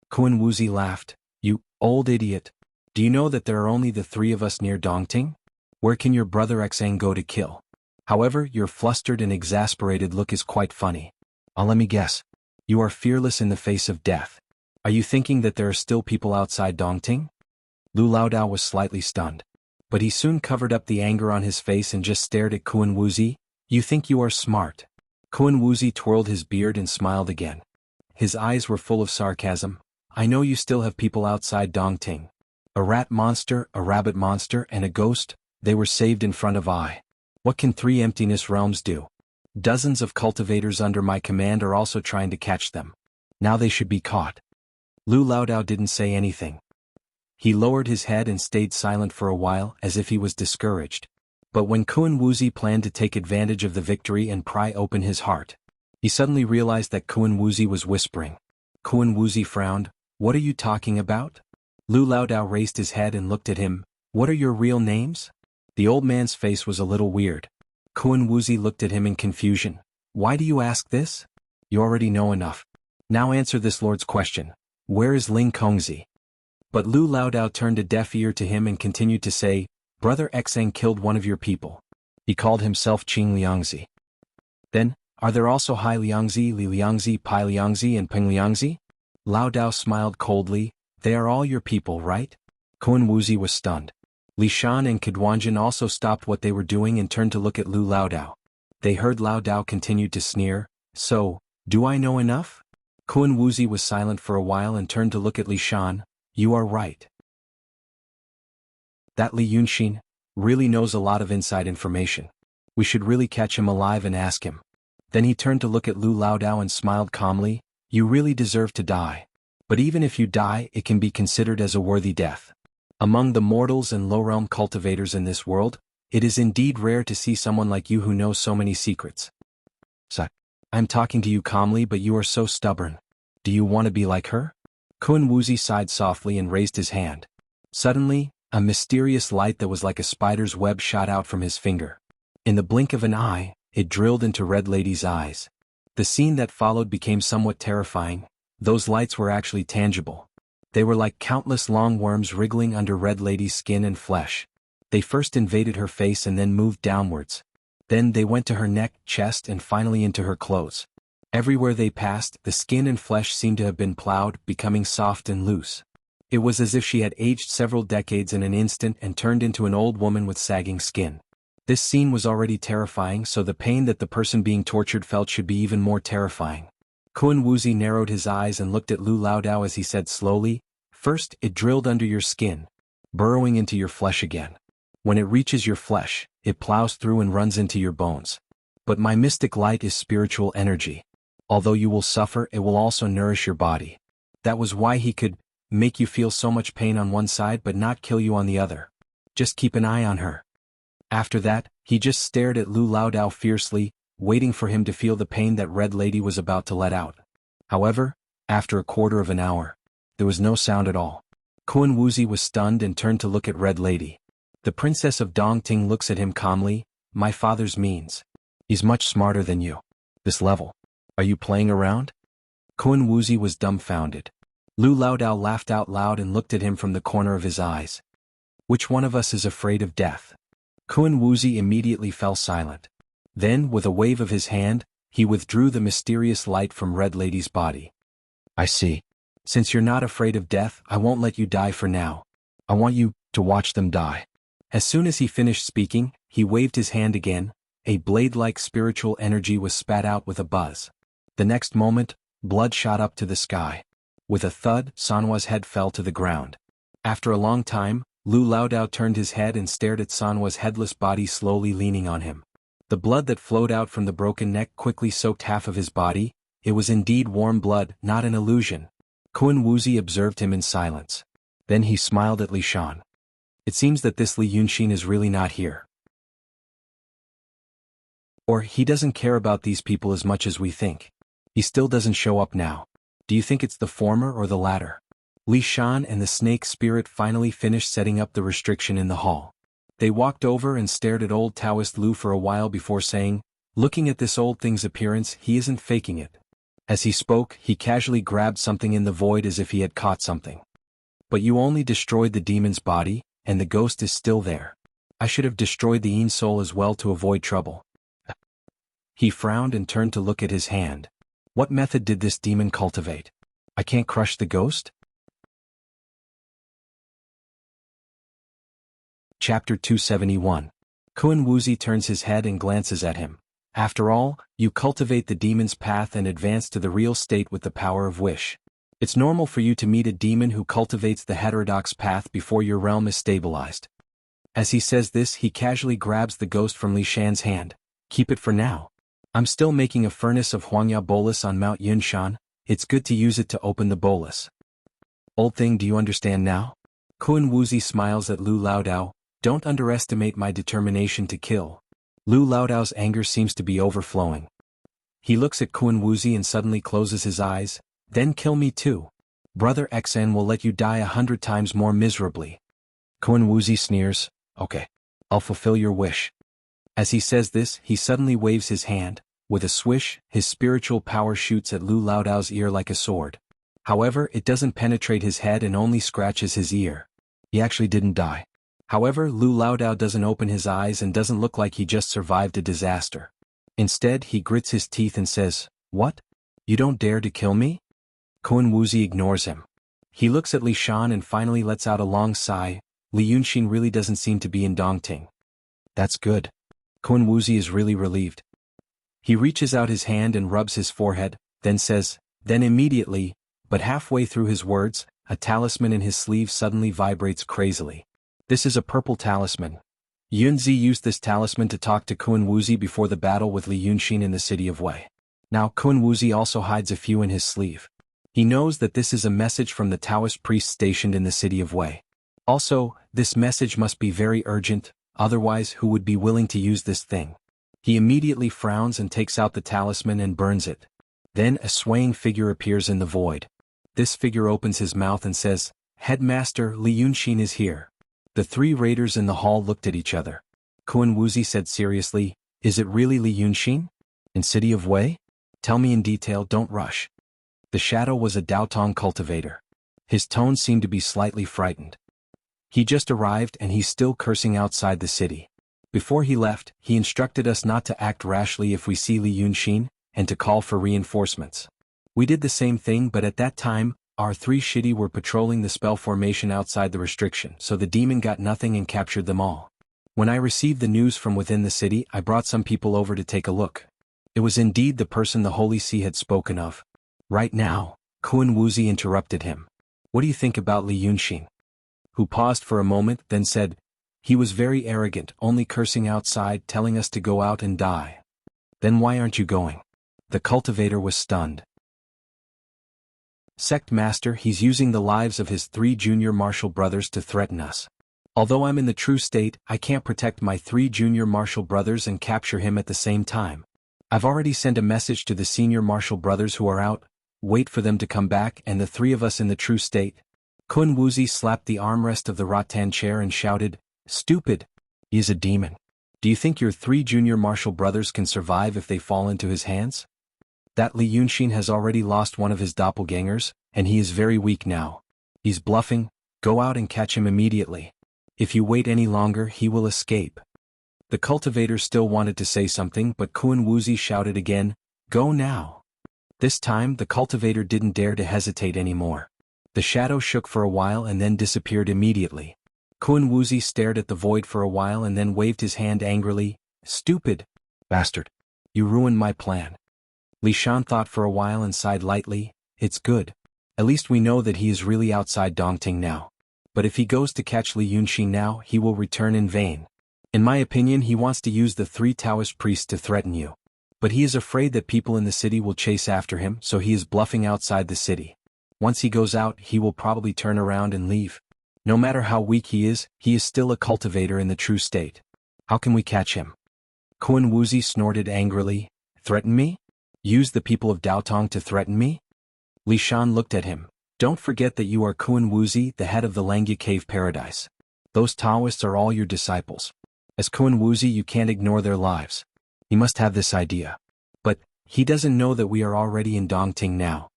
S1: Kun Wuzi laughed. You old idiot. Do you know that there are only the three of us near Dongting? Where can your brother Xian go to kill? However, your flustered and exasperated look is quite funny. Let me guess. You are fearless in the face of death. Are you thinking that there are still people outside Dongting? Lu Laodao was slightly stunned. But he soon covered up the anger on his face and just stared at Kun Wuzi. You think you are smart? Kun Wuzi twirled his beard and smiled again. His eyes were full of sarcasm. I know you still have people outside Dongting. A rat monster, a rabbit monster, and a ghost. They were saved in front of I. What can three emptiness realms do? Dozens of cultivators under my command are also trying to catch them. Now they should be caught. Lu Laodao didn't say anything. He lowered his head and stayed silent for a while as if he was discouraged. But when Kun Wuzi planned to take advantage of the victory and pry open his heart, he suddenly realized that Kun Wuzi was whispering. Kun Wuzi frowned. What are you talking about? Lu Laodao raised his head and looked at him. What are your real names? The old man's face was a little weird. Kun Wuzi looked at him in confusion. Why do you ask this? You already know enough. Now answer this lord's question. Where is Ling Kongzi? But Lu Laodao turned a deaf ear to him and continued to say, Brother Xian killed one of your people. He called himself Qing Liangzi. Then, are there also Hai Liangzi, Li Liangzi, Pai Liangzi, and Peng Liangzi? Laodao smiled coldly. They are all your people, right? Kun Wuzi was stunned. Li Shan and Kidwanjin also stopped what they were doing and turned to look at Lu Laodao. They heard Laodao continue to sneer. So, do I know enough? Kun Wuzi was silent for a while and turned to look at Li Shan. You are right. That Li Yunxin really knows a lot of inside information. We should really catch him alive and ask him. Then he turned to look at Lu Laodao and smiled calmly. You really deserve to die. But even if you die, it can be considered as a worthy death. Among the mortals and low-realm cultivators in this world, it is indeed rare to see someone like you who knows so many secrets. So, I'm talking to you calmly, but you are so stubborn. Do you want to be like her? Kun Wuzi sighed softly and raised his hand. Suddenly, a mysterious light that was like a spider's web shot out from his finger. In the blink of an eye, it drilled into Red Lady's eyes. The scene that followed became somewhat terrifying. Those lights were actually tangible. They were like countless long worms wriggling under Red Lady's skin and flesh. They first invaded her face and then moved downwards. Then they went to her neck, chest, and finally into her clothes. Everywhere they passed, the skin and flesh seemed to have been plowed, becoming soft and loose. It was as if she had aged several decades in an instant and turned into an old woman with sagging skin. This scene was already terrifying, so the pain that the person being tortured felt should be even more terrifying. Kun Wuzi narrowed his eyes and looked at Lu Laodao as he said slowly, "First, it drilled under your skin, burrowing into your flesh again. When it reaches your flesh, it plows through and runs into your bones. But my mystic light is spiritual energy. Although you will suffer, it will also nourish your body. That was why he could make you feel so much pain on one side but not kill you on the other. Just keep an eye on her." After that, he just stared at Lu Laodao fiercely, waiting for him to feel the pain that Red Lady was about to let out. However, after a quarter of an hour, there was no sound at all. Kun Wuzi was stunned and turned to look at Red Lady. The princess of Dongting looks at him calmly. "My father's means. He's much smarter than you. This level. Are you playing around?" Kun Wuzi was dumbfounded. Lu Laodao laughed out loud and looked at him from the corner of his eyes. "Which one of us is afraid of death?" Kun Wuzi immediately fell silent. Then, with a wave of his hand, he withdrew the mysterious light from Red Lady's body. "I see. Since you're not afraid of death, I won't let you die for now. I want you to watch them die." As soon as he finished speaking, he waved his hand again. A blade-like spiritual energy was spat out with a buzz. The next moment, blood shot up to the sky. With a thud, Sanhua's head fell to the ground. After a long time, Lu Laodao turned his head and stared at Sanhua's headless body slowly leaning on him. The blood that flowed out from the broken neck quickly soaked half of his body. It was indeed warm blood, not an illusion. Kun Wuzi observed him in silence. Then he smiled at Li Shan. "It seems that this Li Yunxin is really not here. Or he doesn't care about these people as much as we think. He still doesn't show up now. Do you think it's the former or the latter?" Li Shan and the snake spirit finally finished setting up the restriction in the hall. They walked over and stared at old Taoist Lu for a while before saying, "Looking at this old thing's appearance, he isn't faking it." As he spoke, he casually grabbed something in the void as if he had caught something. "But you only destroyed the demon's body, and the ghost is still there. I should have destroyed the Yin soul as well to avoid trouble." He frowned and turned to look at his hand. "What method did this demon cultivate? I can't crush the ghost?" Chapter 271. Kun Wuzi turns his head and glances at him. "After all, you cultivate the demon's path and advance to the real state with the power of wish. It's normal for you to meet a demon who cultivates the heterodox path before your realm is stabilized." As he says this, he casually grabs the ghost from Li Shan's hand. "Keep it for now. I'm still making a furnace of Huangya bolus on Mount Yunshan. It's good to use it to open the bolus. Old thing, do you understand now?" Kun Wuzi smiles at Lu Laodao. "Don't underestimate my determination to kill." Lu Laodao's anger seems to be overflowing. He looks at Kun Wuzi and suddenly closes his eyes. "Then kill me too. Brother Xen will let you die 100 times more miserably." Kun Wuzi sneers. "Okay. I'll fulfill your wish." As he says this, he suddenly waves his hand. With a swish, his spiritual power shoots at Lu Laodao's ear like a sword. However, it doesn't penetrate his head and only scratches his ear. He actually didn't die. However, Lu Laodao doesn't open his eyes and doesn't look like he just survived a disaster. Instead, he grits his teeth and says, "What? You don't dare to kill me?" Kun Wuzi ignores him. He looks at Li Shan and finally lets out a long sigh. Li Yunxin really doesn't seem to be in Dongting. That's good. Kun Wuzi is really relieved. He reaches out his hand and rubs his forehead, then says, then immediately, but halfway through his words, a talisman in his sleeve suddenly vibrates crazily. This is a purple talisman. Yunzi used this talisman to talk to Kun Wuzi before the battle with Li Yunxin in the city of Wei. Now Kun Wuzi also hides a few in his sleeve. He knows that this is a message from the Taoist priest stationed in the city of Wei. Also, this message must be very urgent, otherwise who would be willing to use this thing? He immediately frowns and takes out the talisman and burns it. Then a swaying figure appears in the void. This figure opens his mouth and says, "Headmaster, Li Yunxin is here." The three raiders in the hall looked at each other. Kun Wuzi said seriously, "Is it really Li Yunxin? In city of Wei?" Tell me in detail, don't rush. The shadow was a Daotong cultivator. His tone seemed to be slightly frightened. He just arrived and he's still cursing outside the city. Before he left, he instructed us not to act rashly if we see Li Yunxin, and to call for reinforcements. We did the same thing, but at that time, our 3 shitty were patrolling the spell formation outside the restriction, so the demon got nothing and captured them all. When I received the news from within the city, I brought some people over to take a look. It was indeed the person the Holy See had spoken of. Right now, Kun Wuzi interrupted him. What do you think about Li Yunxin? Who paused for a moment, then said, he was very arrogant, only cursing outside, telling us to go out and die. Then why aren't you going? The cultivator was stunned. Sect Master, he's using the lives of his 3 junior martial brothers to threaten us. Although I'm in the true state, I can't protect my 3 junior martial brothers and capture him at the same time. I've already sent a message to the senior martial brothers who are out, wait for them to come back, and the 3 of us in the true state. Kun Wuzi slapped the armrest of the rattan chair and shouted, stupid! He is a demon. Do you think your 3 junior martial brothers can survive if they fall into his hands? That Li Yunxin has already lost one of his doppelgangers, and he is very weak now. He's bluffing, go out and catch him immediately. If you wait any longer, he will escape. The cultivator still wanted to say something, but Kun Wuzi shouted again, go now. This time the cultivator didn't dare to hesitate anymore. The shadow shook for a while and then disappeared immediately. Kun Wuzi stared at the void for a while and then waved his hand angrily, stupid bastard. You ruined my plan. Li Shan thought for a while and sighed lightly, it's good. At least we know that he is really outside Dongting now. But if he goes to catch Li Yunxin now, he will return in vain. In my opinion, he wants to use the 3 Taoist priests to threaten you. But he is afraid that people in the city will chase after him, so he is bluffing outside the city. Once he goes out, he will probably turn around and leave. No matter how weak he is still a cultivator in the true state. How can we catch him? Kun Wuzi snorted angrily, threaten me? Use the people of Daotong to threaten me? Li Shan looked at him. Don't forget that you are Kun Wuzi, the head of the Langya Cave Paradise. Those Taoists are all your disciples. As Kun Wuzi, you can't ignore their lives. He must have this idea. But he doesn't know that we are already in Dongting now.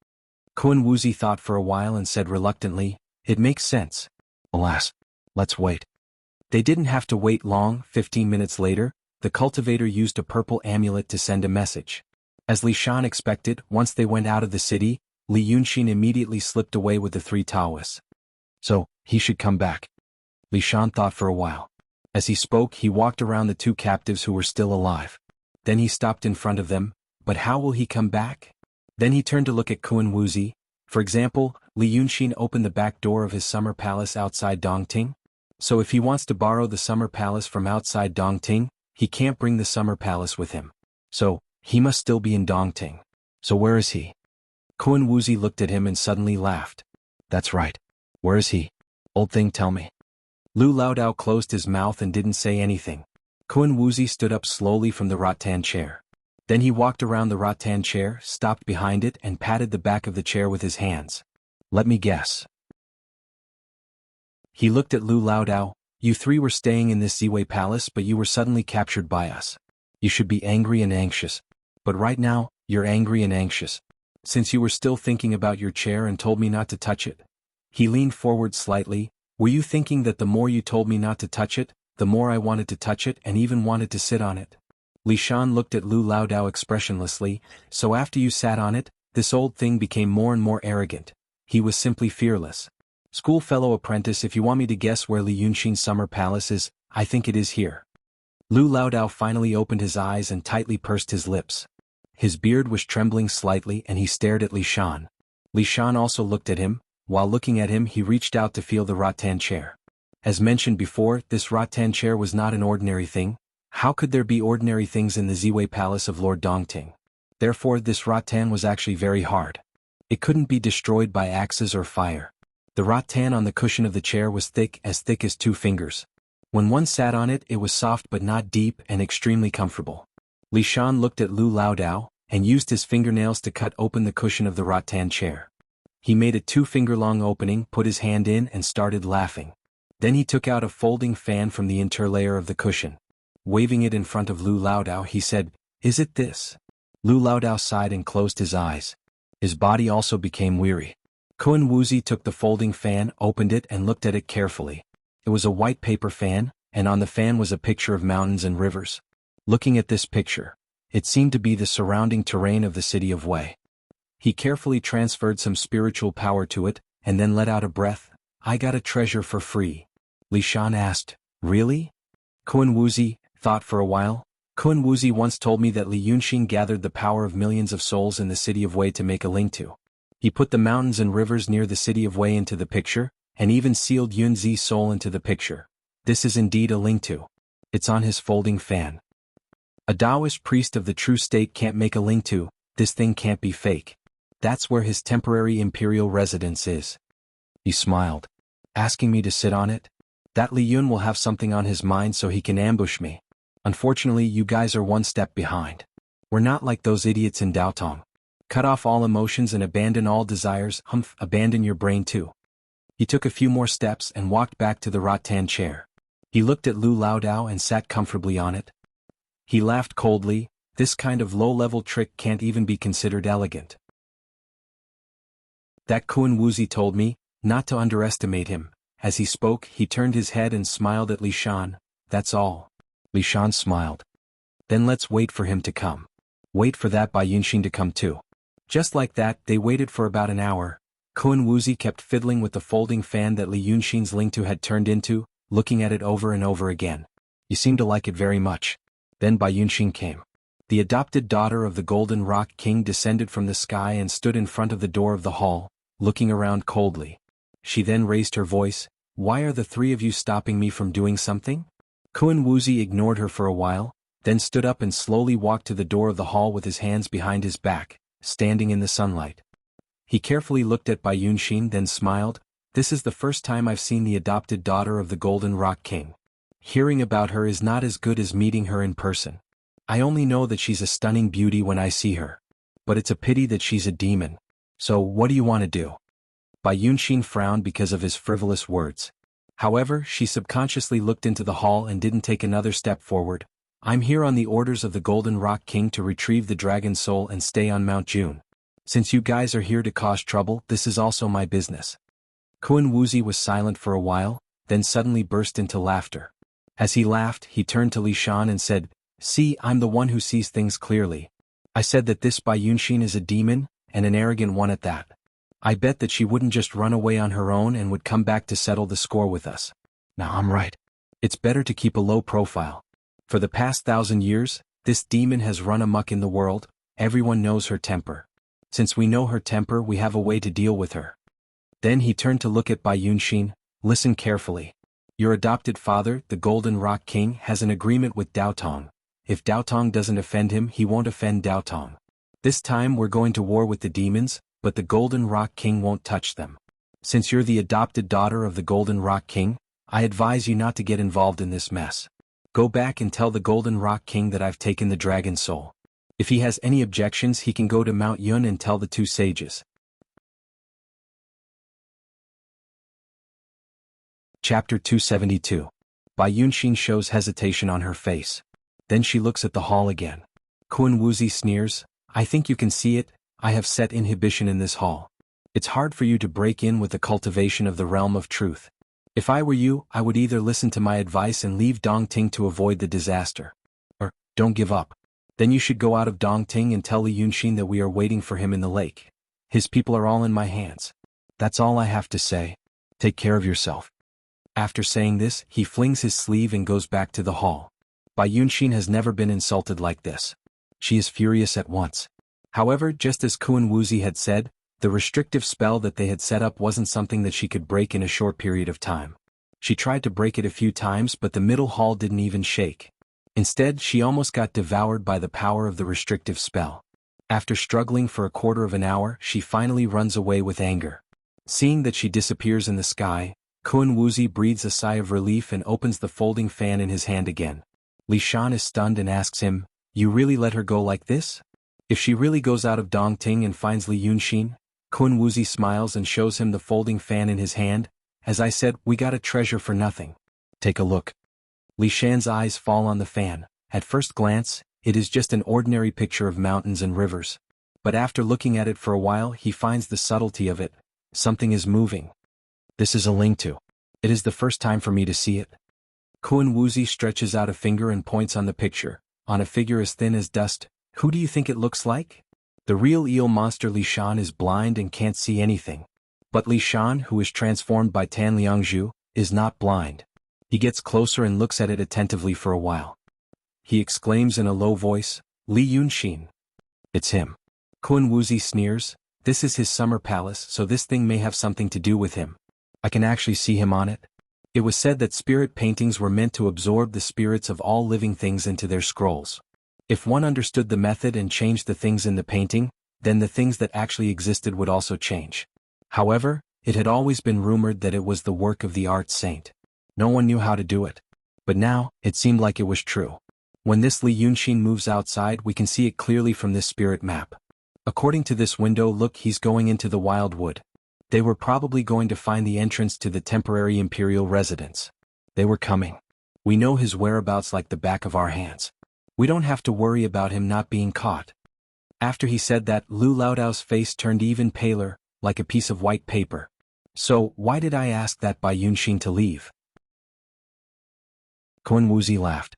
S1: Kun Wuzi thought for a while and said reluctantly, it makes sense. Alas, let's wait. They didn't have to wait long. 15 minutes later, the cultivator used a purple amulet to send a message. As Li Shan expected, once they went out of the city, Li Yunxin immediately slipped away with the 3 Taoists. So, he should come back. Li Shan thought for a while. As he spoke, he walked around the 2 captives who were still alive. Then he stopped in front of them, but how will he come back? Then he turned to look at Kun Wuzi. For example, Li Yunxin opened the back door of his summer palace outside Dongting. So if he wants to borrow the summer palace from outside Dongting, he can't bring the summer palace with him. So, he must still be in Dongting. So where is he? Kun Wuzi looked at him and suddenly laughed. That's right. Where is he? Old thing, tell me. Lu Laodao closed his mouth and didn't say anything. Kun Wuzi stood up slowly from the rattan chair. Then he walked around the rattan chair, stopped behind it and patted the back of the chair with his hands. Let me guess. He looked at Lu Laodao. You 3 were staying in this Ziwei palace, but you were suddenly captured by us. You should be angry and anxious. But right now, you're angry and anxious. Since you were still thinking about your chair and told me not to touch it. He leaned forward slightly. Were you thinking that the more you told me not to touch it, the more I wanted to touch it and even wanted to sit on it? Li Shan looked at Lu Laodao expressionlessly. So after you sat on it, this old thing became more and more arrogant. He was simply fearless. Schoolfellow apprentice, if you want me to guess where Li Yunxin's summer palace is, I think it is here. Lu Laodao finally opened his eyes and tightly pursed his lips. His beard was trembling slightly and he stared at Li Shan. Li Shan also looked at him. While looking at him, he reached out to feel the rattan chair. As mentioned before, this rattan chair was not an ordinary thing. How could there be ordinary things in the Ziwei palace of Lord Dongting? Therefore, this rattan was actually very hard. It couldn't be destroyed by axes or fire. The rattan on the cushion of the chair was thick as 2 fingers. When one sat on it, it was soft but not deep and extremely comfortable. Li Shan looked at Lu Laodao and used his fingernails to cut open the cushion of the rattan chair. He made a 2-finger-long opening, put his hand in and started laughing. Then he took out a folding fan from the interlayer of the cushion. Waving it in front of Lu Laodao, he said, "Is it this?" Lu Laodao sighed and closed his eyes. His body also became weary. Kun Wuzi took the folding fan, opened it and looked at it carefully. It was a white paper fan, and on the fan was a picture of mountains and rivers. Looking at this picture, it seemed to be the surrounding terrain of the city of Wei. He carefully transferred some spiritual power to it, and then let out a breath. I got a treasure for free. Li Shan asked, really? Kun Wuzi thought for a while. Kun Wuzi once told me that Li Yunxing gathered the power of millions of souls in the city of Wei to make a link to. He put the mountains and rivers near the city of Wei into the picture, and even sealed Yunzi's soul into the picture. This is indeed a link to. It's on his folding fan. A Taoist priest of the true state can't make a link to. This thing can't be fake. That's where his temporary imperial residence is. He smiled. Asking me to sit on it? That Li Yun will have something on his mind so he can ambush me. Unfortunately, you guys are one step behind. We're not like those idiots in Daotong. Cut off all emotions and abandon all desires. Abandon your brain too. He took a few more steps and walked back to the rattan chair. He looked at Lu Laodao and sat comfortably on it. He laughed coldly. This kind of low-level trick can't even be considered elegant. That Kun Wuzi told me not to underestimate him. As he spoke, he turned his head and smiled at Li Shan. That's all. Li Shan smiled. Then let's wait for him to come. Wait for that Bai Yunxing to come too. Just like that, they waited for about an hour. Kun Wuzi kept fiddling with the folding fan that Li Yunxing's Lingtu had turned into, looking at it over and over again. You seem to like it very much. Then Bai Yunxing came. The adopted daughter of the Golden Rock King descended from the sky and stood in front of the door of the hall, looking around coldly. She then raised her voice. Why are the three of you stopping me from doing something? Kun Wuzi ignored her for a while, then stood up and slowly walked to the door of the hall with his hands behind his back, standing in the sunlight. He carefully looked at Bai Yunxing, then smiled. This is the first time I've seen the adopted daughter of the Golden Rock King. Hearing about her is not as good as meeting her in person. I only know that she's a stunning beauty when I see her. But it's a pity that she's a demon. So what do you want to do? Bai Yunxing frowned because of his frivolous words. However, she subconsciously looked into the hall and didn't take another step forward. I'm here on the orders of the Golden Rock King to retrieve the dragon soul and stay on Mount June. Since you guys are here to cause trouble, this is also my business. Kun Wuzi was silent for a while, then suddenly burst into laughter. As he laughed, he turned to Li Shan and said, See, I'm the one who sees things clearly. I said that this Bai Yunxing is a demon, and an arrogant one at that. I bet that she wouldn't just run away on her own and would come back to settle the score with us. Now I'm right. It's better to keep a low profile. For the past 1,000 years, this demon has run amok in the world. Everyone knows her temper. Since we know her temper, we have a way to deal with her. Then he turned to look at Bai Yunxing. Listen carefully. Your adopted father, the Golden Rock King, has an agreement with Daotong. If Daotong doesn't offend him, he won't offend Daotong. This time we're going to war with the demons, but the Golden Rock King won't touch them. Since you're the adopted daughter of the Golden Rock King, I advise you not to get involved in this mess. Go back and tell the Golden Rock King that I've taken the dragon soul. If he has any objections, he can go to Mount Yun and tell the two sages. Chapter 272. Bai Yunxing shows hesitation on her face. Then she looks at the hall again. Kun Wuzi sneers. I think you can see it. I have set inhibition in this hall. It's hard for you to break in with the cultivation of the realm of truth. If I were you, I would either listen to my advice and leave Dongting to avoid the disaster. Or, don't give up. Then you should go out of Dongting and tell Li Yunxing that we are waiting for him in the lake. His people are all in my hands. That's all I have to say. Take care of yourself. After saying this, he flings his sleeve and goes back to the hall. Bai Yunxing has never been insulted like this. She is furious at once. However, just as Kun Wuzi had said, the restrictive spell that they had set up wasn't something that she could break in a short period of time. She tried to break it a few times, but the middle hall didn't even shake. Instead, she almost got devoured by the power of the restrictive spell. After struggling for a quarter of an hour, she finally runs away with anger. Seeing that she disappears in the sky, Kun Wuzi breathes a sigh of relief and opens the folding fan in his hand again. Li Shan is stunned and asks him, You really let her go like this? If she really goes out of Dongting and finds Li Yunxing? Kun Wuzi smiles and shows him the folding fan in his hand. As I said, we got a treasure for nothing. Take a look. Li Shan's eyes fall on the fan. At first glance, it is just an ordinary picture of mountains and rivers. But after looking at it for a while he finds the subtlety of it. Something is moving. This is a Lingtu. It is the first time for me to see it. Kun Wuzi stretches out a finger and points on the picture, on a figure as thin as dust. Who do you think it looks like? The real eel monster Li Shan is blind and can't see anything. But Li Shan, who is transformed by Tan Liangzhu, is not blind. He gets closer and looks at it attentively for a while. He exclaims in a low voice, Li Yunxin. It's him. Kun Wuzi sneers, this is his summer palace, so this thing may have something to do with him. I can actually see him on it. It was said that spirit paintings were meant to absorb the spirits of all living things into their scrolls. If one understood the method and changed the things in the painting, then the things that actually existed would also change. However, it had always been rumored that it was the work of the art saint. No one knew how to do it. But now, it seemed like it was true. When this Li Yunxin moves outside, we can see it clearly from this spirit map. According to this window, look, he's going into the wild wood. They were probably going to find the entrance to the temporary imperial residence. They were coming. We know his whereabouts like the back of our hands. We don't have to worry about him not being caught. After he said that, Lu Laodao's face turned even paler, like a piece of white paper. So, why did I ask that by Yunxin to leave? Kun Wuzi laughed.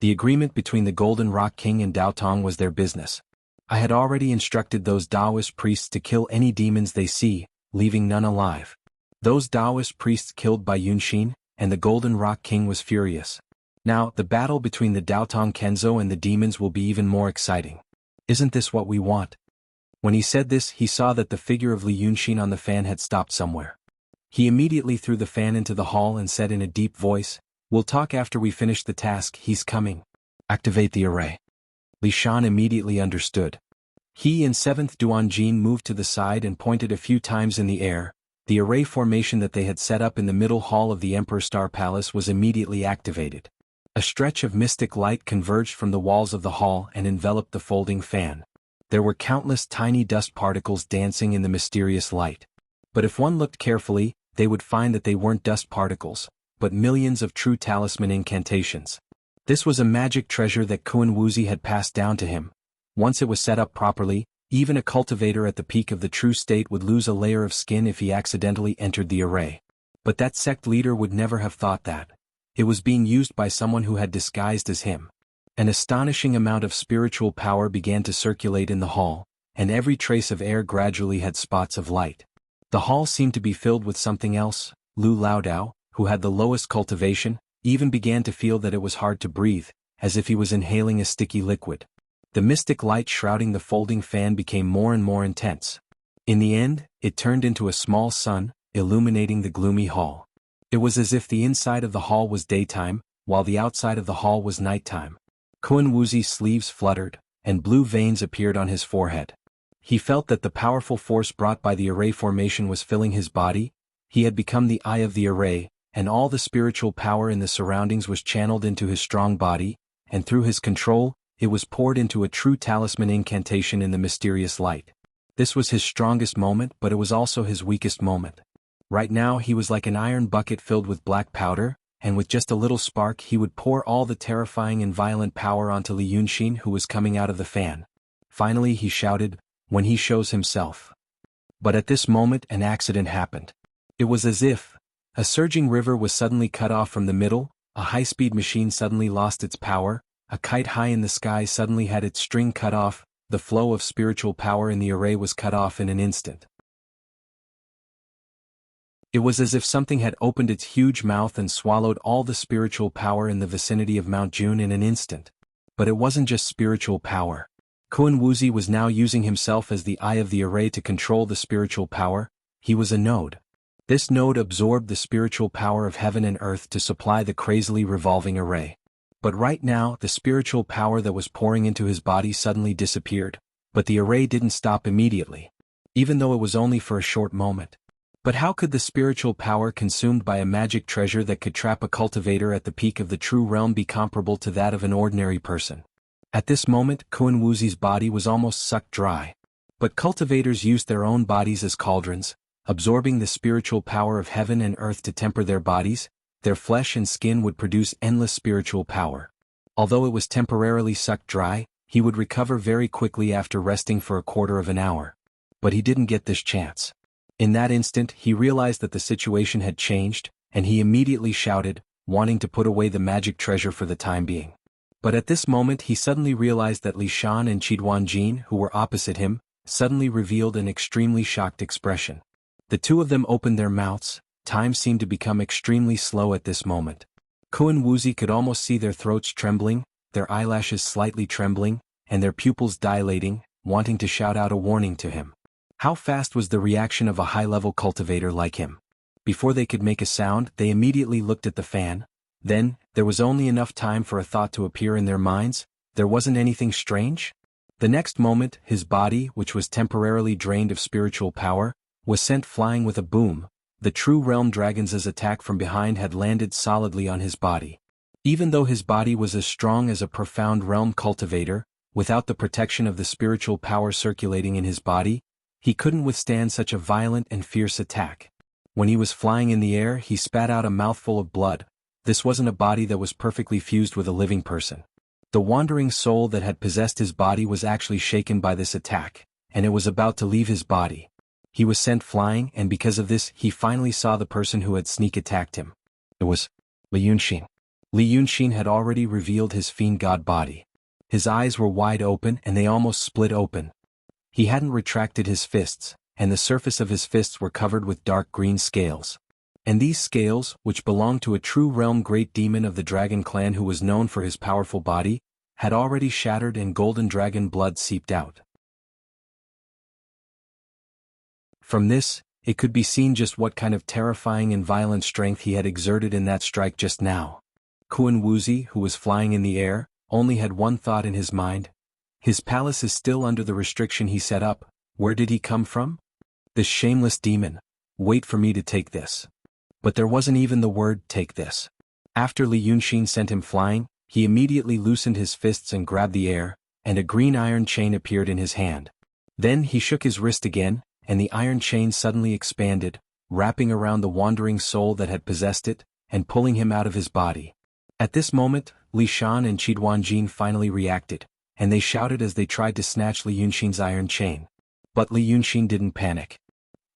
S1: The agreement between the Golden Rock King and Dao Tong was their business. I had already instructed those Taoist priests to kill any demons they see, leaving none alive. Those Taoist priests killed by Yunxin, and the Golden Rock King was furious. Now, the battle between the Dao Tong Kenzo and the demons will be even more exciting. Isn't this what we want? When he said this, he saw that the figure of Li Yunxin on the fan had stopped somewhere. He immediately threw the fan into the hall and said in a deep voice, We'll talk after we finish the task, he's coming. Activate the array. Li Shan immediately understood. He and 7th Duanjin moved to the side and pointed a few times in the air. The array formation that they had set up in the middle hall of the Emperor Star Palace was immediately activated. A stretch of mystic light converged from the walls of the hall and enveloped the folding fan. There were countless tiny dust particles dancing in the mysterious light. But if one looked carefully, they would find that they weren't dust particles, but millions of true talisman incantations. This was a magic treasure that Kun Wuzi had passed down to him. Once it was set up properly, even a cultivator at the peak of the true state would lose a layer of skin if he accidentally entered the array. But that sect leader would never have thought that. It was being used by someone who had disguised as him. An astonishing amount of spiritual power began to circulate in the hall, and every trace of air gradually had spots of light. The hall seemed to be filled with something else. Lu Laodao, who had the lowest cultivation, even began to feel that it was hard to breathe, as if he was inhaling a sticky liquid. The mystic light shrouding the folding fan became more and more intense. In the end, it turned into a small sun, illuminating the gloomy hall. It was as if the inside of the hall was daytime, while the outside of the hall was nighttime. Kun Wuzi's sleeves fluttered, and blue veins appeared on his forehead. He felt that the powerful force brought by the array formation was filling his body. He had become the eye of the array, and all the spiritual power in the surroundings was channeled into his strong body, and through his control, it was poured into a true talisman incantation in the mysterious light. This was his strongest moment, but it was also his weakest moment. Right now he was like an iron bucket filled with black powder, and with just a little spark he would pour all the terrifying and violent power onto Li Yunxin, who was coming out of the fan. Finally he shouted, "When he shows himself." But at this moment an accident happened. It was as if a surging river was suddenly cut off from the middle, a high-speed machine suddenly lost its power, a kite high in the sky suddenly had its string cut off, the flow of spiritual power in the array was cut off in an instant. It was as if something had opened its huge mouth and swallowed all the spiritual power in the vicinity of Mount June in an instant. But it wasn't just spiritual power. Kun Wuzi was now using himself as the eye of the array to control the spiritual power. He was a node. This node absorbed the spiritual power of heaven and earth to supply the crazily revolving array. But right now, the spiritual power that was pouring into his body suddenly disappeared, but the array didn't stop immediately, even though it was only for a short moment. But how could the spiritual power consumed by a magic treasure that could trap a cultivator at the peak of the true realm be comparable to that of an ordinary person? At this moment, Kun Wuzi's body was almost sucked dry. But cultivators used their own bodies as cauldrons, absorbing the spiritual power of heaven and earth to temper their bodies. Their flesh and skin would produce endless spiritual power. Although it was temporarily sucked dry, he would recover very quickly after resting for a quarter of an hour. But he didn't get this chance. In that instant, he realized that the situation had changed, and he immediately shouted, wanting to put away the magic treasure for the time being. But at this moment he suddenly realized that Li Shan and Qi, who were opposite him, suddenly revealed an extremely shocked expression. The two of them opened their mouths. Time seemed to become extremely slow at this moment. Kun Wuxia could almost see their throats trembling, their eyelashes slightly trembling, and their pupils dilating, wanting to shout out a warning to him. How fast was the reaction of a high-level cultivator like him? Before they could make a sound, they immediately looked at the fan. Then, there was only enough time for a thought to appear in their minds. There wasn't anything strange? The next moment, his body, which was temporarily drained of spiritual power, was sent flying with a boom. The true realm dragon's attack from behind had landed solidly on his body. Even though his body was as strong as a profound realm cultivator, without the protection of the spiritual power circulating in his body, he couldn't withstand such a violent and fierce attack. When he was flying in the air, he spat out a mouthful of blood. This wasn't a body that was perfectly fused with a living person. The wandering soul that had possessed his body was actually shaken by this attack, and it was about to leave his body. He was sent flying, and because of this, he finally saw the person who had sneak attacked him. It was Li Yunxin. Li Yunxin had already revealed his fiend god body. His eyes were wide open and they almost split open. He hadn't retracted his fists, and the surface of his fists were covered with dark green scales. And these scales, which belonged to a true realm great demon of the dragon clan who was known for his powerful body, had already shattered and golden dragon blood seeped out. From this, it could be seen just what kind of terrifying and violent strength he had exerted in that strike just now. Kun Wuxia, who was flying in the air, only had one thought in his mind. His palace is still under the restriction he set up. Where did he come from? This shameless demon. Wait for me to take this. But there wasn't even the word take this. After Li Yunxin sent him flying, he immediately loosened his fists and grabbed the air, and a green iron chain appeared in his hand. Then he shook his wrist again, and the iron chain suddenly expanded, wrapping around the wandering soul that had possessed it, and pulling him out of his body. At this moment, Li Shan and Qi finally reacted, and they shouted as they tried to snatch Li Yunxin's iron chain. But Li Yunxin didn't panic.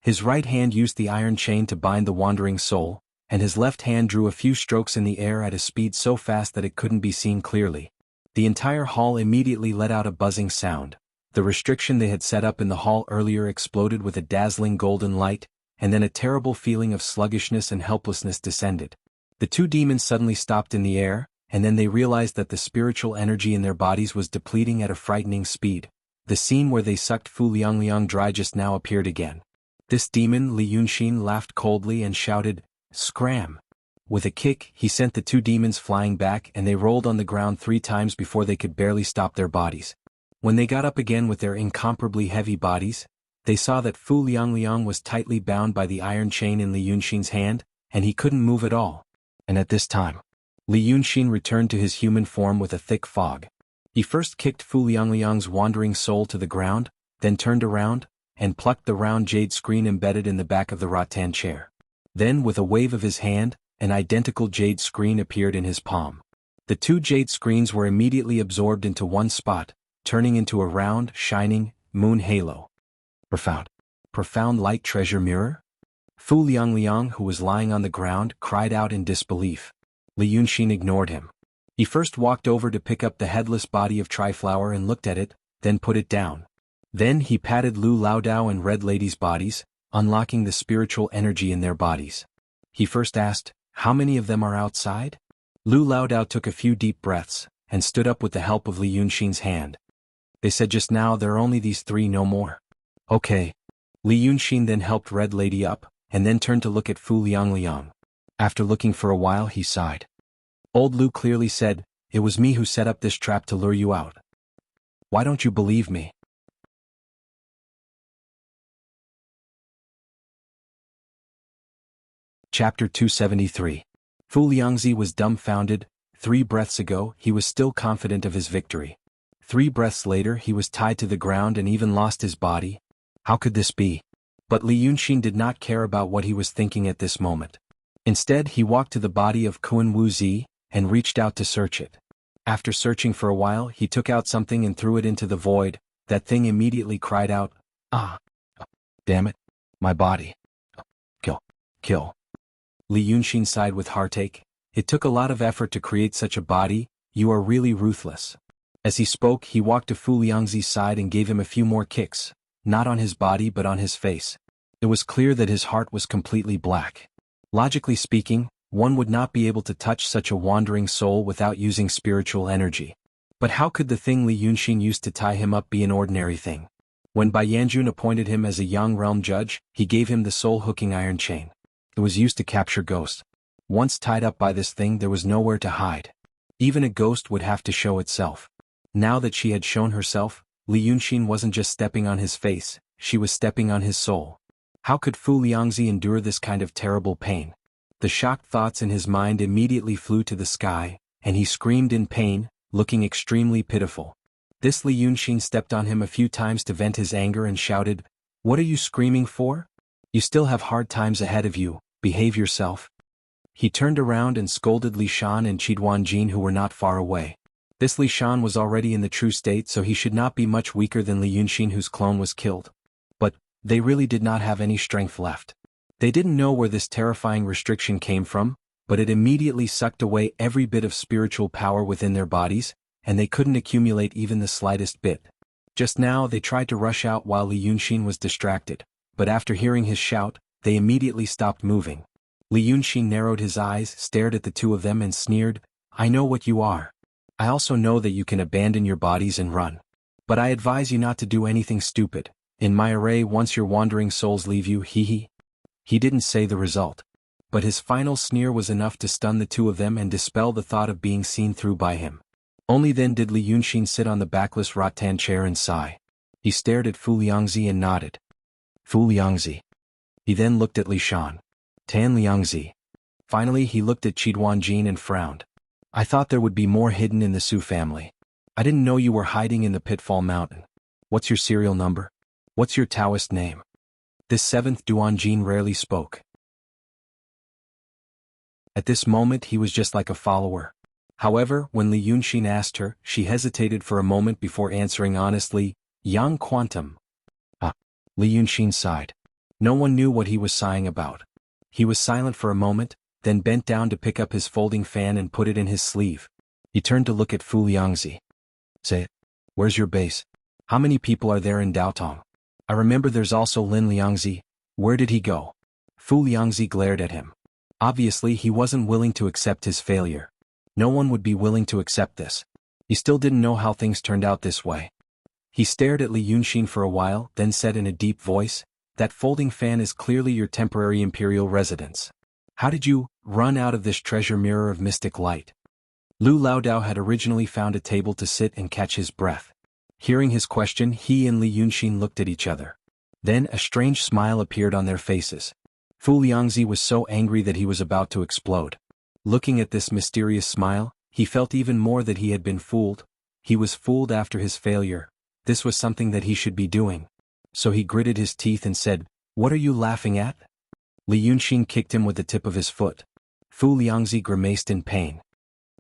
S1: His right hand used the iron chain to bind the wandering soul, and his left hand drew a few strokes in the air at a speed so fast that it couldn't be seen clearly. The entire hall immediately let out a buzzing sound. The restriction they had set up in the hall earlier exploded with a dazzling golden light, and then a terrible feeling of sluggishness and helplessness descended. The two demons suddenly stopped in the air, and then they realized that the spiritual energy in their bodies was depleting at a frightening speed. The scene where they sucked Fu Liangliang dry just now appeared again. This demon, Li Yunxin, laughed coldly and shouted, "Scram!" With a kick, he sent the two demons flying back, and they rolled on the ground 3 times before they could barely stop their bodies. When they got up again with their incomparably heavy bodies, they saw that Fu Liangliang was tightly bound by the iron chain in Li Yunxin's hand, and he couldn't move at all. And at this time, Li Yunxin returned to his human form with a thick fog. He first kicked Fu Liangliang's wandering soul to the ground, then turned around, and plucked the round jade screen embedded in the back of the rattan chair. Then, with a wave of his hand, an identical jade screen appeared in his palm. The 2 jade screens were immediately absorbed into one spot, turning into a round, shining, moon halo. Profound light treasure mirror? Fu Liangliang, who was lying on the ground, cried out in disbelief. Li Yunxin ignored him. He first walked over to pick up the headless body of Triflower and looked at it, then put it down. Then he patted Lu Laodao and Red Lady's bodies, unlocking the spiritual energy in their bodies. He first asked, "How many of them are outside?" Lu Laodao took a few deep breaths, and stood up with the help of Li Yunxin's hand. They said just now there are only these 3, no more. Okay. Li Yunxin then helped Red Lady up, and then turned to look at Fu Liangliang. After looking for a while he sighed. Old Lu clearly said, "It was me who set up this trap to lure you out. Why don't you believe me?" Chapter 273. Fu Liangzi was dumbfounded. 3 breaths ago, he was still confident of his victory. 3 breaths later, he was tied to the ground and even lost his body. How could this be? But Li Yunxin did not care about what he was thinking at this moment. Instead, he walked to the body of Kun Wuxia, and reached out to search it. After searching for a while, he took out something and threw it into the void. That thing immediately cried out, "Ah! Damn it! My body! Kill! Kill!" Li Yunxin sighed with heartache. "It took a lot of effort to create such a body, you are really ruthless." As he spoke, he walked to Fu Liangzi's side and gave him a few more kicks, not on his body but on his face. It was clear that his heart was completely black. Logically speaking, one would not be able to touch such a wandering soul without using spiritual energy. But how could the thing Li Yunxin used to tie him up be an ordinary thing? When Bai Yanjun appointed him as a young realm judge, he gave him the soul-hooking iron chain. It was used to capture ghosts. Once tied up by this thing, there was nowhere to hide. Even a ghost would have to show itself. Now that she had shown herself, Li Yunxin wasn't just stepping on his face, she was stepping on his soul. How could Fu Liangzi endure this kind of terrible pain? The shocked thoughts in his mind immediately flew to the sky, and he screamed in pain, looking extremely pitiful. This Li Yunxin stepped on him a few times to vent his anger and shouted, "What are you screaming for? You still have hard times ahead of you, behave yourself." He turned around and scolded Li Shan and Qi who were not far away. This Li Shan was already in the true state, so he should not be much weaker than Li Yunxin, whose clone was killed. But they really did not have any strength left. They didn't know where this terrifying restriction came from, but it immediately sucked away every bit of spiritual power within their bodies, and they couldn't accumulate even the slightest bit. Just now they tried to rush out while Li Yunxin was distracted, but after hearing his shout, they immediately stopped moving. Li Yunxin narrowed his eyes, stared at the two of them and sneered, "I know what you are. I also know that you can abandon your bodies and run. But I advise you not to do anything stupid. In my array, once your wandering souls leave you, hee." He didn't say the result. But his final sneer was enough to stun the two of them and dispel the thought of being seen through by him. Only then did Li Yunxin sit on the backless rattan chair and sigh. He stared at Fu Liangzi and nodded. "Fu Liangzi." He then looked at Li Shan. "Tan Liangzi." Finally he looked at Qi and frowned. "I thought there would be more hidden in the Su family. I didn't know you were hiding in the Pitfall Mountain. What's your serial number? What's your Taoist name?" This seventh Duanjin rarely spoke. At this moment he was just like a follower. However, when Li Yunxin asked her, she hesitated for a moment before answering honestly, "Yang Quantum." "Ah." Li Yunxin sighed. No one knew what he was sighing about. He was silent for a moment, then bent down to pick up his folding fan and put it in his sleeve. He turned to look at Fu Liangzi. "Say it. Where's your base? How many people are there in Daotong? I remember there's also Lin Liangzi. Where did he go?" Fu Liangzi glared at him. Obviously he wasn't willing to accept his failure. No one would be willing to accept this. He still didn't know how things turned out this way. He stared at Li Yunxin for a while, then said in a deep voice, "That folding fan is clearly your temporary imperial residence. How did you run out of this treasure mirror of mystic light?" Lu Laodao had originally found a table to sit and catch his breath. Hearing his question, he and Li Yunxin looked at each other. Then a strange smile appeared on their faces. Fu Liangzi was so angry that he was about to explode. Looking at this mysterious smile, he felt even more that he had been fooled. He was fooled after his failure. This was something that he should be doing. So he gritted his teeth and said, "What are you laughing at?" Li Yunxin kicked him with the tip of his foot. Fu Liangzi grimaced in pain.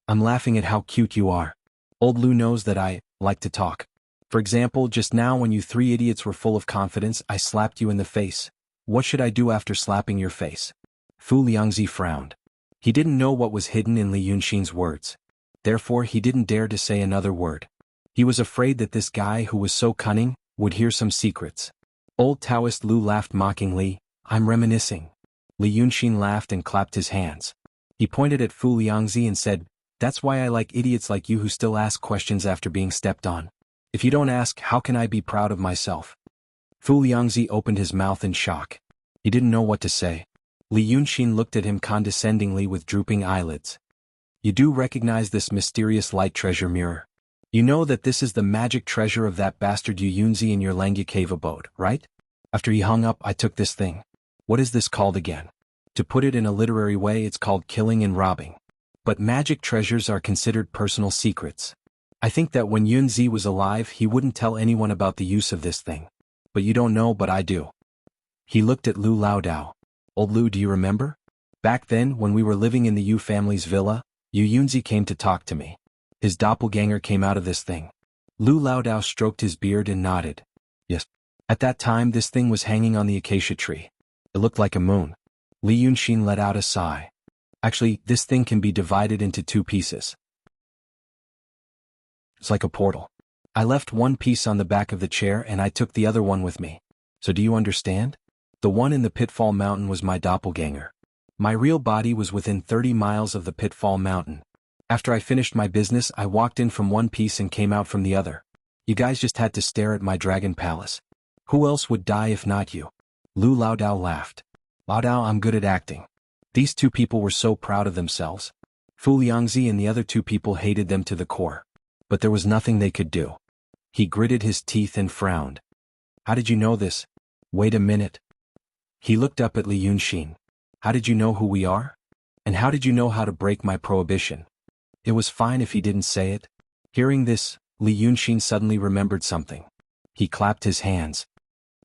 S1: "I'm laughing at how cute you are. Old Lu knows that I like to talk. For example, just now when you three idiots were full of confidence, I slapped you in the face. What should I do after slapping your face?" Fu Liangzi frowned. He didn't know what was hidden in Li Yunxin's words. Therefore he didn't dare to say another word. He was afraid that this guy who was so cunning would hear some secrets. Old Taoist Lu laughed mockingly, "I'm reminiscing." Li Yunxin laughed and clapped his hands. He pointed at Fu Liangzi and said, "That's why I like idiots like you who still ask questions after being stepped on. If you don't ask, how can I be proud of myself?" Fu Liangzi opened his mouth in shock. He didn't know what to say. Li Yunxin looked at him condescendingly with drooping eyelids. "You do recognize this mysterious light treasure mirror? You know that this is the magic treasure of that bastard Yu Yunzi in your Langya cave abode, right? After he hung up, I took this thing. What is this called again? To put it in a literary way, it's called killing and robbing. But magic treasures are considered personal secrets. I think that when Yunzi was alive, he wouldn't tell anyone about the use of this thing. But you don't know, but I do." He looked at Lu Laodao. "Old Lu, do you remember? Back then, when we were living in the Yu family's villa, Yu Yunzi came to talk to me. His doppelganger came out of this thing. Lu Laodao stroked his beard and nodded. Yes. At that time this thing was hanging on the acacia tree. It looked like a moon. Li Yunxin let out a sigh. Actually, this thing can be divided into two pieces. It's like a portal. I left one piece on the back of the chair and I took the other one with me. So do you understand? The one in the Pitfall Mountain was my doppelganger. My real body was within 30 miles of the Pitfall Mountain. After I finished my business, I walked in from one piece and came out from the other. You guys just had to stare at my dragon palace. Who else would die if not you? Lu Laodao laughed. Laodao, I'm good at acting. These two people were so proud of themselves. Fu Liangzi and the other two people hated them to the core. But there was nothing they could do. He gritted his teeth and frowned. How did you know this? Wait a minute. He looked up at Li Yunxin. How did you know who we are? And how did you know how to break my prohibition? It was fine if he didn't say it. Hearing this, Li Yunxin suddenly remembered something. He clapped his hands.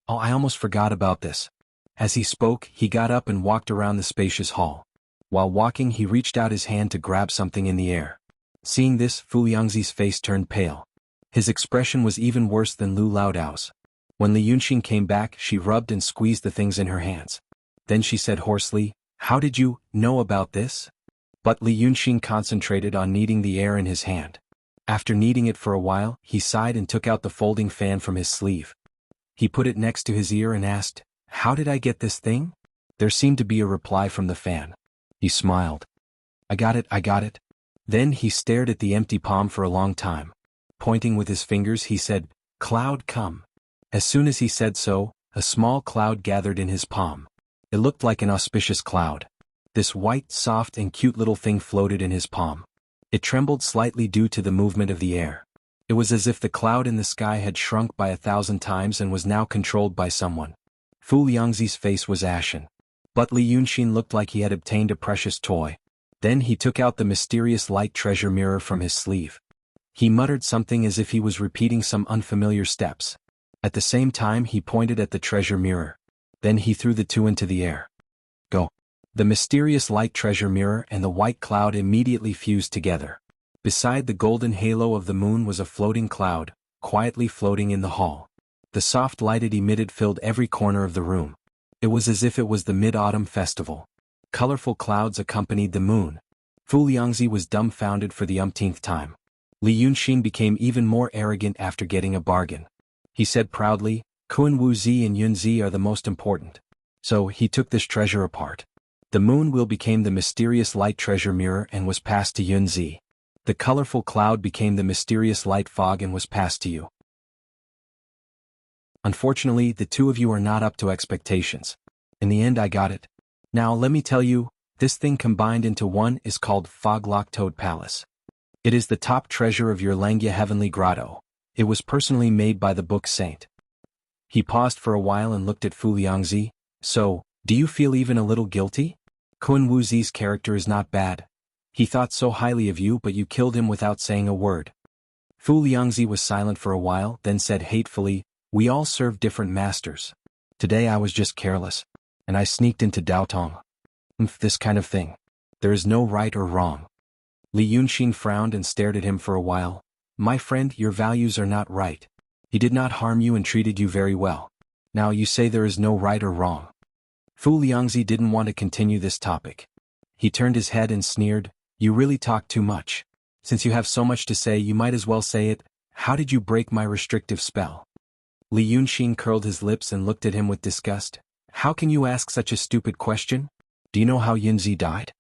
S1: Oh, I almost forgot about this. As he spoke, he got up and walked around the spacious hall. While walking, he reached out his hand to grab something in the air. Seeing this, Fu Liangzi's face turned pale. His expression was even worse than Lu Laodao's. When Li Yunxin came back, she rubbed and squeezed the things in her hands. Then she said hoarsely, How did you know about this? But Li Yunxin concentrated on kneading the air in his hand. After kneading it for a while, he sighed and took out the folding fan from his sleeve. He put it next to his ear and asked, How did I get this thing? There seemed to be a reply from the fan. He smiled. I got it. Then he stared at the empty palm for a long time. Pointing with his fingers, he said, Cloud, come. As soon as he said so, a small cloud gathered in his palm. It looked like an auspicious cloud. This white, soft and cute little thing floated in his palm. It trembled slightly due to the movement of the air. It was as if the cloud in the sky had shrunk by 1,000 times and was now controlled by someone. Fu Liangzi's face was ashen. But Li Yunxin looked like he had obtained a precious toy. Then he took out the mysterious light treasure mirror from his sleeve. He muttered something as if he was repeating some unfamiliar steps. At the same time he pointed at the treasure mirror. Then he threw the two into the air. Go. The mysterious light treasure mirror and the white cloud immediately fused together. Beside the golden halo of the moon was a floating cloud, quietly floating in the hall. The soft light it emitted filled every corner of the room. It was as if it was the Mid-Autumn Festival. Colorful clouds accompanied the moon. Fu Liangzi was dumbfounded for the umpteenth time. Li Yunxin became even more arrogant after getting a bargain. He said proudly, Kun Wuzi and Yunzi are the most important. So he took this treasure apart. The moon wheel became the mysterious light treasure mirror and was passed to Yunzi. The colorful cloud became the mysterious light fog and was passed to you. Unfortunately, the two of you are not up to expectations. In the end I got it. Now let me tell you, this thing combined into one is called Foglock Toad Palace. It is the top treasure of your Langya Heavenly Grotto. It was personally made by the book saint. He paused for a while and looked at Fu Liangzi. So, do you feel even a little guilty? Kun Wuzi's character is not bad. He thought so highly of you but you killed him without saying a word. Fu Liangzi was silent for a while, then said hatefully, We all serve different masters. Today I was just careless. And I sneaked into Daotong. This kind of thing. There is no right or wrong. Li Yunxin frowned and stared at him for a while. My friend, your values are not right. He did not harm you and treated you very well. Now you say there is no right or wrong. Fu Liangzi didn't want to continue this topic. He turned his head and sneered, You really talk too much. Since you have so much to say you might as well say it. How did you break my restrictive spell? Li Yunxin curled his lips and looked at him with disgust. How can you ask such a stupid question? Do you know how Yunzi died?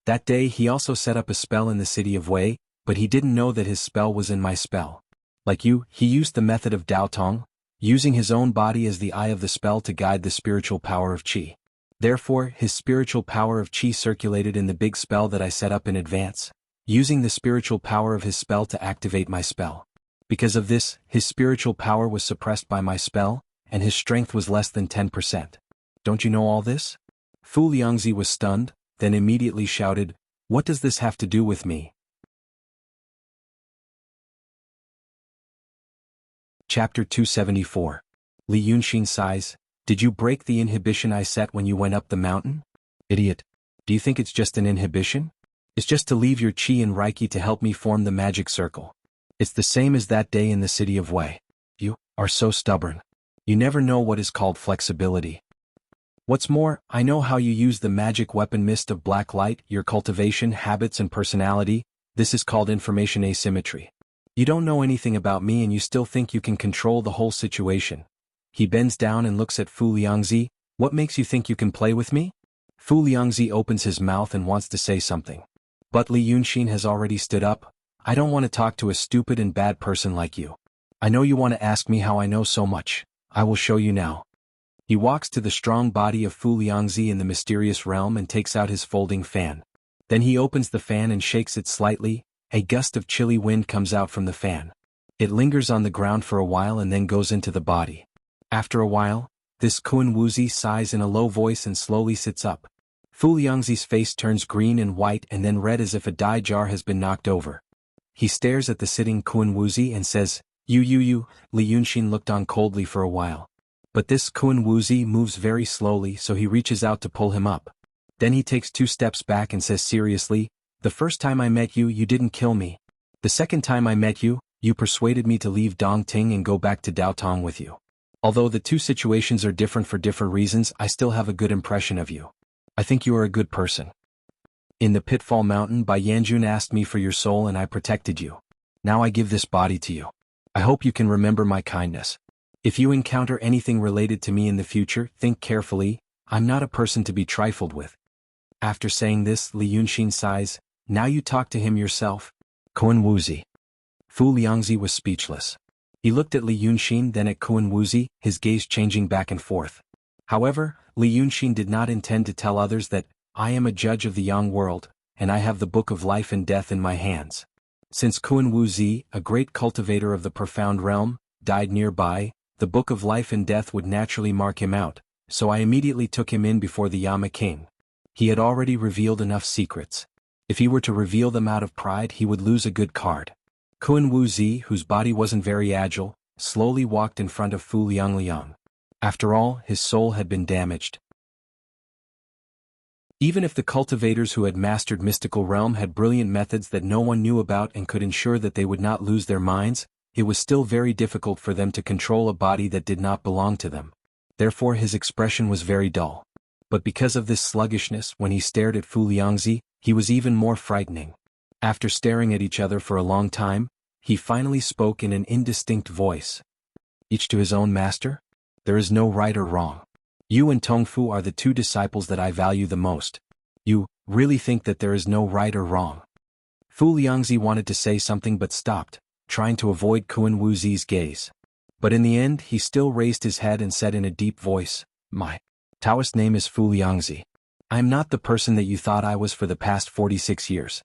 S1: That day he also set up a spell in the city of Wei, but he didn't know that his spell was in my spell. Like you, he used the method of Daotong, using his own body as the eye of the spell to guide the spiritual power of Qi. Therefore, his spiritual power of Qi circulated in the big spell that I set up in advance, using the spiritual power of his spell to activate my spell. Because of this, his spiritual power was suppressed by my spell, and his strength was less than 10%. Don't you know all this? Fu Liangzi was stunned, then immediately shouted, What does this have to do with me? Chapter 274. Li Yunxin sighs, Did you break the inhibition I set when you went up the mountain? Idiot. Do you think it's just an inhibition? It's just to leave your chi and reiki to help me form the magic circle. It's the same as that day in the city of Wei. You are so stubborn. You never know what is called flexibility. What's more, I know how you use the magic weapon mist of black light, your cultivation, habits and personality. This is called information asymmetry. You don't know anything about me and you still think you can control the whole situation. He bends down and looks at Fu Liangzi. What makes you think you can play with me? Fu Liangzi opens his mouth and wants to say something. But Li Yunxin has already stood up. I don't want to talk to a stupid and bad person like you. I know you want to ask me how I know so much. I will show you now. He walks to the strong body of Fu Liangzi in the mysterious realm and takes out his folding fan. Then he opens the fan and shakes it slightly. A gust of chilly wind comes out from the fan. It lingers on the ground for a while and then goes into the body. After a while, this Kun Wuzi sighs in a low voice and slowly sits up. Fu Liangzi's face turns green and white and then red as if a dye jar has been knocked over. He stares at the sitting Kun Wuzi and says, You. Li Yunxin looked on coldly for a while. But this Kun Wuzi moves very slowly, so he reaches out to pull him up. Then he takes 2 steps back and says seriously, The first time I met you, you didn't kill me. The second time I met you, you persuaded me to leave Dongting and go back to Daotong with you. Although the 2 situations are different for different reasons, I still have a good impression of you. I think you are a good person. In the Pitfall Mountain, Bai Yanjun asked me for your soul and I protected you. Now I give this body to you. I hope you can remember my kindness. If you encounter anything related to me in the future, think carefully. I'm not a person to be trifled with. After saying this, Li Yunxin sighs. Now you talk to him yourself. Kun Wuzi. Fu Liangzi was speechless. He looked at Li Yunxin, then at Kun Wuzi, his gaze changing back and forth. However, Li Yunxin did not intend to tell others that, I am a judge of the Yang world, and I have the book of life and death in my hands. Since Kun Wuzi, a great cultivator of the profound realm, died nearby, the book of life and death would naturally mark him out, so I immediately took him in before the Yama king. He had already revealed enough secrets. If he were to reveal them out of pride, he would lose a good card. Kun Wuzi, whose body wasn't very agile, slowly walked in front of Fu Liangliang. After all, his soul had been damaged. Even if the cultivators who had mastered mystical realm had brilliant methods that no one knew about and could ensure that they would not lose their minds, it was still very difficult for them to control a body that did not belong to them. Therefore his expression was very dull. But because of this sluggishness, when he stared at Fu Liangzi, he was even more frightening. After staring at each other for a long time, he finally spoke in an indistinct voice. Each to his own master? There is no right or wrong. You and Tongfu are the 2 disciples that I value the most. You really think that there is no right or wrong? Fu Liangzi wanted to say something but stopped, trying to avoid Kun Wuzi's gaze. But in the end he still raised his head and said in a deep voice, My Taoist name is Fu Liangzi. I am not the person that you thought I was for the past 46 years.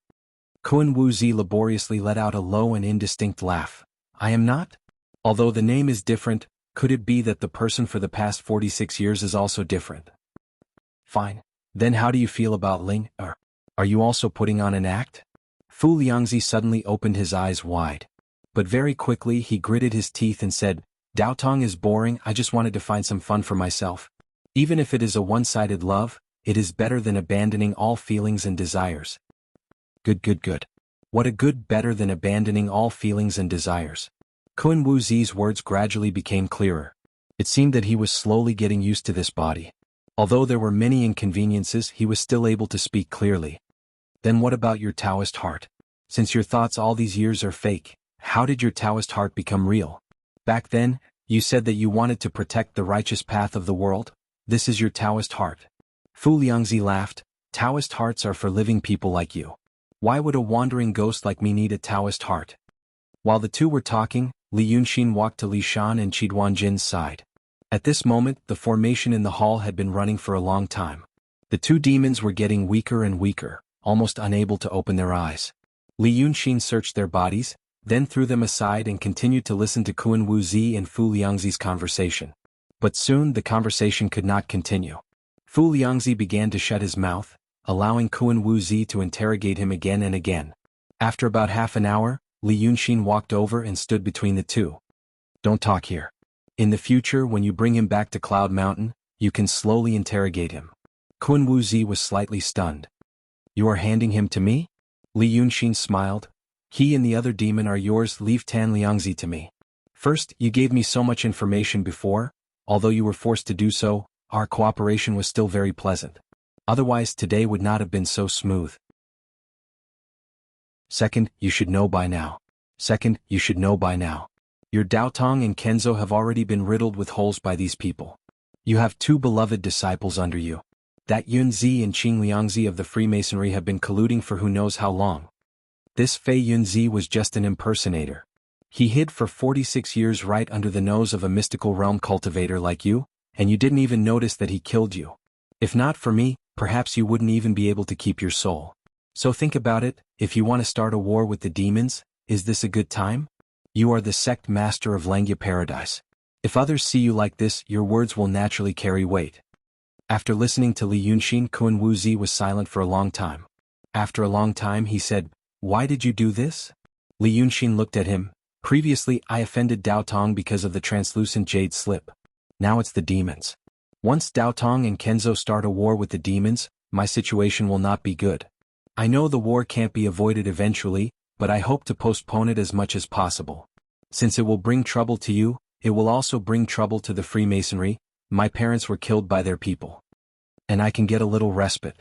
S1: Kun Wuzi laboriously let out a low and indistinct laugh. I am not? Although the name is different, could it be that the person for the past 46 years is also different? Fine. Then how do you feel about Ling? Are you also putting on an act? Fu Liangzi suddenly opened his eyes wide. But very quickly he gritted his teeth and said, Daotong is boring, I just wanted to find some fun for myself. Even if it is a one-sided love, it is better than abandoning all feelings and desires. Good. What a good better than abandoning all feelings and desires. Kun Wuzi's words gradually became clearer. It seemed that he was slowly getting used to this body. Although there were many inconveniences, he was still able to speak clearly. Then what about your Taoist heart? Since your thoughts all these years are fake, how did your Taoist heart become real? Back then, you said that you wanted to protect the righteous path of the world. This is your Taoist heart. Fu Liangzi laughed. Taoist hearts are for living people like you. Why would a wandering ghost like me need a Taoist heart? While the 2 were talking, Li Yunxin walked to Li Shan and Qi side. At this moment, the formation in the hall had been running for a long time. The 2 demons were getting weaker and weaker, almost unable to open their eyes. Li Yunxin searched their bodies, then threw them aside and continued to listen to Kun Wuzi and Fu Liangzi's conversation. But soon the conversation could not continue. Fu Liangzi began to shut his mouth, allowing Kun Wuzi to interrogate him again and again. After about half an hour, Li Yunxin walked over and stood between the 2. Don't talk here. In the future, when you bring him back to Cloud Mountain, you can slowly interrogate him. Kun Wuzi was slightly stunned. You are handing him to me? Li Yunxin smiled. He and the other demon are yours, leave Tan Liangzi to me. First, you gave me so much information before, although you were forced to do so, our cooperation was still very pleasant. Otherwise today would not have been so smooth. Second, you should know by now. Second, you should know by now. Your Daotong and Kenzo have already been riddled with holes by these people. You have two beloved disciples under you. That Yunzi and Qing Liangzi of the Freemasonry have been colluding for who knows how long. This Fei Yunzi was just an impersonator. He hid for 46 years right under the nose of a mystical realm cultivator like you, and you didn't even notice that he killed you. If not for me, perhaps you wouldn't even be able to keep your soul. So think about it, if you want to start a war with the demons, is this a good time? You are the sect master of Langya Paradise. If others see you like this, your words will naturally carry weight. After listening to Li Yunxin, Kun Wuzi was silent for a long time. After a long time he said, "Why did you do this?" Li Yunxin looked at him. Previously I offended Daotong because of the translucent jade slip. Now it's the demons. Once Daotong and Kenzo start a war with the demons, my situation will not be good. I know the war can't be avoided eventually, but I hope to postpone it as much as possible. Since it will bring trouble to you, it will also bring trouble to the Freemasonry. My parents were killed by their people. And I can get a little respite.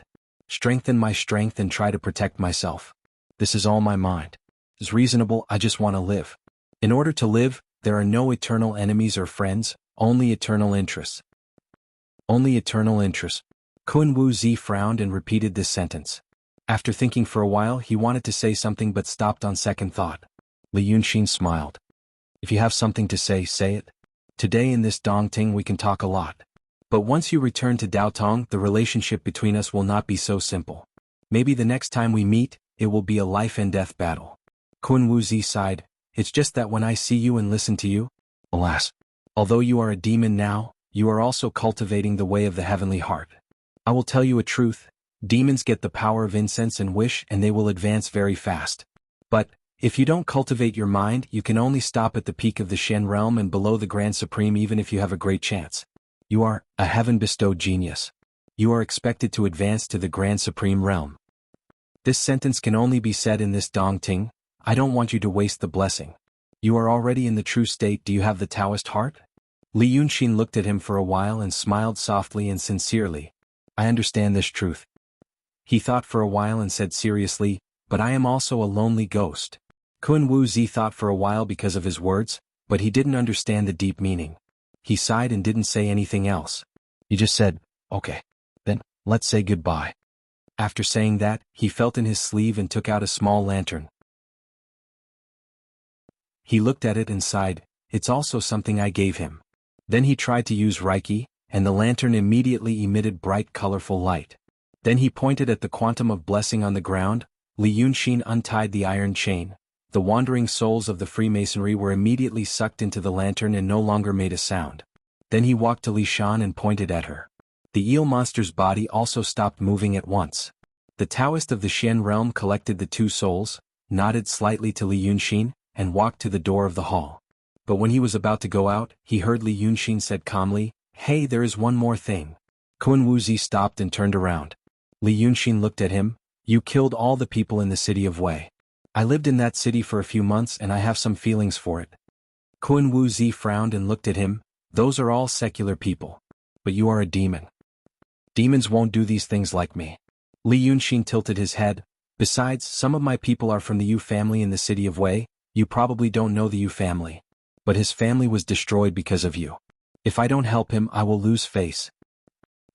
S1: Strengthen my strength and try to protect myself. This is all my mind. It's reasonable, I just want to live. In order to live, there are no eternal enemies or friends, only eternal interests. Only eternal interests. Kun Wuzi frowned and repeated this sentence. After thinking for a while he wanted to say something but stopped on second thought. Li Yunxin smiled. If you have something to say, say it. Today in this Dongting we can talk a lot. But once you return to Daotong, the relationship between us will not be so simple. Maybe the next time we meet, it will be a life and death battle. Kun Wuzi sighed. It's just that when I see you and listen to you, alas, although you are a demon now, you are also cultivating the way of the heavenly heart. I will tell you a truth, demons get the power of incense and wish and they will advance very fast. But, if you don't cultivate your mind, you can only stop at the peak of the Shen realm and below the Grand Supreme even if you have a great chance. You are a heaven-bestowed genius. You are expected to advance to the Grand Supreme realm. This sentence can only be said in this Dongting. I don't want you to waste the blessing. You are already in the true state. Do you have the Taoist heart? Li Yunxin looked at him for a while and smiled softly and sincerely. I understand this truth. He thought for a while and said seriously, but I am also a lonely ghost. Kun Wuzi thought for a while because of his words, but he didn't understand the deep meaning. He sighed and didn't say anything else. He just said, okay. Then, let's say goodbye. After saying that, he felt in his sleeve and took out a small lantern. He looked at it and sighed, it's also something I gave him. Then he tried to use Reiki, and the lantern immediately emitted bright colorful light. Then he pointed at the quantum of blessing on the ground. Li Yunxin untied the iron chain. The wandering souls of the Freemasonry were immediately sucked into the lantern and no longer made a sound. Then he walked to Li Shan and pointed at her. The eel monster's body also stopped moving at once. The Taoist of the Shen realm collected the two souls, nodded slightly to Li Yunxin, and walked to the door of the hall. But when he was about to go out, he heard Li Yunxin said calmly, "Hey, there is one more thing." Kun Wuzi stopped and turned around. Li Yunxin looked at him. You killed all the people in the city of Wei. I lived in that city for a few months and I have some feelings for it. Kun Wuzi frowned and looked at him. Those are all secular people. But you are a demon. Demons won't do these things like me. Li Yunxin tilted his head. Besides, some of my people are from the Yu family in the city of Wei. You probably don't know the Yu family. But his family was destroyed because of you. If I don't help him, I will lose face.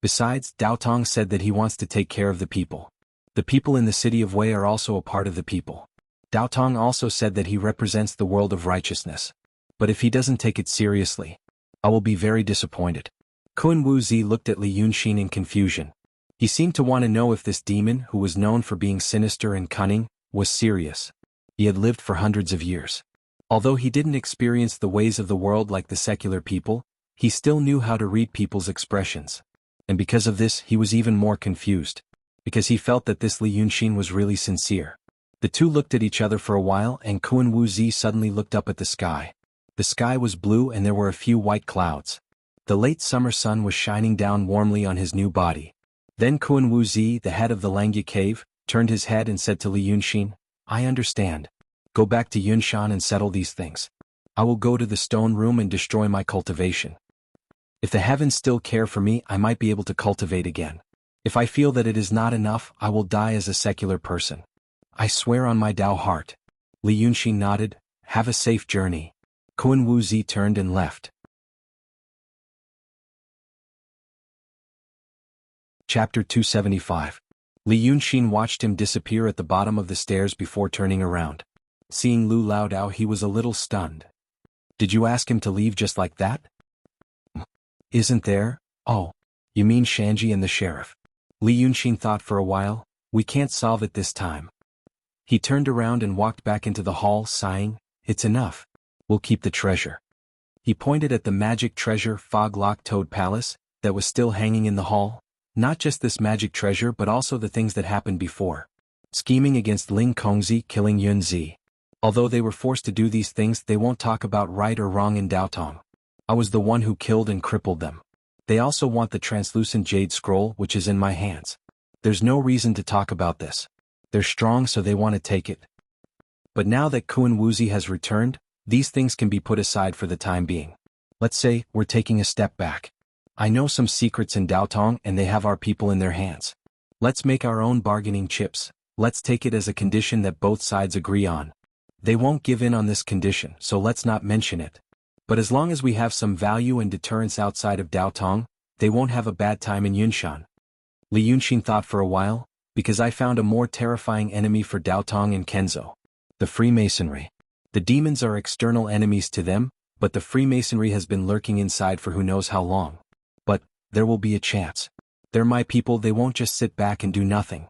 S1: Besides, Daotong said that he wants to take care of the people. The people in the city of Wei are also a part of the people. Daotong also said that he represents the world of righteousness. But if he doesn't take it seriously, I will be very disappointed. Kun Wuzi looked at Li Yunxin in confusion. He seemed to want to know if this demon, who was known for being sinister and cunning, was serious. He had lived for hundreds of years. Although he didn't experience the ways of the world like the secular people, he still knew how to read people's expressions. And because of this, he was even more confused. Because he felt that this Li Yunxin was really sincere. The two looked at each other for a while and Kun Wuzi suddenly looked up at the sky. The sky was blue and there were a few white clouds. The late summer sun was shining down warmly on his new body. Then Kun Wuzi, the head of the Langya cave, turned his head and said to Li Yunxin, I understand. Go back to Yunshan and settle these things. I will go to the stone room and destroy my cultivation. If the heavens still care for me, I might be able to cultivate again. If I feel that it is not enough, I will die as a secular person. I swear on my Tao heart. Li Yunxin nodded. Have a safe journey. Kun Wuzi turned and left. Chapter 275. Li Yunxin watched him disappear at the bottom of the stairs before turning around. Seeing Lu Laodao, he was a little stunned. Did you ask him to leave just like that? Isn't there? Oh, you mean Shanji and the sheriff. Li Yunxin thought for a while. We can't solve it this time. He turned around and walked back into the hall, sighing, it's enough. We'll keep the treasure. He pointed at the magic treasure Fog-Lock Toad Palace that was still hanging in the hall. Not just this magic treasure but also the things that happened before. Scheming against Ling Kongzi, killing Yunzi. Although they were forced to do these things, they won't talk about right or wrong in Daotong. I was the one who killed and crippled them. They also want the translucent jade scroll which is in my hands. There's no reason to talk about this. They're strong so they want to take it. But now that Kun Wuzi has returned, these things can be put aside for the time being. Let's say, we're taking a step back. I know some secrets in Daotong and they have our people in their hands. Let's make our own bargaining chips. Let's take it as a condition that both sides agree on. They won't give in on this condition, so let's not mention it. But as long as we have some value and deterrence outside of Daotong, they won't have a bad time in Yunshan. Li Yunxin thought for a while, because I found a more terrifying enemy for Daotong and Kenzo. The Freemasonry. The demons are external enemies to them, but the Freemasonry has been lurking inside for who knows how long. But, there will be a chance. They're my people, they won't just sit back and do nothing.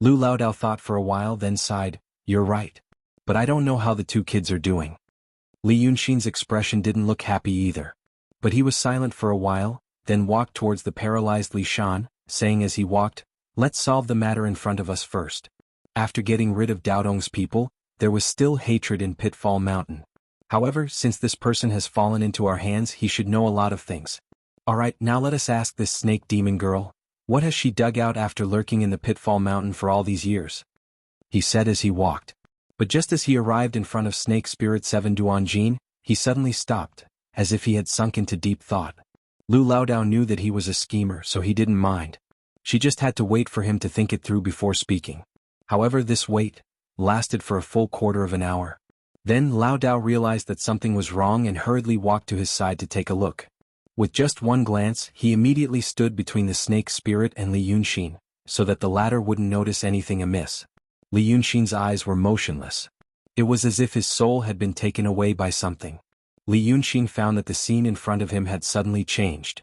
S1: Lu Laodao thought for a while then sighed, you're right. But I don't know how the two kids are doing. Li Yunxin's expression didn't look happy either. But he was silent for a while, then walked towards the paralyzed Li Shan, saying as he walked, let's solve the matter in front of us first. After getting rid of Daotong's people, there was still hatred in Pitfall Mountain. However, since this person has fallen into our hands, he should know a lot of things. Alright, now let us ask this snake demon girl, what has she dug out after lurking in the Pitfall Mountain for all these years? He said as he walked. But just as he arrived in front of Snake Spirit 7 Duanjin, he suddenly stopped, as if he had sunk into deep thought. Lu Laodao knew that he was a schemer, so he didn't mind. She just had to wait for him to think it through before speaking. However, this wait lasted for a full quarter of an hour. Then Laodao realized that something was wrong and hurriedly walked to his side to take a look. With just one glance, he immediately stood between the Snake Spirit and Li Yunxin, so that the latter wouldn't notice anything amiss. Li Yunxin's eyes were motionless. It was as if his soul had been taken away by something. Li Yunxin found that the scene in front of him had suddenly changed.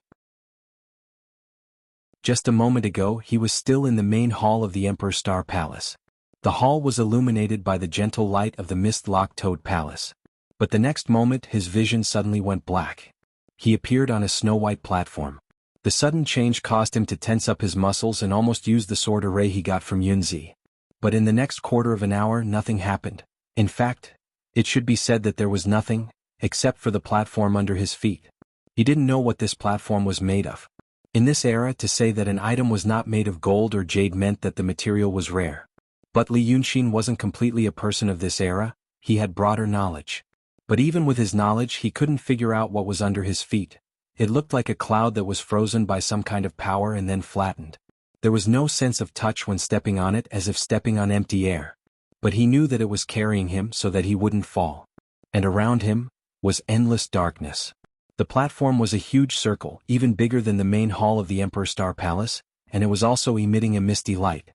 S1: Just a moment ago, he was still in the main hall of the Emperor Star Palace. The hall was illuminated by the gentle light of the Mist-Locked Toad Palace. But the next moment, his vision suddenly went black. He appeared on a snow-white platform. The sudden change caused him to tense up his muscles and almost use the sword array he got from Yunzi. But in the next quarter of an hour, nothing happened. In fact, it should be said that there was nothing, except for the platform under his feet. He didn't know what this platform was made of. In this era, to say that an item was not made of gold or jade meant that the material was rare. But Li Yunxin wasn't completely a person of this era, he had broader knowledge. But even with his knowledge, he couldn't figure out what was under his feet. It looked like a cloud that was frozen by some kind of power and then flattened. There was no sense of touch when stepping on it, as if stepping on empty air. But he knew that it was carrying him so that he wouldn't fall. And around him was endless darkness. The platform was a huge circle, even bigger than the main hall of the Emperor Star Palace, and it was also emitting a misty light.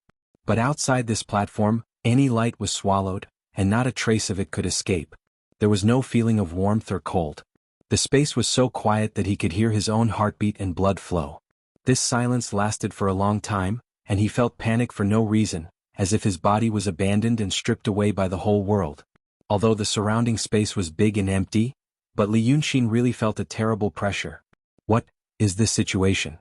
S1: But outside this platform, any light was swallowed, and not a trace of it could escape. There was no feeling of warmth or cold. The space was so quiet that he could hear his own heartbeat and blood flow. This silence lasted for a long time, and he felt panic for no reason, as if his body was abandoned and stripped away by the whole world. Although the surrounding space was big and empty, but Li Yunxin really felt a terrible pressure. What is this situation?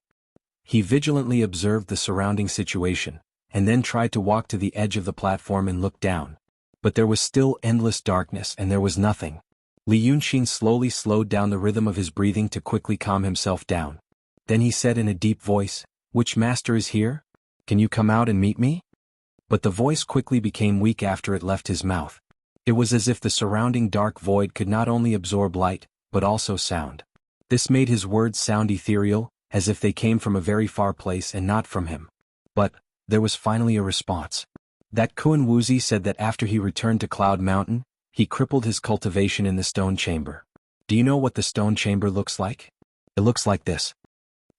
S1: He vigilantly observed the surrounding situation, and then tried to walk to the edge of the platform and look down. But there was still endless darkness and there was nothing. Li Yunxin slowly slowed down the rhythm of his breathing to quickly calm himself down. Then he said in a deep voice, "Which master is here? Can you come out and meet me?" But the voice quickly became weak after it left his mouth. It was as if the surrounding dark void could not only absorb light, but also sound. This made his words sound ethereal, as if they came from a very far place and not from him. But there was finally a response. That Kun Wuxia said that after he returned to Cloud Mountain, he crippled his cultivation in the stone chamber. Do you know what the stone chamber looks like? It looks like this.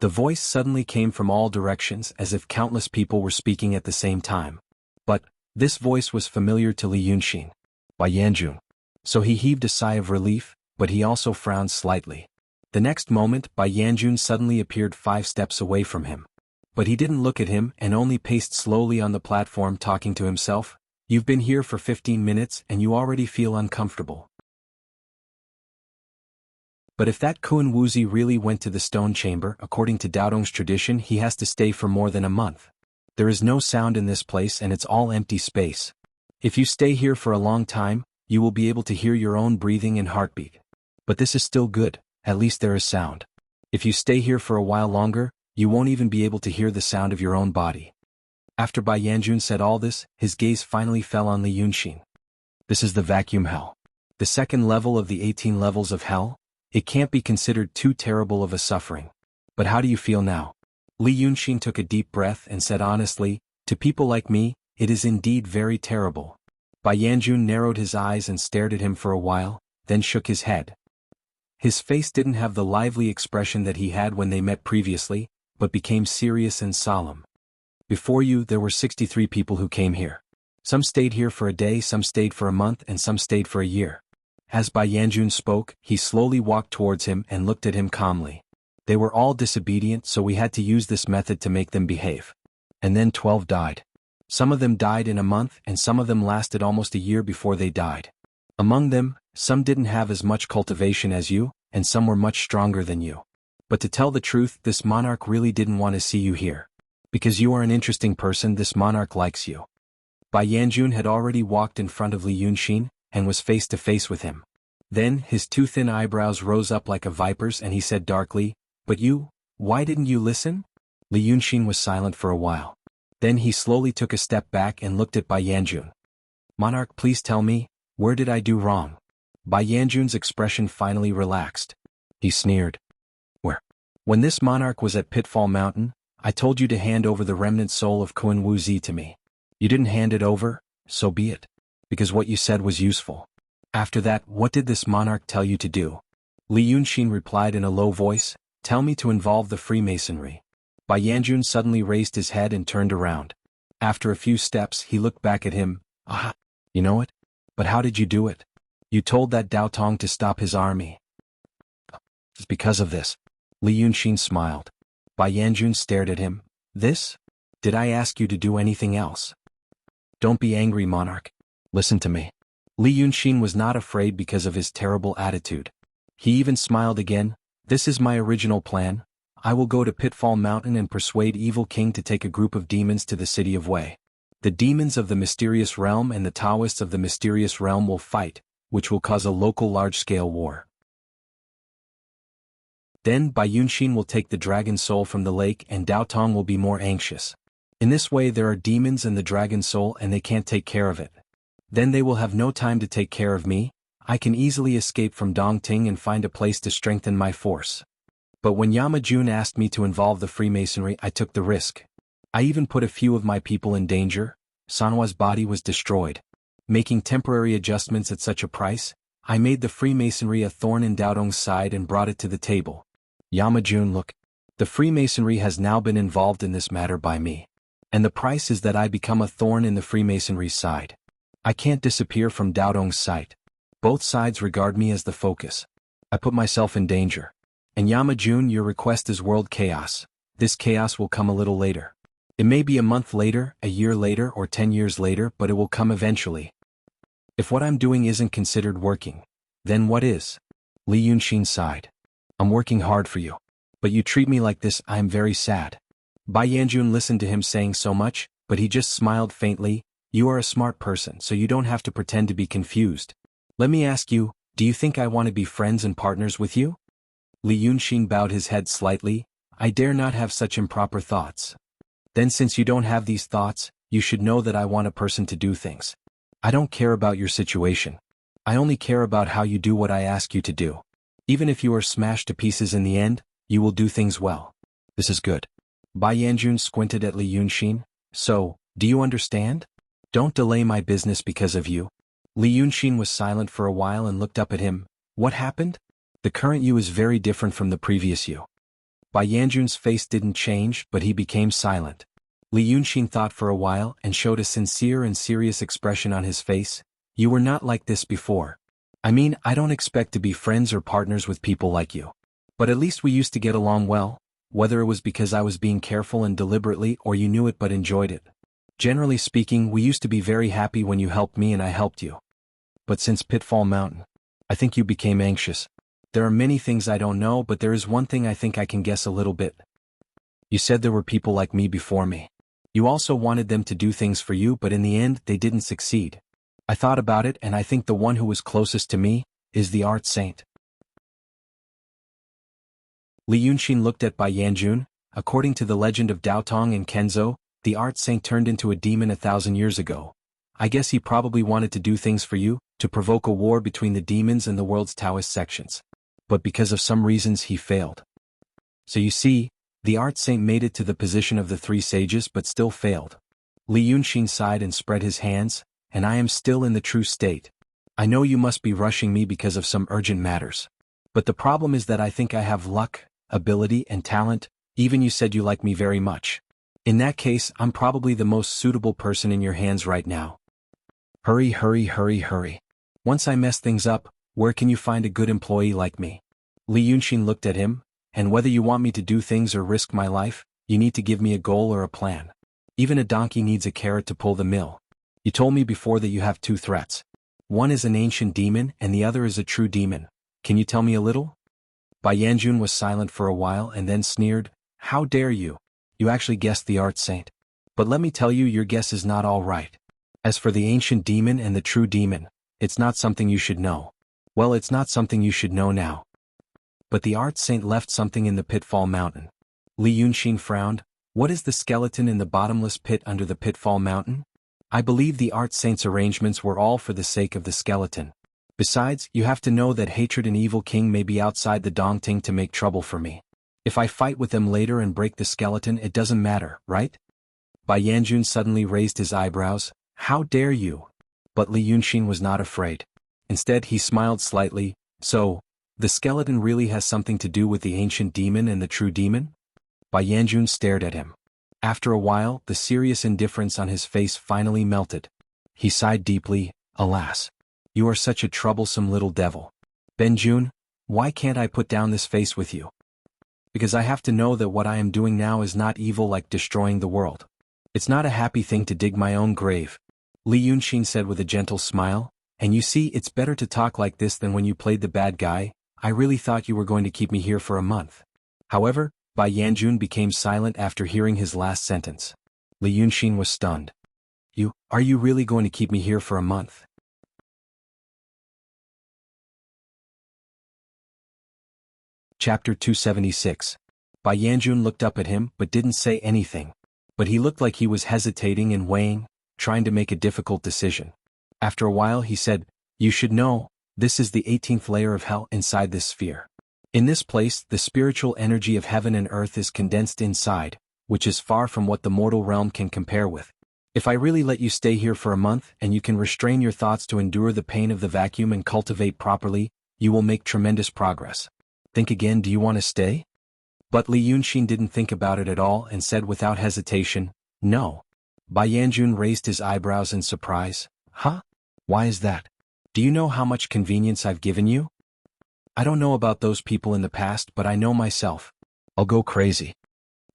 S1: The voice suddenly came from all directions as if countless people were speaking at the same time. But this voice was familiar to Li Yunxin. By Yanjun. So he heaved a sigh of relief, but he also frowned slightly. The next moment, Bai Yanjun suddenly appeared 5 steps away from him. But he didn't look at him and only paced slowly on the platform talking to himself. You've been here for 15 minutes and you already feel uncomfortable. But if that Kun Wuxia really went to the stone chamber, according to Daodong's tradition, he has to stay for more than a month. There is no sound in this place and it's all empty space. If you stay here for a long time, you will be able to hear your own breathing and heartbeat. But this is still good, at least there is sound. If you stay here for a while longer, you won't even be able to hear the sound of your own body. After Bai Yanjun said all this, his gaze finally fell on Li Yunxin. This is the vacuum hell. The second level of the 18 levels of hell? It can't be considered too terrible of a suffering. But how do you feel now? Li Yunxin took a deep breath and said honestly, to people like me, it is indeed very terrible. Bai Yanjun narrowed his eyes and stared at him for a while, then shook his head. His face didn't have the lively expression that he had when they met previously, but became serious and solemn. Before you, there were 63 people who came here. Some stayed here for a day, some stayed for a month, and some stayed for a year. As Bai Yanjun spoke, he slowly walked towards him and looked at him calmly. They were all disobedient, so we had to use this method to make them behave. And then 12 died. Some of them died in a month and some of them lasted almost a year before they died. Among them, some didn't have as much cultivation as you, and some were much stronger than you. But to tell the truth, this monarch really didn't want to see you here. Because you are an interesting person, this monarch likes you. Bai Yanjun had already walked in front of Li Yunxin, and was face to face with him. Then, his 2 thin eyebrows rose up like a viper's and he said darkly, "But you, why didn't you listen?" Li Yunxin was silent for a while. Then he slowly took a step back and looked at Bai Yanjun. "Monarch, please tell me, where did I do wrong?" Bai Yanjun's expression finally relaxed. He sneered. "Where? When this monarch was at Pitfall Mountain, I told you to hand over the remnant soul of Kun Wuxia to me. You didn't hand it over, so be it. Because what you said was useful. After that, what did this monarch tell you to do?" Li Yunxin replied in a low voice, "Tell me to involve the Freemasonry." Bai Yanjun suddenly raised his head and turned around. After a few steps, he looked back at him. "Ah, you know it? But how did you do it? You told that Dao Tong to stop his army." "It's because of this." Li Yunxin smiled. Bai Yanjun stared at him. "This? Did I ask you to do anything else?" "Don't be angry, monarch. Listen to me." Li Yunxin was not afraid because of his terrible attitude. He even smiled again. "This is my original plan. I will go to Pitfall Mountain and persuade Evil King to take a group of demons to the city of Wei. The demons of the mysterious realm and the Taoists of the mysterious realm will fight, which will cause a local large-scale war. Then Bai Yunxin will take the dragon soul from the lake and Dao Tong will be more anxious. In this way there are demons and the dragon soul and they can't take care of it. Then they will have no time to take care of me. I can easily escape from Dongting and find a place to strengthen my force. But when Yama Jun asked me to involve the Freemasonry, I took the risk. I even put a few of my people in danger. Sanhua's body was destroyed. Making temporary adjustments at such a price, I made the Freemasonry a thorn in Daodong's side and brought it to the table. Yama Jun, look. The Freemasonry has now been involved in this matter by me. And the price is that I become a thorn in the Freemasonry's side. I can't disappear from Daodong's sight. Both sides regard me as the focus. I put myself in danger. And Yama Jun, your request is world chaos. This chaos will come a little later. It may be a month later, a year later, or 10 years later, but it will come eventually. If what I'm doing isn't considered working, then what is? Li Yunxin sighed. I'm working hard for you. But you treat me like this, I am very sad. Bai Yanjun listened to him saying so much, but he just smiled faintly. You are a smart person, so you don't have to pretend to be confused. Let me ask you, do you think I want to be friends and partners with you? Li Yunxin bowed his head slightly. I dare not have such improper thoughts. Then since you don't have these thoughts, you should know that I want a person to do things. I don't care about your situation. I only care about how you do what I ask you to do. Even if you are smashed to pieces in the end, you will do things well. This is good. Bai Yanjun squinted at Li Yunxin. So, do you understand? Don't delay my business because of you. Li Yunxin was silent for a while and looked up at him. What happened? The current you is very different from the previous you. Bai Yanjun's face didn't change, but he became silent. Li Yunxin thought for a while and showed a sincere and serious expression on his face. You were not like this before. I mean, I don't expect to be friends or partners with people like you. But at least we used to get along well, whether it was because I was being careful and deliberately or you knew it but enjoyed it. Generally speaking, we used to be very happy when you helped me and I helped you. But since Pitfall Mountain, I think you became anxious. There are many things I don't know, but there is one thing I think I can guess a little bit. You said there were people like me before me. You also wanted them to do things for you, but in the end, they didn't succeed. I thought about it, and I think the one who was closest to me is the art saint. Li Yunxin looked at Bai Yanjun. According to the legend of Daotong and Kenzo, the art saint turned into a demon 1,000 years ago. I guess he probably wanted to do things for you, to provoke a war between the demons and the world's Taoist sections. But because of some reasons he failed. So you see, the art saint made it to the position of the three sages but still failed. Li Yunxin sighed and spread his hands, and I am still in the true state. I know you must be rushing me because of some urgent matters. But the problem is that I think I have luck, ability and talent, even you said you like me very much. In that case, I'm probably the most suitable person in your hands right now. Hurry, hurry, hurry, hurry. Once I mess things up, where can you find a good employee like me? Li Yunxin looked at him. And whether you want me to do things or risk my life, you need to give me a goal or a plan. Even a donkey needs a carrot to pull the mill. You told me before that you have two threats. One is an ancient demon and the other is a true demon. Can you tell me a little? Bai Yanjun was silent for a while and then sneered. How dare you? You actually guessed the art saint. But let me tell you, your guess is not all right. As for the ancient demon and the true demon, it's not something you should know. Well, it's not something you should know now. But the art saint left something in the Pitfall Mountain. Li Yunxin frowned. What is the skeleton in the bottomless pit under the Pitfall Mountain? I believe the art saint's arrangements were all for the sake of the skeleton. Besides, you have to know that hatred and evil king may be outside the Dongting to make trouble for me. If I fight with them later and break the skeleton, it doesn't matter, right? Bai Yanjun suddenly raised his eyebrows. How dare you? But Li Yunxin was not afraid. Instead, he smiled slightly. So, the skeleton really has something to do with the ancient demon and the true demon? Bai Yanjun stared at him. After a while, the serious indifference on his face finally melted. He sighed deeply. Alas. You are such a troublesome little devil. Benjun, why can't I put down this face with you? Because I have to know that what I am doing now is not evil like destroying the world. It's not a happy thing to dig my own grave. Li Yunxin said with a gentle smile. And you see, it's better to talk like this than when you played the bad guy. I really thought you were going to keep me here for a month. However, Bai Yanjun became silent after hearing his last sentence. Li Yunxin was stunned. Are you really going to keep me here for a month? Chapter 276. Bai Yanjun looked up at him but didn't say anything. But he looked like he was hesitating and weighing, trying to make a difficult decision. After a while he said, You should know, this is the 18th layer of hell inside this sphere. In this place, the spiritual energy of heaven and earth is condensed inside, which is far from what the mortal realm can compare with. If I really let you stay here for a month and you can restrain your thoughts to endure the pain of the vacuum and cultivate properly, you will make tremendous progress. Think again, do you want to stay? But Li Yunxin didn't think about it at all and said without hesitation, No. Bai Yanjun raised his eyebrows in surprise. Huh? Why is that? Do you know how much convenience I've given you? I don't know about those people in the past, but I know myself. I'll go crazy.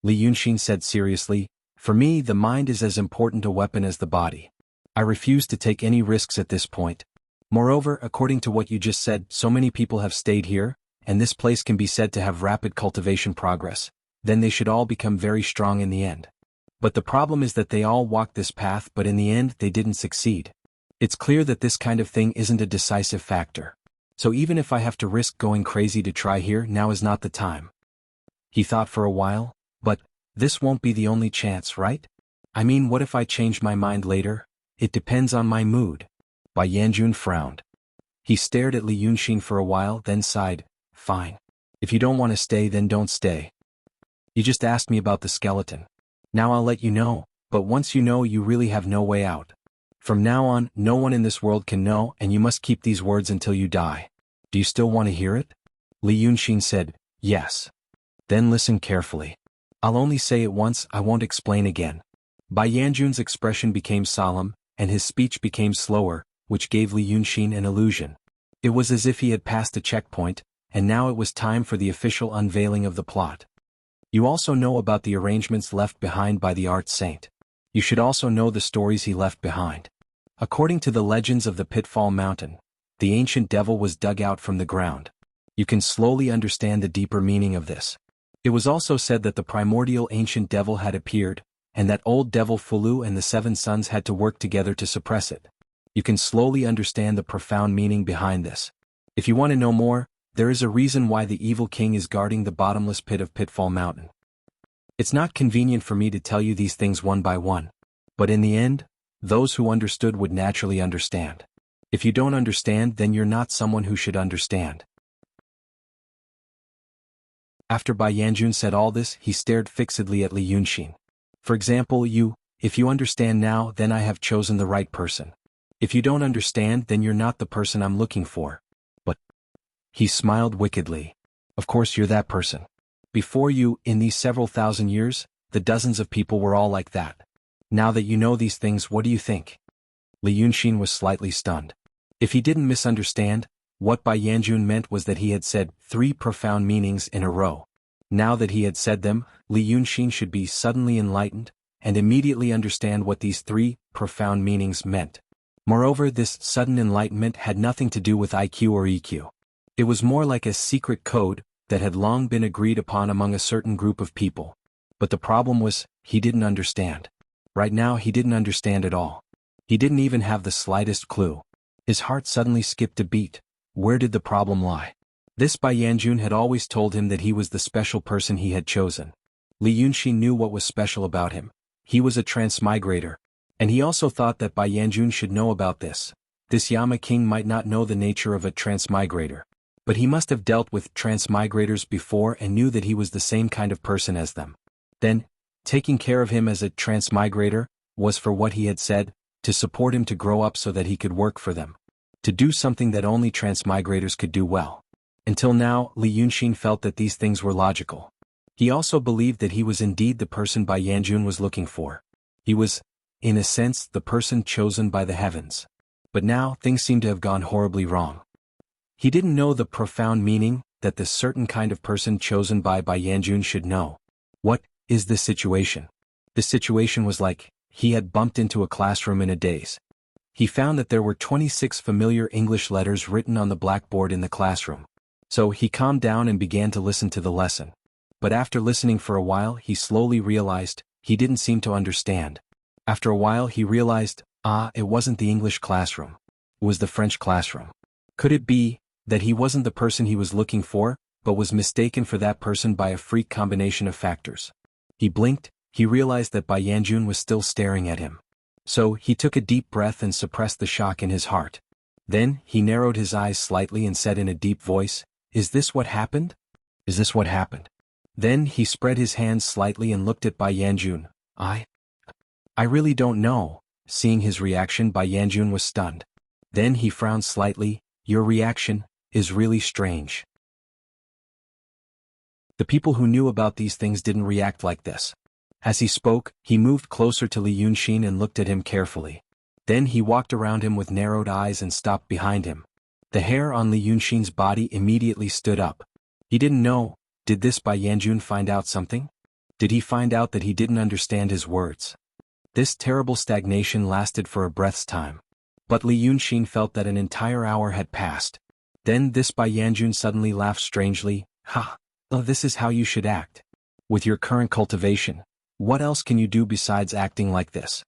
S1: Li Yunxin said seriously, For me, the mind is as important a weapon as the body. I refuse to take any risks at this point. Moreover, according to what you just said, so many people have stayed here, and this place can be said to have rapid cultivation progress. Then they should all become very strong in the end. But the problem is that they all walked this path, but in the end they didn't succeed. It's clear that this kind of thing isn't a decisive factor. So even if I have to risk going crazy to try here, now is not the time. He thought for a while, but this won't be the only chance, right? I mean, what if I change my mind later? It depends on my mood. Bai Yanjun frowned. He stared at Li Yunxin for a while, then sighed, fine. If you don't want to stay, then don't stay. You just asked me about the skeleton. Now I'll let you know, but once you know, you really have no way out. From now on, no one in this world can know, and you must keep these words until you die. Do you still want to hear it? Li Yunxin said, yes. Then listen carefully. I'll only say it once, I won't explain again. Bai Yanjun's expression became solemn, and his speech became slower, which gave Li Yunxin an illusion. It was as if he had passed a checkpoint, and now it was time for the official unveiling of the plot. You also know about the arrangements left behind by the art saint. You should also know the stories he left behind. According to the legends of the Pitfall Mountain, the ancient devil was dug out from the ground. You can slowly understand the deeper meaning of this. It was also said that the primordial ancient devil had appeared, and that old devil Fulu and the 7 sons had to work together to suppress it. You can slowly understand the profound meaning behind this. If you want to know more, there is a reason why the evil king is guarding the bottomless pit of Pitfall Mountain. It's not convenient for me to tell you these things one by one. But in the end, those who understood would naturally understand. If you don't understand, then you're not someone who should understand. After Bai Yanjun said all this, he stared fixedly at Li Yunxin. For example, if you understand now, then I have chosen the right person. If you don't understand, then you're not the person I'm looking for. But he smiled wickedly. Of course you're that person. Before you, in these several thousand years, the dozens of people were all like that. Now that you know these things, what do you think? Li Yunxin was slightly stunned. If he didn't misunderstand, what Bai Yanjun meant was that he had said 3 profound meanings in a row. Now that he had said them, Li Yunxin should be suddenly enlightened, and immediately understand what these 3 profound meanings meant. Moreover, this sudden enlightenment had nothing to do with IQ or EQ. It was more like a secret code that had long been agreed upon among a certain group of people. But the problem was, he didn't understand. Right now he didn't understand at all. He didn't even have the slightest clue. His heart suddenly skipped a beat. Where did the problem lie? This Bai Yanjun had always told him that he was the special person he had chosen. Li Yunxin knew what was special about him. He was a transmigrator. And he also thought that Bai Yanjun should know about this. This Yama king might not know the nature of a transmigrator. But he must have dealt with transmigrators before and knew that he was the same kind of person as them. Then, taking care of him as a transmigrator, was for what he had said, to support him to grow up so that he could work for them. To do something that only transmigrators could do well. Until now, Li Yunxin felt that these things were logical. He also believed that he was indeed the person Bai Yanjun was looking for. He was, in a sense, the person chosen by the heavens. But now, things seemed to have gone horribly wrong. He didn't know the profound meaning that the certain kind of person chosen by Bai Yanjun should know. What is the situation? The situation was like, he had bumped into a classroom in a daze. He found that there were 26 familiar English letters written on the blackboard in the classroom. So he calmed down and began to listen to the lesson. But after listening for a while, he slowly realized, he didn't seem to understand. After a while he realized, it wasn't the English classroom. It was the French classroom. Could it be that he wasn't the person he was looking for, but was mistaken for that person by a freak combination of factors? He blinked, he realized that Bai Yanjun was still staring at him. So he took a deep breath and suppressed the shock in his heart. Then he narrowed his eyes slightly and said in a deep voice, "Is this what happened? Is this what happened?" Then he spread his hands slightly and looked at Bai Yanjun. I really don't know." Seeing his reaction, Bai Yanjun was stunned. Then he frowned slightly. "Your reaction is really strange." The people who knew about these things didn't react like this. As he spoke, he moved closer to Li Yunxin and looked at him carefully. Then he walked around him with narrowed eyes and stopped behind him. The hair on Li Yunxin's body immediately stood up. He didn't know, did this Bai Yanjun find out something? Did he find out that he didn't understand his words? This terrible stagnation lasted for a breath's time. But Li Yunxin felt that an entire hour had passed. Then this Bai Yanjun suddenly laughed strangely. This is how you should act. With your current cultivation, what else can you do besides acting like this?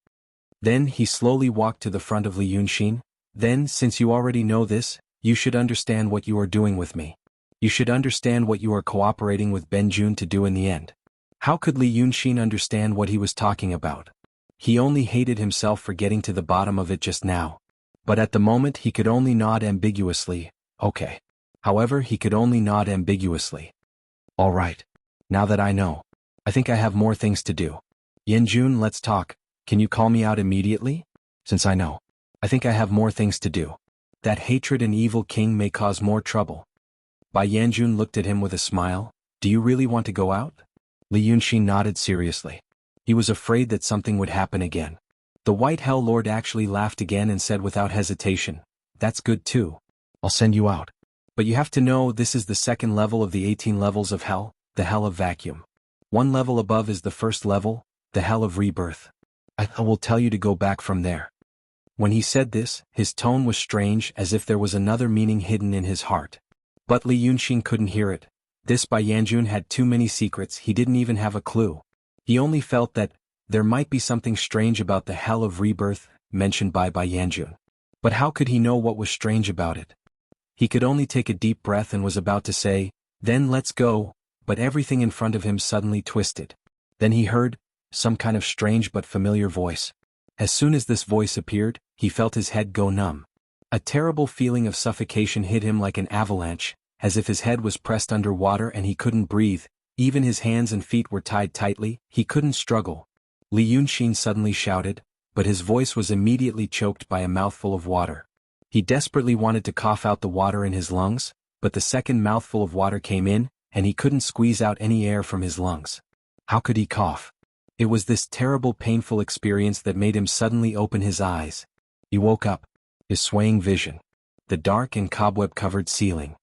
S1: Then he slowly walked to the front of Li Yunxin. Then, since you already know this, you should understand what you are doing with me. You should understand what you are cooperating with Ben Jun to do in the end. How could Li Yunxin understand what he was talking about? He only hated himself for getting to the bottom of it just now. But at the moment he could only nod ambiguously, okay. However, he could only nod ambiguously. All right. Now that I know. I think I have more things to do. Yanjun, let's talk. Can you call me out immediately? Since I know. I think I have more things to do. That hatred and evil king may cause more trouble. Bai Yanjun looked at him with a smile. Do you really want to go out? Li Yunxin nodded seriously. He was afraid that something would happen again. The White Hell Lord actually laughed again and said without hesitation, that's good too. I'll send you out. But you have to know this is the second level of the 18 levels of hell, the hell of vacuum. One level above is the first level, the hell of rebirth. I will tell you to go back from there. When he said this, his tone was strange as if there was another meaning hidden in his heart. But Li Yunxin couldn't hear it. This Bai Yanjun had too many secrets, he didn't even have a clue. He only felt that there might be something strange about the hell of rebirth mentioned by Bai Yanjun. But how could he know what was strange about it? He could only take a deep breath and was about to say, then let's go, but everything in front of him suddenly twisted. Then he heard some kind of strange but familiar voice. As soon as this voice appeared, he felt his head go numb. A terrible feeling of suffocation hit him like an avalanche, as if his head was pressed under water and he couldn't breathe. Even his hands and feet were tied tightly, he couldn't struggle. Li Yunxin suddenly shouted, but his voice was immediately choked by a mouthful of water. He desperately wanted to cough out the water in his lungs, but the second mouthful of water came in, and he couldn't squeeze out any air from his lungs. How could he cough? It was this terrible painful experience that made him suddenly open his eyes. He woke up. His swaying vision. The dark and cobweb-covered ceiling.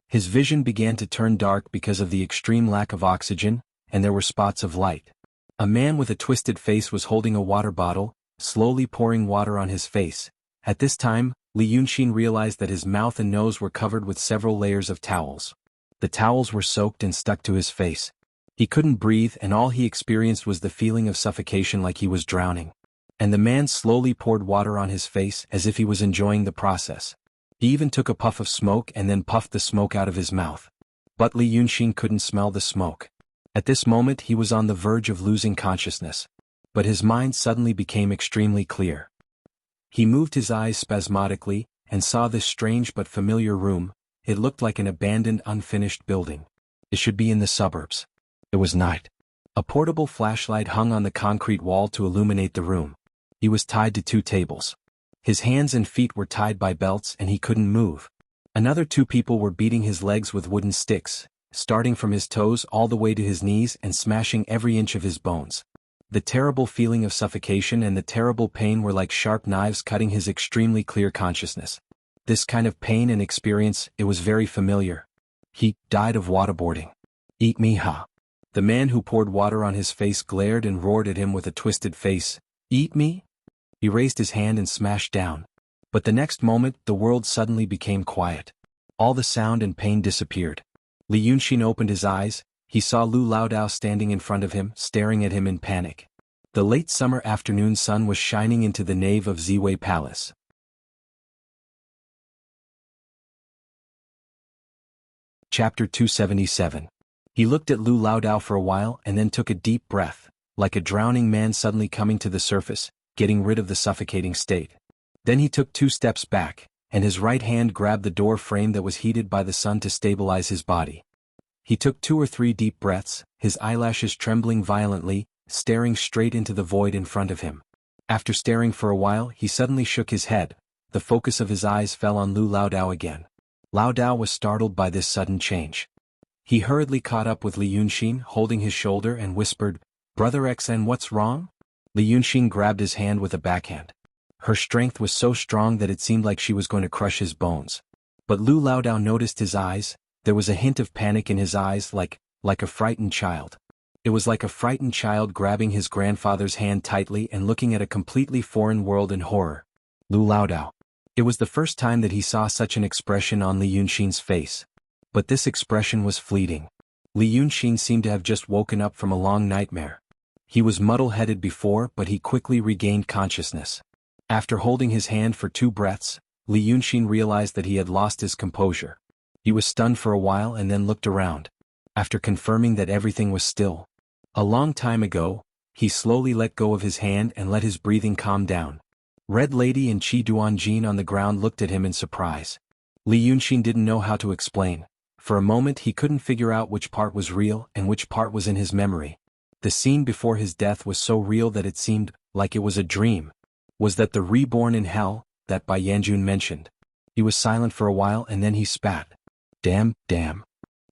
S1: His vision began to turn dark because of the extreme lack of oxygen, and there were spots of light. A man with a twisted face was holding a water bottle, slowly pouring water on his face. At this time, Li Yunxin realized that his mouth and nose were covered with several layers of towels. The towels were soaked and stuck to his face. He couldn't breathe and all he experienced was the feeling of suffocation like he was drowning. And the man slowly poured water on his face as if he was enjoying the process. He even took a puff of smoke and then puffed the smoke out of his mouth. But Li Yunxin couldn't smell the smoke. At this moment he was on the verge of losing consciousness. But his mind suddenly became extremely clear. He moved his eyes spasmodically, and saw this strange but familiar room. It looked like an abandoned unfinished building. It should be in the suburbs. It was night. A portable flashlight hung on the concrete wall to illuminate the room. He was tied to 2 tables. His hands and feet were tied by belts and he couldn't move. Another 2 people were beating his legs with wooden sticks, starting from his toes all the way to his knees and smashing every inch of his bones. The terrible feeling of suffocation and the terrible pain were like sharp knives cutting his extremely clear consciousness. This kind of pain and experience, it was very familiar. He died of waterboarding. Eat me, ha. The man who poured water on his face glared and roared at him with a twisted face. Eat me? He raised his hand and smashed down. But the next moment, the world suddenly became quiet. All the sound and pain disappeared. Li Yunxin opened his eyes. He saw Lu Laodao standing in front of him, staring at him in panic. The late summer afternoon sun was shining into the nave of Ziwei Palace. Chapter 277. He looked at Lu Laodao for a while and then took a deep breath, like a drowning man suddenly coming to the surface, getting rid of the suffocating state. Then he took 2 steps back, and his right hand grabbed the door frame that was heated by the sun to stabilize his body. He took 2 or 3 deep breaths, his eyelashes trembling violently, staring straight into the void in front of him. After staring for a while, he suddenly shook his head. The focus of his eyes fell on Lu Laodao again. Laodao was startled by this sudden change. He hurriedly caught up with Li Yunxin, holding his shoulder, and whispered, Brother XN, what's wrong? Li Yunxin grabbed his hand with a backhand. Her strength was so strong that it seemed like she was going to crush his bones. But Lu Laodao noticed his eyes. There was a hint of panic in his eyes, like a frightened child. It was like a frightened child grabbing his grandfather's hand tightly and looking at a completely foreign world in horror. Lu Laodao. It was the first time that he saw such an expression on Li Yunxin's face. But this expression was fleeting. Li Yunxin seemed to have just woken up from a long nightmare. He was muddle-headed before, but he quickly regained consciousness. After holding his hand for 2 breaths, Li Yunxin realized that he had lost his composure. He was stunned for a while and then looked around. After confirming that everything was still. A long time ago, He slowly let go of his hand and let his breathing calm down. Red Lady and Qi Duanjin on the ground looked at him in surprise. Li Yunxin didn't know how to explain. For a moment he couldn't figure out which part was real and which part was in his memory. The scene before his death was so real that it seemed like it was a dream. Was that the reborn in hell that Bai Yanjun mentioned? He was silent for a while and then he spat. Damn.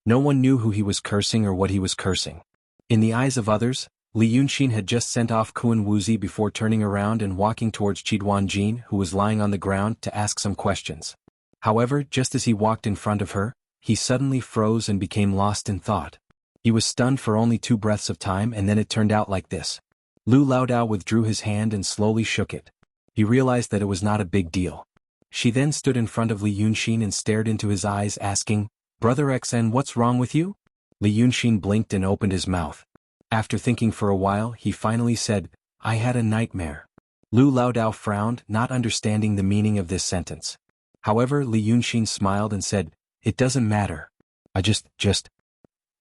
S1: No one knew who he was cursing or what he was cursing. In the eyes of others, Li Yunxin had just sent off Kuan Wuzi before turning around and walking towards Qi Duanjin, who was lying on the ground, to ask some questions. However, just as he walked in front of her, he suddenly froze and became lost in thought. He was stunned for only 2 breaths of time and then it turned out like this. Lu Laodao withdrew his hand and slowly shook it. He realized that it was not a big deal. She then stood in front of Li Yunxin and stared into his eyes, asking, "Brother XN, what's wrong with you?" Li Yunxin blinked and opened his mouth. After thinking for a while, he finally said, "I had a nightmare." Lu Laodao frowned, not understanding the meaning of this sentence. However, Li Yunxin smiled and said, "It doesn't matter. I just.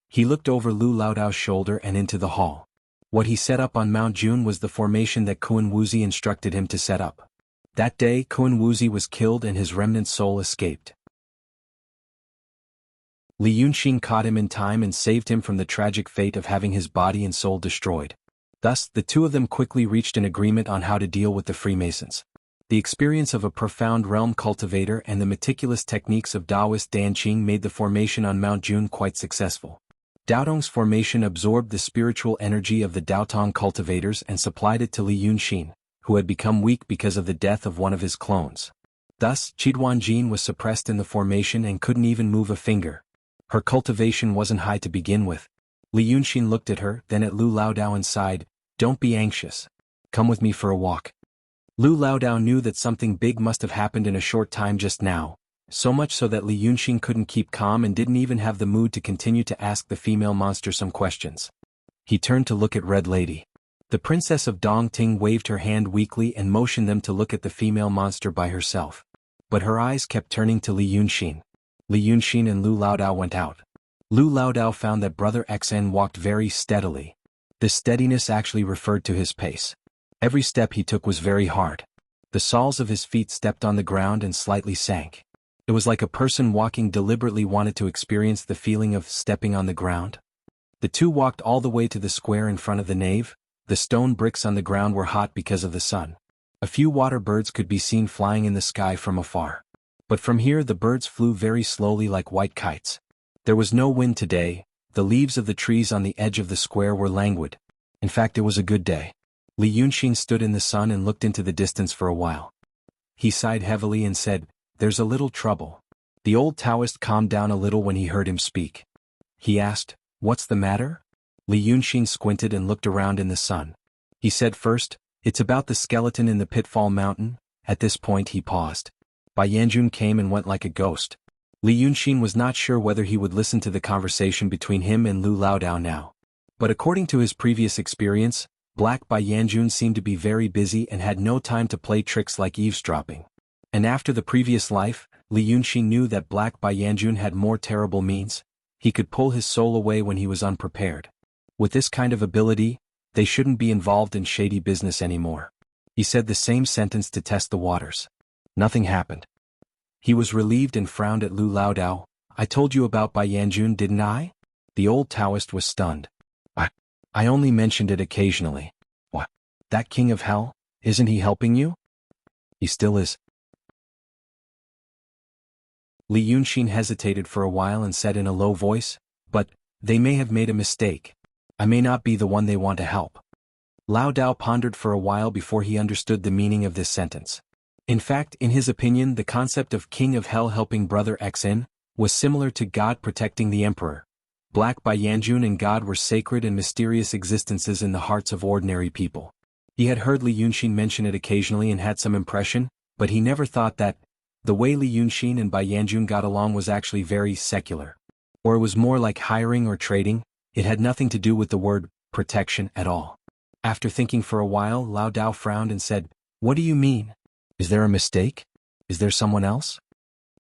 S1: He looked over Lu Laodao's shoulder and into the hall. What he set up on Mount Jun was the formation that Kuan Wuzi instructed him to set up. That day Kuan Wuzi was killed and his remnant soul escaped. Li Yunxin caught him in time and saved him from the tragic fate of having his body and soul destroyed. Thus, the two of them quickly reached an agreement on how to deal with the Freemasons. The experience of a profound realm cultivator and the meticulous techniques of Taoist Danqing made the formation on Mount Jun quite successful. Daotong's formation absorbed the spiritual energy of the Daotong cultivators and supplied it to Li Yunxin, who had become weak because of the death of one of his clones. Thus, Qi Duanjin was suppressed in the formation and couldn't even move a finger. Her cultivation wasn't high to begin with. Li Yunxin looked at her, then at Lu Laodao and sighed, "Don't be anxious. Come with me for a walk." Lu Laodao knew that something big must have happened in a short time just now, so much so that Li Yunxin couldn't keep calm and didn't even have the mood to continue to ask the female monster some questions. He turned to look at Red Lady. The princess of Dongting waved her hand weakly and motioned them to look at the female monster by herself. But her eyes kept turning to Li Yunxin. Li Yunxin and Lu Laodao went out. Lu Laodao found that Brother XN walked very steadily. This steadiness actually referred to his pace. Every step he took was very hard. The soles of his feet stepped on the ground and slightly sank. It was like a person walking deliberately wanted to experience the feeling of stepping on the ground. The two walked all the way to the square in front of the nave. The stone bricks on the ground were hot because of the sun. A few water birds could be seen flying in the sky from afar. But from here the birds flew very slowly like white kites. There was no wind today. The leaves of the trees on the edge of the square were languid. In fact, it was a good day. Li Yunxin stood in the sun and looked into the distance for a while. He sighed heavily and said, "There's a little trouble." The old Taoist calmed down a little when he heard him speak. He asked, "What's the matter?" Li Yunxin squinted and looked around in the sun. He said first, "It's about the skeleton in the Pitfall Mountain." At this point he paused. Bai Yanjun came and went like a ghost. Li Yunxin was not sure whether he would listen to the conversation between him and Lu Laodao now. But according to his previous experience, Black Bai Yanjun seemed to be very busy and had no time to play tricks like eavesdropping. And after the previous life, Li Yunxin knew that Black Bai Yanjun had more terrible means. He could pull his soul away when he was unprepared. With this kind of ability, they shouldn't be involved in shady business anymore. He said the same sentence to test the waters. Nothing happened. He was relieved and frowned at Lu Laodao. "I told you about Bai Yanjun, didn't I?" The old Taoist was stunned. I only mentioned it occasionally." "What? That king of hell? Isn't he helping you?" "He still is." Li Yunxin hesitated for a while and said in a low voice, "But they may have made a mistake. I may not be the one they want to help." Lao Dao pondered for a while before he understood the meaning of this sentence. In fact, in his opinion, the concept of King of Hell helping Brother XN was similar to God protecting the Emperor. Black Bai Yanjun and God were sacred and mysterious existences in the hearts of ordinary people. He had heard Li Yunxin mention it occasionally and had some impression, but he never thought that the way Li Yunxin and Bai Yanjun got along was actually very secular. Or it was more like hiring or trading. It had nothing to do with the word protection at all. After thinking for a while, Lao Dao frowned and said, "What do you mean? Is there a mistake? Is there someone else?"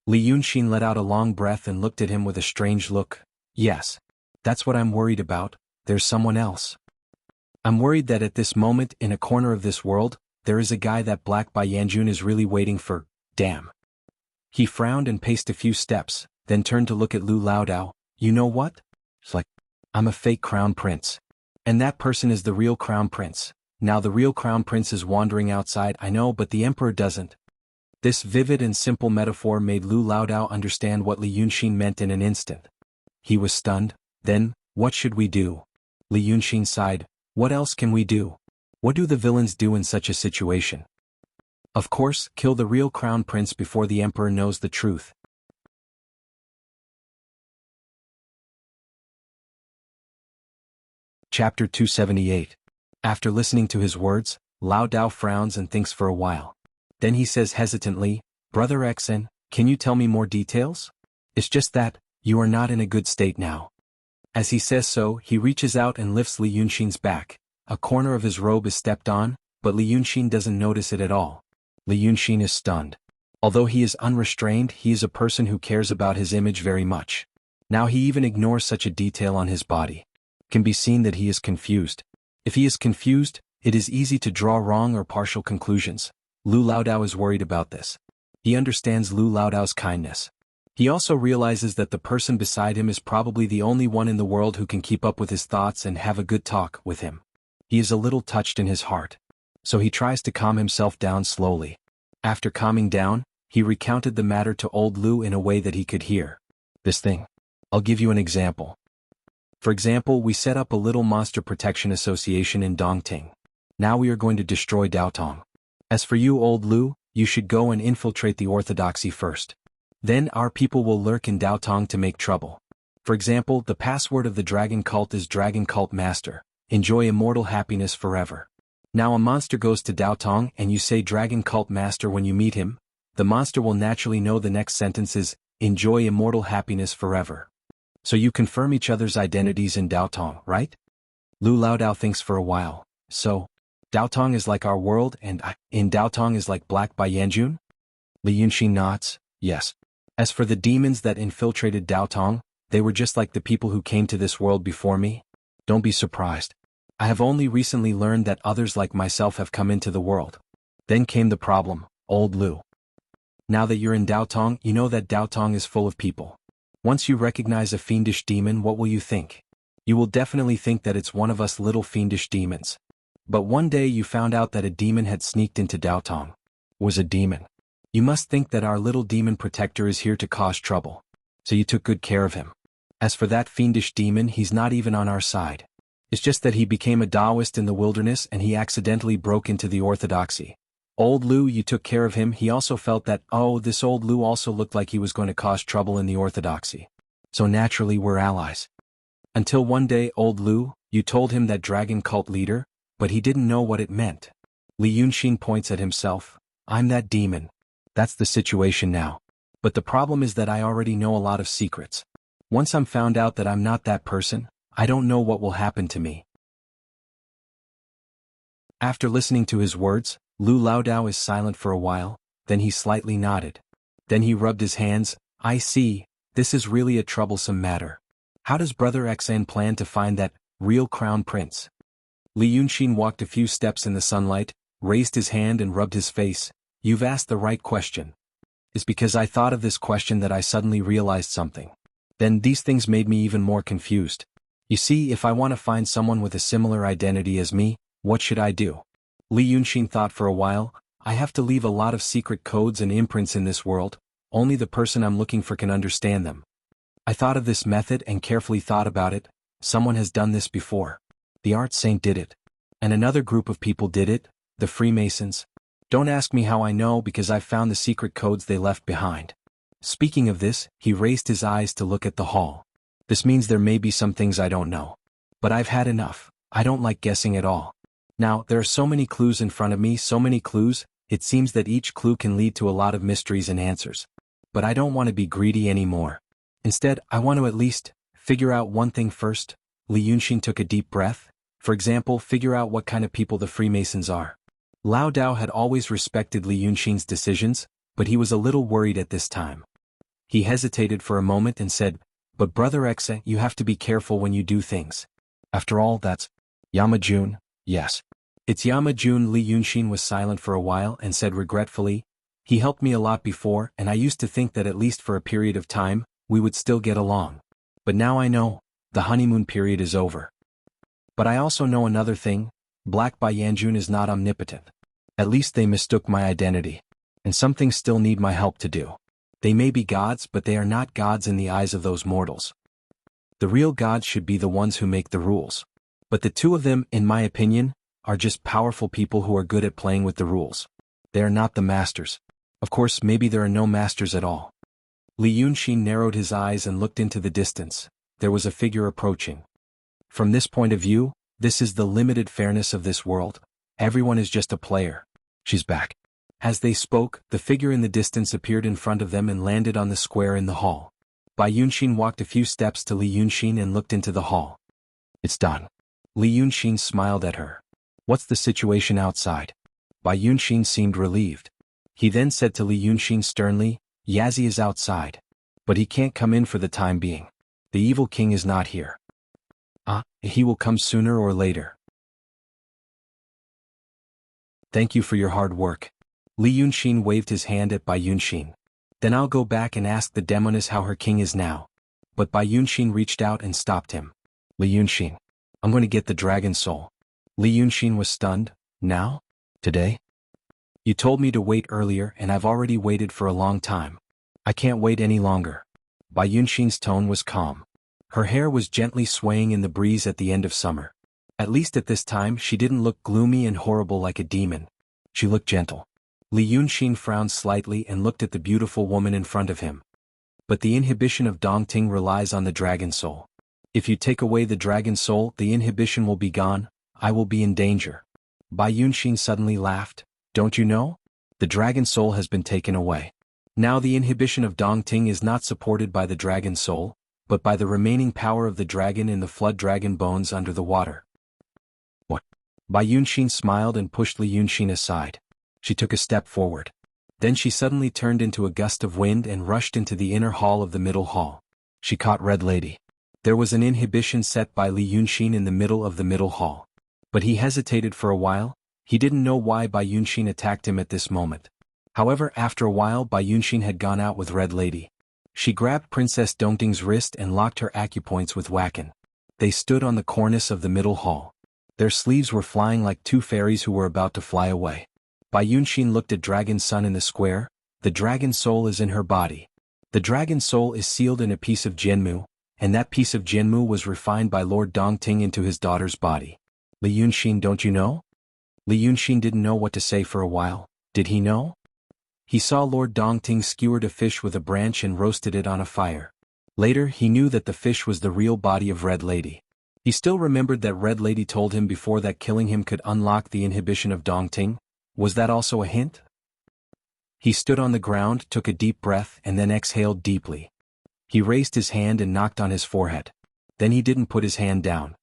S1: Li Yunxin let out a long breath and looked at him with a strange look. "Yes. That's what I'm worried about. There's someone else." I'm worried that at this moment in a corner of this world, there is a guy that Black Bai Yanjun is really waiting for, damn. He frowned and paced a few steps, then turned to look at Lu Laodao. You know what? It's like, I'm a fake crown prince. And that person is the real crown prince. Now the real crown prince is wandering outside, I know, but the emperor doesn't. This vivid and simple metaphor made Lu Laodao understand what Li Yunxin meant in an instant. He was stunned. Then, what should we do? Li Yunxin sighed. What else can we do? What do the villains do in such a situation? Of course, kill the real crown prince before the emperor knows the truth. Chapter 278. After listening to his words, Lao Dao frowns and thinks for a while. Then he says hesitantly, Brother Xen, can you tell me more details? It's just that, you are not in a good state now. As he says so, he reaches out and lifts Li Yunxin's back. A corner of his robe is stepped on, but Li Yunxin doesn't notice it at all. Li Yunxin is stunned. Although he is unrestrained, he is a person who cares about his image very much. Now he even ignores such a detail on his body. It can be seen that he is confused. If he is confused, it is easy to draw wrong or partial conclusions. Lu Laodao is worried about this. He understands Lu Laodao's kindness. He also realizes that the person beside him is probably the only one in the world who can keep up with his thoughts and have a good talk with him. He is a little touched in his heart. So he tries to calm himself down slowly. After calming down, he recounted the matter to old Lu in a way that he could hear. This thing. I'll give you an example. For example, we set up a little monster protection association in Dongting. Now we are going to destroy Daotong. As for you, old Lu, you should go and infiltrate the orthodoxy first. Then our people will lurk in Daotong to make trouble. For example, the password of the dragon cult is Dragon Cult Master. Enjoy immortal happiness forever. Now a monster goes to Daotong and you say Dragon Cult Master when you meet him, the monster will naturally know the next sentence is, enjoy immortal happiness forever. So you confirm each other's identities in Daotong, right? Lu Laodao thinks for a while. So, Daotong is like our world and in Daotong is like Black Bai Yanjun? Li Yunxin nods, yes. As for the demons that infiltrated Daotong, they were just like the people who came to this world before me. Don't be surprised. I have only recently learned that others like myself have come into the world. Then came the problem, old Lu. Now that you're in Daotong, you know that Daotong is full of people. Once you recognize a fiendish demon, what will you think? You will definitely think that it's one of us little fiendish demons. But one day you found out that a demon had sneaked into Daotong. Was a demon. You must think that our little demon protector is here to cause trouble. So you took good care of him. As for that fiendish demon, he's not even on our side. It's just that he became a Taoist in the wilderness and he accidentally broke into the orthodoxy. Old Lu, you took care of him. He also felt that, oh, this old Lu also looked like he was going to cause trouble in the orthodoxy. So naturally we're allies. Until one day, old Lu, you told him that dragon cult leader, but he didn't know what it meant. Li Yunxin points at himself. I'm that demon. That's the situation now. But the problem is that I already know a lot of secrets. Once I'm found out that I'm not that person, I don't know what will happen to me. After listening to his words, Lu Laodao is silent for a while, then he slightly nodded. Then he rubbed his hands. I see, this is really a troublesome matter. How does Brother Xen plan to find that real crown prince? Li Yunxin walked a few steps in the sunlight, raised his hand and rubbed his face. You've asked the right question. It's because I thought of this question that I suddenly realized something. Then these things made me even more confused. You see, if I want to find someone with a similar identity as me, what should I do? Li Yunxin thought for a while. I have to leave a lot of secret codes and imprints in this world. Only the person I'm looking for can understand them. I thought of this method and carefully thought about it. Someone has done this before. The Art Saint did it. And another group of people did it, the Freemasons. Don't ask me how I know because I've found the secret codes they left behind. Speaking of this, he raised his eyes to look at the hall. This means there may be some things I don't know. But I've had enough. I don't like guessing at all. Now, there are so many clues in front of me, so many clues, it seems that each clue can lead to a lot of mysteries and answers. But I don't want to be greedy anymore. Instead, I want to at least figure out one thing first. Li Yunxin took a deep breath. For example, figure out what kind of people the Freemasons are. Lao Dao had always respected Li Yunxin's decisions, but he was a little worried at this time. He hesitated for a moment and said, but Brother Xen, you have to be careful when you do things. After all, that's Yamajun, Yes. It's Yama Jun. Li Yunxin was silent for a while and said regretfully, he helped me a lot before and I used to think that at least for a period of time, we would still get along. But now I know, the honeymoon period is over. But I also know another thing, Black Bai Yanjun is not omnipotent. At least they mistook my identity. And some things still need my help to do. They may be gods but they are not gods in the eyes of those mortals. The real gods should be the ones who make the rules. But the two of them, in my opinion, are just powerful people who are good at playing with the rules. They are not the masters. Of course, maybe there are no masters at all. Li Yunxin narrowed his eyes and looked into the distance. There was a figure approaching. From this point of view, this is the limited fairness of this world. Everyone is just a player. She's back. As they spoke, the figure in the distance appeared in front of them and landed on the square in the hall. Bai Yunxin walked a few steps to Li Yunxin and looked into the hall. It's done. Li Yunxin smiled at her. What's the situation outside? Bai Yunxin seemed relieved. He then said to Li Yunxin sternly, Yazi is outside. But he can't come in for the time being. The evil king is not here. He will come sooner or later. Thank you for your hard work. Li Yunxin waved his hand at Bai Yunxin. Then I'll go back and ask the demoness how her king is now. But Bai Yunxin reached out and stopped him. Li Yunxin, I'm going to get the dragon soul. Li Yunxin was stunned. Now? Today? You told me to wait earlier and I've already waited for a long time. I can't wait any longer. Bai Yunxin's tone was calm. Her hair was gently swaying in the breeze at the end of summer. At least at this time she didn't look gloomy and horrible like a demon. She looked gentle. Li Yunxin frowned slightly and looked at the beautiful woman in front of him. But the inhibition of Dongting relies on the dragon soul. If you take away the dragon soul, the inhibition will be gone. I will be in danger. Bai Yunxin suddenly laughed. Don't you know? The dragon soul has been taken away. Now the inhibition of Dongting is not supported by the dragon soul, but by the remaining power of the dragon in the flood dragon bones under the water. What? Bai Yunxin smiled and pushed Li Yunxin aside. She took a step forward. Then she suddenly turned into a gust of wind and rushed into the inner hall of the middle hall. She caught Red Lady. There was an inhibition set by Li Yunxin in the middle of the middle hall. But he hesitated for a while. He didn't know why Bai Yunxin attacked him at this moment. However, after a while Bai Yunxin had gone out with Red Lady. She grabbed Princess Dongting's wrist and locked her acupoints with Wacken. They stood on the cornice of the middle hall. Their sleeves were flying like two fairies who were about to fly away. Bai Yunxin looked at Dragon Sun in the square. The dragon soul is in her body. The dragon soul is sealed in a piece of Jianmu, and that piece of Jianmu was refined by Lord Dongting into his daughter's body. Li Yunxin, don't you know? Li Yunxin didn't know what to say for a while. Did he know? He saw Lord Dongting skewered a fish with a branch and roasted it on a fire. Later he knew that the fish was the real body of Red Lady. He still remembered that Red Lady told him before that killing him could unlock the inhibition of Dongting. Was that also a hint? He stood on the ground, took a deep breath and then exhaled deeply. He raised his hand and knocked on his forehead. Then he didn't put his hand down.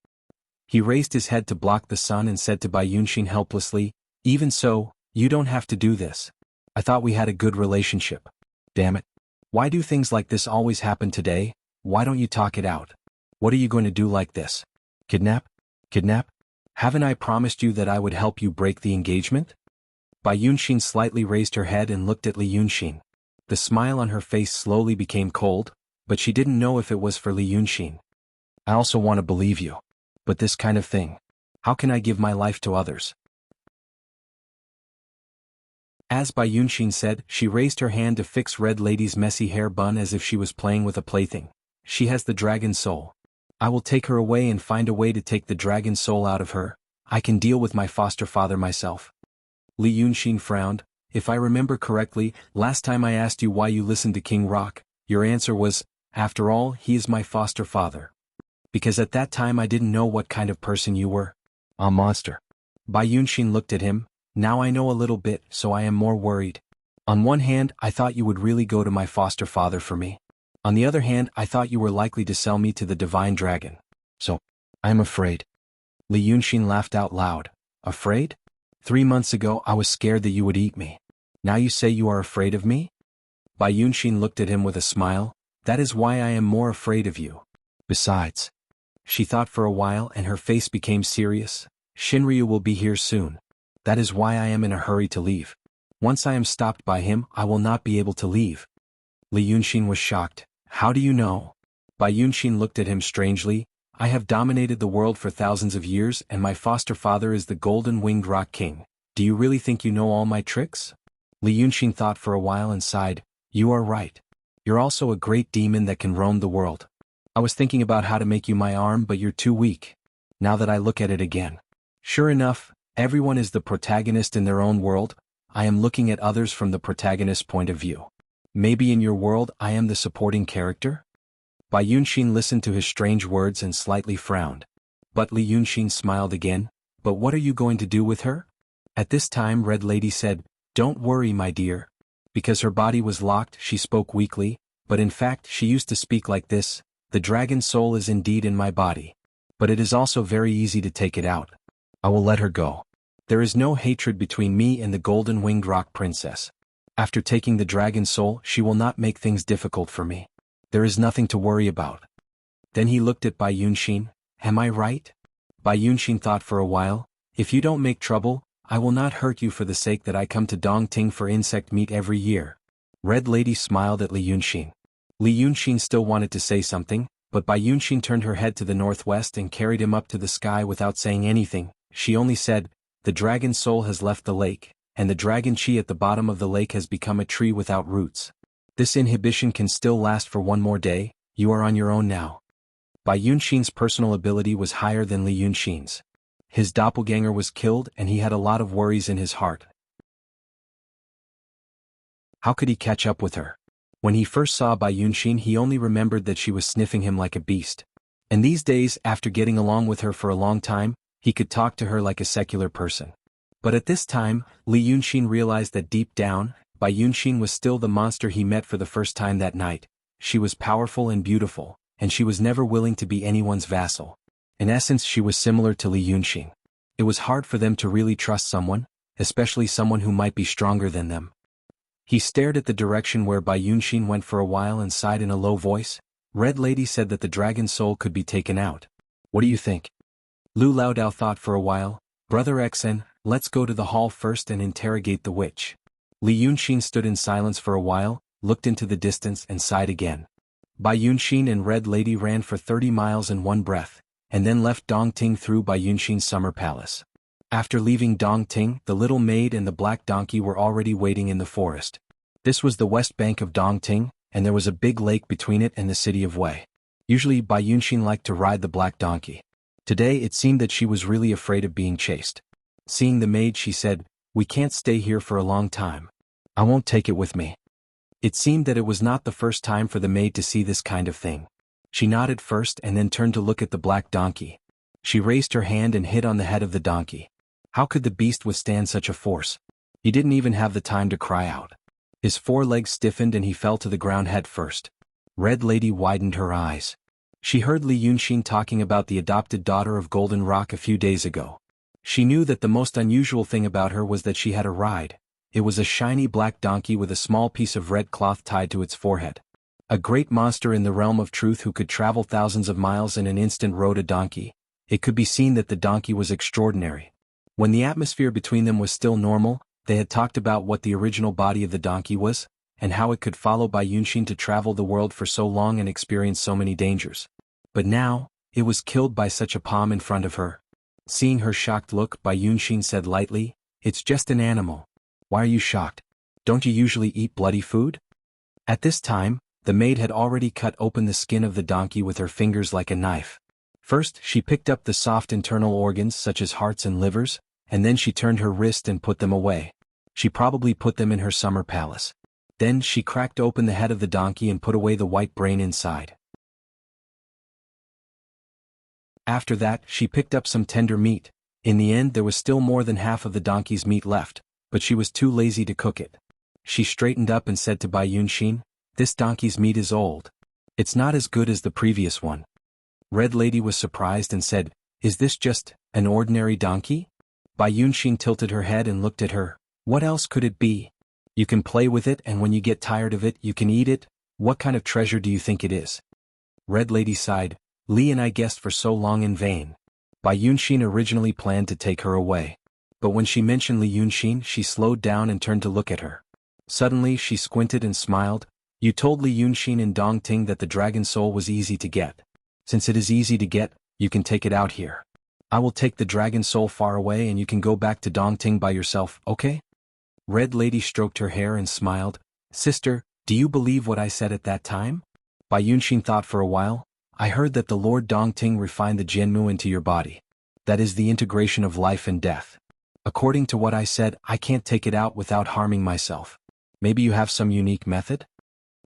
S1: He raised his head to block the sun and said to Bai Yunxin helplessly, even so, you don't have to do this. I thought we had a good relationship. Damn it. Why do things like this always happen today? Why don't you talk it out? What are you going to do like this? Kidnap? Kidnap? Haven't I promised you that I would help you break the engagement? Bai Yunxin slightly raised her head and looked at Li Yunxin. The smile on her face slowly became cold, but she didn't know if it was for Li Yunxin. I also want to believe you. But this kind of thing. How can I give my life to others? As Bai Yunxin said, she raised her hand to fix Red Lady's messy hair bun as if she was playing with a plaything. She has the dragon soul. I will take her away and find a way to take the dragon soul out of her. I can deal with my foster father myself. Li Yunxin frowned. If I remember correctly, last time I asked you why you listened to King Rock, your answer was, after all, he is my foster father. Because at that time I didn't know what kind of person you were. A monster. Bai Yunxin looked at him. Now I know a little bit, so I am more worried. On one hand, I thought you would really go to my foster father for me. On the other hand, I thought you were likely to sell me to the divine dragon. So, I am afraid. Li Yunxin laughed out loud. Afraid? 3 months ago I was scared that you would eat me. Now you say you are afraid of me? Bai Yunxin looked at him with a smile. That is why I am more afraid of you. Besides. She thought for a while and her face became serious. Shinryu will be here soon. That is why I am in a hurry to leave. Once I am stopped by him, I will not be able to leave. Li Yunxin was shocked. How do you know? Bai Yunxin looked at him strangely. I have dominated the world for thousands of years and my foster father is the golden-winged rock king. Do you really think you know all my tricks? Li Yunxin thought for a while and sighed. You are right. You're also a great demon that can roam the world. I was thinking about how to make you my arm but you're too weak. Now that I look at it again. Sure enough, everyone is the protagonist in their own world. I am looking at others from the protagonist's point of view. Maybe in your world I am the supporting character? Bai Yunxin listened to his strange words and slightly frowned. But Li Yunxin smiled again. But what are you going to do with her? At this time Red Lady said, Don't worry my dear. Because her body was locked she spoke weakly, but in fact she used to speak like this, the dragon soul is indeed in my body. But it is also very easy to take it out. I will let her go. There is no hatred between me and the golden-winged rock princess. After taking the dragon soul she will not make things difficult for me. There is nothing to worry about. Then he looked at Bai Yunxin. Am I right? Bai Yunxin thought for a while. If you don't make trouble, I will not hurt you for the sake that I come to Dongting for insect meat every year. Red Lady smiled at Li Yunxin. Li Yunxin still wanted to say something, but Bai Yunxin turned her head to the northwest and carried him up to the sky without saying anything. She only said, The dragon soul has left the lake, and the dragon chi at the bottom of the lake has become a tree without roots. This inhibition can still last for one more day. You are on your own now. Bai Yunxin's personal ability was higher than Li Yunxin's. His doppelganger was killed and he had a lot of worries in his heart. How could he catch up with her? When he first saw Bai Yunxin he only remembered that she was sniffing him like a beast. And these days, after getting along with her for a long time, he could talk to her like a secular person. But at this time, Li Yunxin realized that deep down, Bai Yunxin was still the monster he met for the first time that night. She was powerful and beautiful, and she was never willing to be anyone's vassal. In essence she was similar to Li Yunxin. It was hard for them to really trust someone, especially someone who might be stronger than them. He stared at the direction where Bai Yunxin went for a while and sighed in a low voice. Red Lady said that the dragon soul could be taken out. What do you think? Lu Laodao thought for a while. Brother Xen, let's go to the hall first and interrogate the witch. Li Yunxin stood in silence for a while, looked into the distance and sighed again. Bai Yunxin and Red Lady ran for 30 miles in one breath, and then left Dongting through Bai Yunxin's summer palace. After leaving Dongting, the little maid and the black donkey were already waiting in the forest. This was the west bank of Dongting, and there was a big lake between it and the city of Wei. Usually Bai Yunxin liked to ride the black donkey. Today it seemed that she was really afraid of being chased. Seeing the maid she said, We can't stay here for a long time. I won't take it with me. It seemed that it was not the first time for the maid to see this kind of thing. She nodded first and then turned to look at the black donkey. She raised her hand and hit on the head of the donkey. How could the beast withstand such a force? He didn't even have the time to cry out. His forelegs stiffened and he fell to the ground head first. Red Lady widened her eyes. She heard Li Yunxin talking about the adopted daughter of Golden Rock a few days ago. She knew that the most unusual thing about her was that she had a ride. It was a shiny black donkey with a small piece of red cloth tied to its forehead. A great monster in the realm of truth who could travel thousands of miles in an instant rode a donkey. It could be seen that the donkey was extraordinary. When the atmosphere between them was still normal, they had talked about what the original body of the donkey was, and how it could follow Bai Yunxin to travel the world for so long and experience so many dangers. But now, it was killed by such a palm in front of her. Seeing her shocked look, Bai Yunxin said lightly, It's just an animal. Why are you shocked? Don't you usually eat bloody food? At this time, the maid had already cut open the skin of the donkey with her fingers like a knife. First, she picked up the soft internal organs such as hearts and livers, and then she turned her wrist and put them away. She probably put them in her summer palace. Then she cracked open the head of the donkey and put away the white brain inside. After that, she picked up some tender meat. In the end there was still more than half of the donkey's meat left, but she was too lazy to cook it. She straightened up and said to Bai Yunxin, This donkey's meat is old. It's not as good as the previous one. Red Lady was surprised and said, Is this just an ordinary donkey? Bai Yunxin tilted her head and looked at her. What else could it be? You can play with it and when you get tired of it you can eat it. What kind of treasure do you think it is? Red Lady sighed. Li and I guessed for so long in vain. Bai Yunxin originally planned to take her away. But when she mentioned Li Yunxin, she slowed down and turned to look at her. Suddenly she squinted and smiled. You told Li Yunxin in Dongting that the dragon soul was easy to get. Since it is easy to get, you can take it out here. I will take the dragon soul far away and you can go back to Dongting by yourself, okay? Red Lady stroked her hair and smiled. Sister, do you believe what I said at that time? Bai Yunxin thought for a while. I heard that the Lord Dongting refined the Jianmu into your body. That is the integration of life and death. According to what I said, I can't take it out without harming myself. Maybe you have some unique method?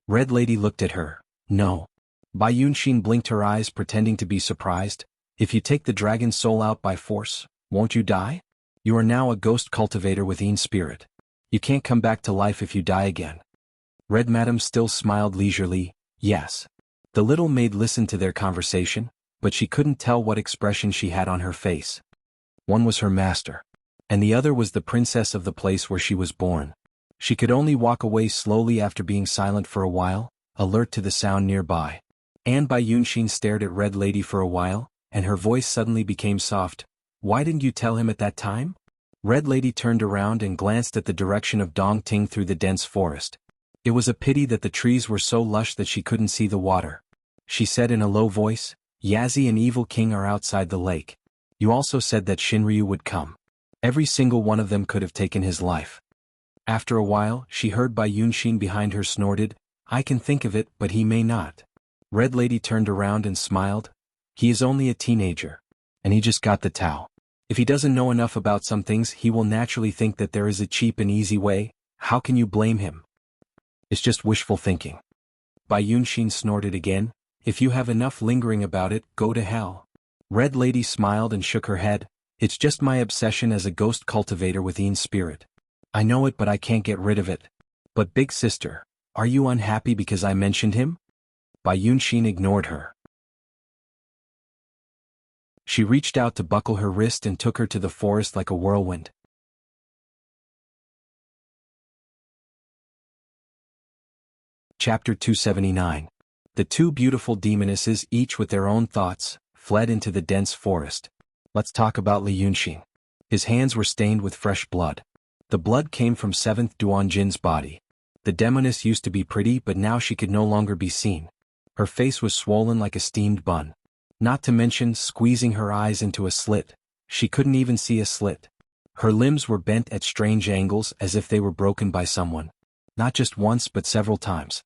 S1: Red Lady looked at her. No. Bai Yunxin blinked her eyes, pretending to be surprised. If you take the dragon soul out by force, won't you die? You are now a ghost cultivator with Yin spirit. You can't come back to life if you die again. Red Madam still smiled leisurely. Yes. The little maid listened to their conversation, but she couldn't tell what expression she had on her face. One was her master, and the other was the princess of the place where she was born. She could only walk away slowly after being silent for a while, alert to the sound nearby. And Bai Yunxin stared at Red Lady for a while, and her voice suddenly became soft. Why didn't you tell him at that time? Red Lady turned around and glanced at the direction of Dongting through the dense forest. It was a pity that the trees were so lush that she couldn't see the water. She said in a low voice, Yazi and Evil King are outside the lake. You also said that Shinryu would come. Every single one of them could have taken his life. After a while, she heard Bai Yunxin behind her snorted, I can think of it, but he may not. Red Lady turned around and smiled. He is only a teenager. And he just got the Tao. If he doesn't know enough about some things, he will naturally think that there is a cheap and easy way. How can you blame him? It's just wishful thinking. Bai Yunxin snorted again. If you have enough lingering about it, go to hell. Red Lady smiled and shook her head. It's just my obsession as a ghost cultivator with Yin spirit. I know it, but I can't get rid of it. But big sister, are you unhappy because I mentioned him? Bai Yunxin ignored her. She reached out to buckle her wrist and took her to the forest like a whirlwind. Chapter 279. The two beautiful demonesses, each with their own thoughts, fled into the dense forest. Let's talk about Li Yunxin. His hands were stained with fresh blood. The blood came from 7th Duanjin's body. The demoness used to be pretty, but now she could no longer be seen. Her face was swollen like a steamed bun. Not to mention squeezing her eyes into a slit. She couldn't even see a slit. Her limbs were bent at strange angles as if they were broken by someone. Not just once but several times.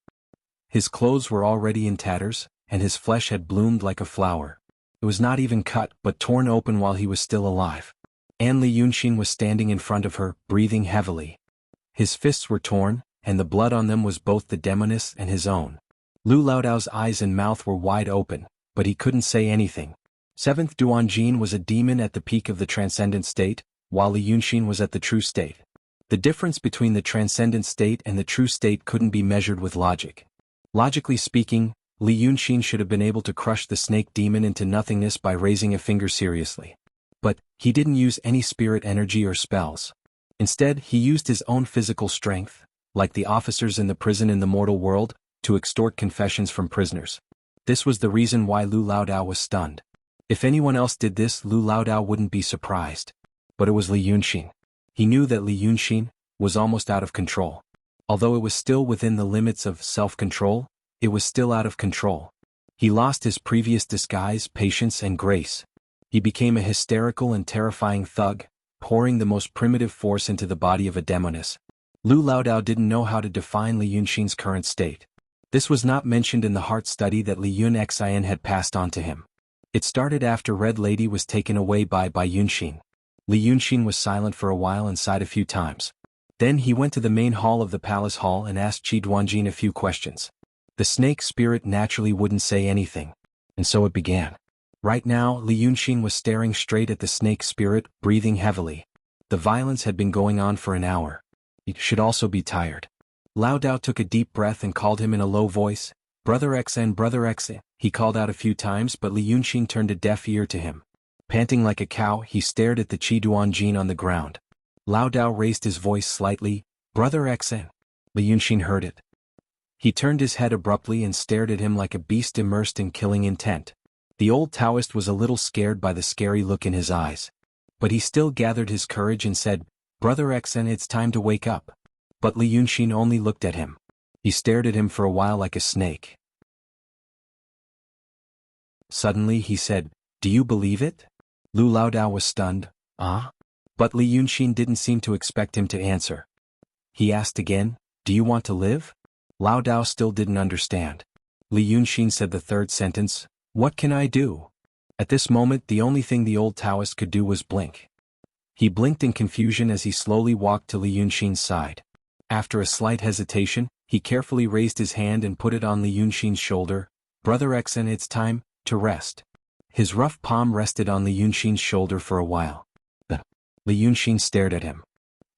S1: His clothes were already in tatters, and his flesh had bloomed like a flower. It was not even cut but torn open while he was still alive. And Li Yunxin was standing in front of her, breathing heavily. His fists were torn, and the blood on them was both the demoness and his own. Lu Laodao's eyes and mouth were wide open, but he couldn't say anything. 7th Duanjin was a demon at the peak of the transcendent state, while Li Yunxin was at the true state. The difference between the transcendent state and the true state couldn't be measured with logic. Logically speaking, Li Yunxin should have been able to crush the snake demon into nothingness by raising a finger seriously. But he didn't use any spirit energy or spells. Instead, he used his own physical strength, like the officers in the prison in the mortal world, to extort confessions from prisoners. This was the reason why Lu Laodao was stunned. If anyone else did this, Lu Laodao wouldn't be surprised. But it was Li Yunxin. He knew that Li Yunxin was almost out of control. Although it was still within the limits of self-control, it was still out of control. He lost his previous disguise, patience, and grace. He became a hysterical and terrifying thug, pouring the most primitive force into the body of a demoness. Lu Laodao didn't know how to define Li Yunxin's current state. This was not mentioned in the heart study that Li Yunxian had passed on to him. It started after Red Lady was taken away by Bai Yunxin. Li Yunxin was silent for a while and sighed a few times. Then he went to the main hall of the palace hall and asked Qi Duanjin a few questions. The snake spirit naturally wouldn't say anything. And so it began. Right now, Li Yunxin was staring straight at the snake spirit, breathing heavily. The violence had been going on for an hour. He should also be tired. Lao Dao took a deep breath and called him in a low voice. Brother Xen, Brother Xen. He called out a few times, but Li Yunxin turned a deaf ear to him. Panting like a cow, he stared at the Qi Duanjin on the ground. Lao Dao raised his voice slightly. Brother Xen. Li Yunxin heard it. He turned his head abruptly and stared at him like a beast immersed in killing intent. The old Taoist was a little scared by the scary look in his eyes. But he still gathered his courage and said, "Brother Xen, it's time to wake up." But Li Yunxin only looked at him. He stared at him for a while like a snake. Suddenly he said, "Do you believe it?" Lu Laodao was stunned. "Ah?" But Li Yunxin didn't seem to expect him to answer. He asked again, "Do you want to live?" Laodao still didn't understand. Li Yunxin said the third sentence, "What can I do?" At this moment the only thing the old Taoist could do was blink. He blinked in confusion as he slowly walked to Li Yunxin's side. After a slight hesitation, he carefully raised his hand and put it on Li Yunxin's shoulder. "Brother Xen, it's time to rest." His rough palm rested on Li Yunxin's shoulder for a while. Li Yunxin stared at him.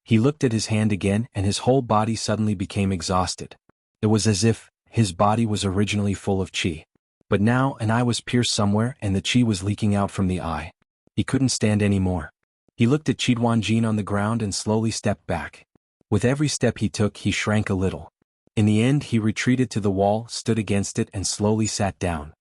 S1: He looked at his hand again and his whole body suddenly became exhausted. It was as if his body was originally full of qi. But now an eye was pierced somewhere and the qi was leaking out from the eye. He couldn't stand any more. He looked at Qi on the ground and slowly stepped back. With every step he took he shrank a little. In the end he retreated to the wall, stood against it and slowly sat down.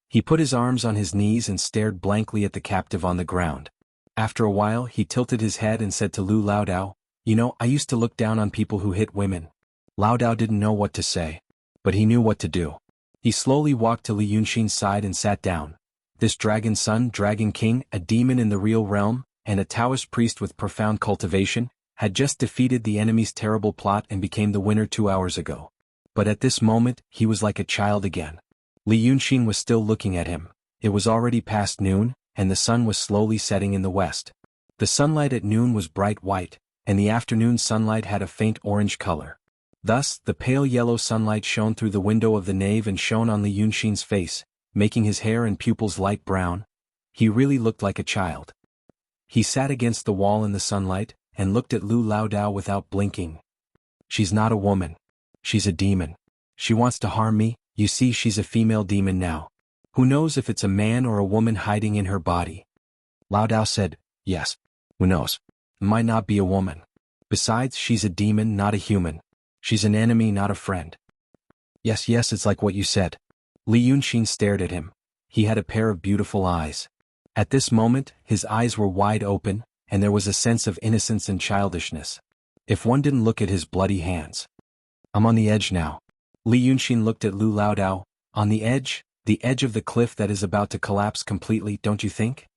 S1: He put his arms on his knees and stared blankly at the captive on the ground. After a while he tilted his head and said to Lu Laodao, "You know, I used to look down on people who hit women." Laodao didn't know what to say. But he knew what to do. He slowly walked to Li Yunxin's side and sat down. This dragon son, dragon king, a demon in the real realm, and a Taoist priest with profound cultivation, had just defeated the enemy's terrible plot and became the winner 2 hours ago. But at this moment, he was like a child again. Li Yunxin was still looking at him. It was already past noon, and the sun was slowly setting in the west. The sunlight at noon was bright white, and the afternoon sunlight had a faint orange color. Thus, the pale yellow sunlight shone through the window of the nave and shone on Li Yunxin's face, making his hair and pupils light brown. He really looked like a child. He sat against the wall in the sunlight, and looked at Lu Laodao without blinking. "She's not a woman. She's a demon. She wants to harm me. You see, she's a female demon now. Who knows if it's a man or a woman hiding in her body?" Laodao said, "Yes. Who knows? It might not be a woman. Besides, she's a demon, not a human. She's an enemy, not a friend." Yes, it's like what you said." Li Yunxin stared at him. He had a pair of beautiful eyes. At this moment, his eyes were wide open, and there was a sense of innocence and childishness. If one didn't look at his bloody hands. "I'm on the edge now." Li Yunxin looked at Lu Laodao. "On the edge of the cliff that is about to collapse completely, don't you think?"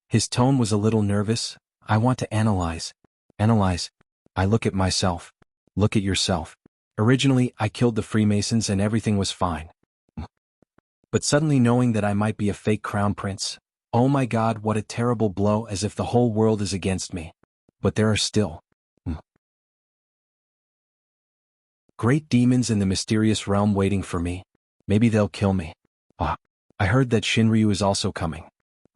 S1: His tone was a little nervous. "I want to analyze. Analyze. I look at myself. Look at yourself. Originally, I killed the Freemasons and everything was fine. But suddenly knowing that I might be a fake crown prince, oh my God, what a terrible blow, as if the whole world is against me. But there are still great demons in the mysterious realm waiting for me. Maybe they'll kill me. I heard that Shinryu is also coming.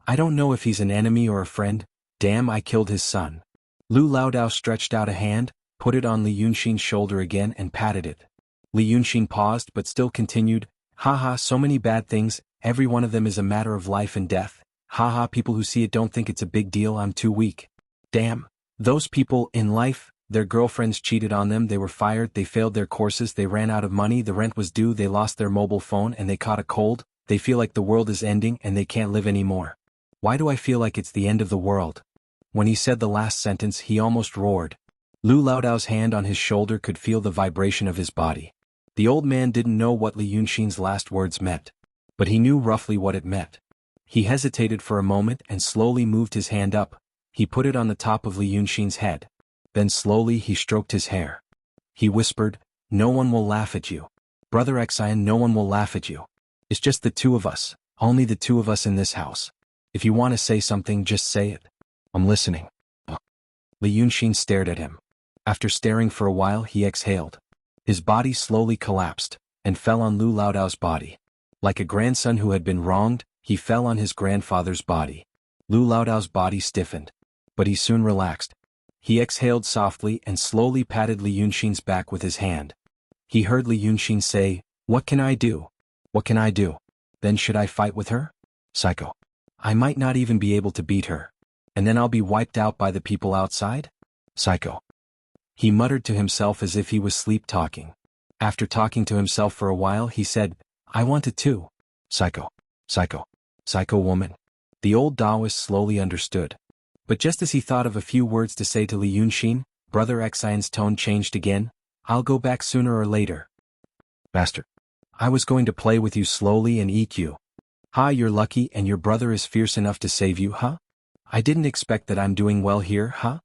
S1: I don't know if he's an enemy or a friend. Damn, I killed his son." Lu Laodao stretched out a hand, put it on Li Yunxin's shoulder again and patted it. Li Yunxin paused but still continued, "Haha, so many bad things, every one of them is a matter of life and death. Haha, people who see it don't think it's a big deal, I'm too weak. Damn. Those people, in life, their girlfriends cheated on them, they were fired, they failed their courses, they ran out of money, the rent was due, they lost their mobile phone and they caught a cold, they feel like the world is ending and they can't live anymore. Why do I feel like it's the end of the world?" When he said the last sentence he almost roared. Lu Laodao's hand on his shoulder could feel the vibration of his body. The old man didn't know what Li Yunxin's last words meant. But he knew roughly what it meant. He hesitated for a moment and slowly moved his hand up. He put it on the top of Li Yunxin's head. Then slowly he stroked his hair. He whispered, "No one will laugh at you. Brother Xian, no one will laugh at you. It's just the two of us, only the two of us in this house. If you want to say something, just say it. I'm listening." Li Yunxin stared at him. After staring for a while he exhaled. His body slowly collapsed, and fell on Lu Laodao's body. Like a grandson who had been wronged, he fell on his grandfather's body. Lu Laodao's body stiffened. But he soon relaxed. He exhaled softly and slowly patted Li Yunxin's back with his hand. He heard Li Yunxin say, "What can I do? What can I do? Then should I fight with her? Psycho. I might not even be able to beat her. And then I'll be wiped out by the people outside? Psycho." He muttered to himself as if he was sleep-talking. After talking to himself for a while he said, "I want it too. Psycho. Psycho. Psycho woman. The old Taoist slowly understood. But just as he thought of a few words to say to Li Yunxin, Brother Xian's tone changed again. I'll go back sooner or later. Bastard. I was going to play with you slowly and eat you. Ha, you're lucky and your brother is fierce enough to save you, huh? I didn't expect that I'm doing well here, huh?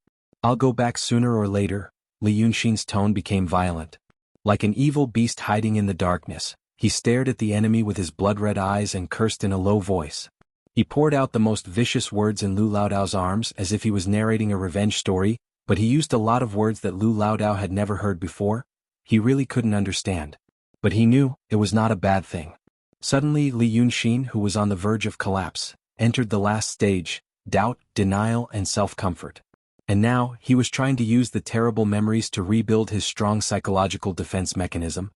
S1: I'll go back sooner or later. Li Yunxin's tone became violent. Like an evil beast hiding in the darkness, he stared at the enemy with his blood-red eyes and cursed in a low voice. He poured out the most vicious words in Lu Laodao's arms as if he was narrating a revenge story, but he used a lot of words that Lu Laodao had never heard before. He really couldn't understand. But he knew it was not a bad thing. Suddenly Li Yunxin, who was on the verge of collapse, entered the last stage: doubt, denial and self-comfort. And now, he was trying to use the terrible memories to rebuild his strong psychological defense mechanism.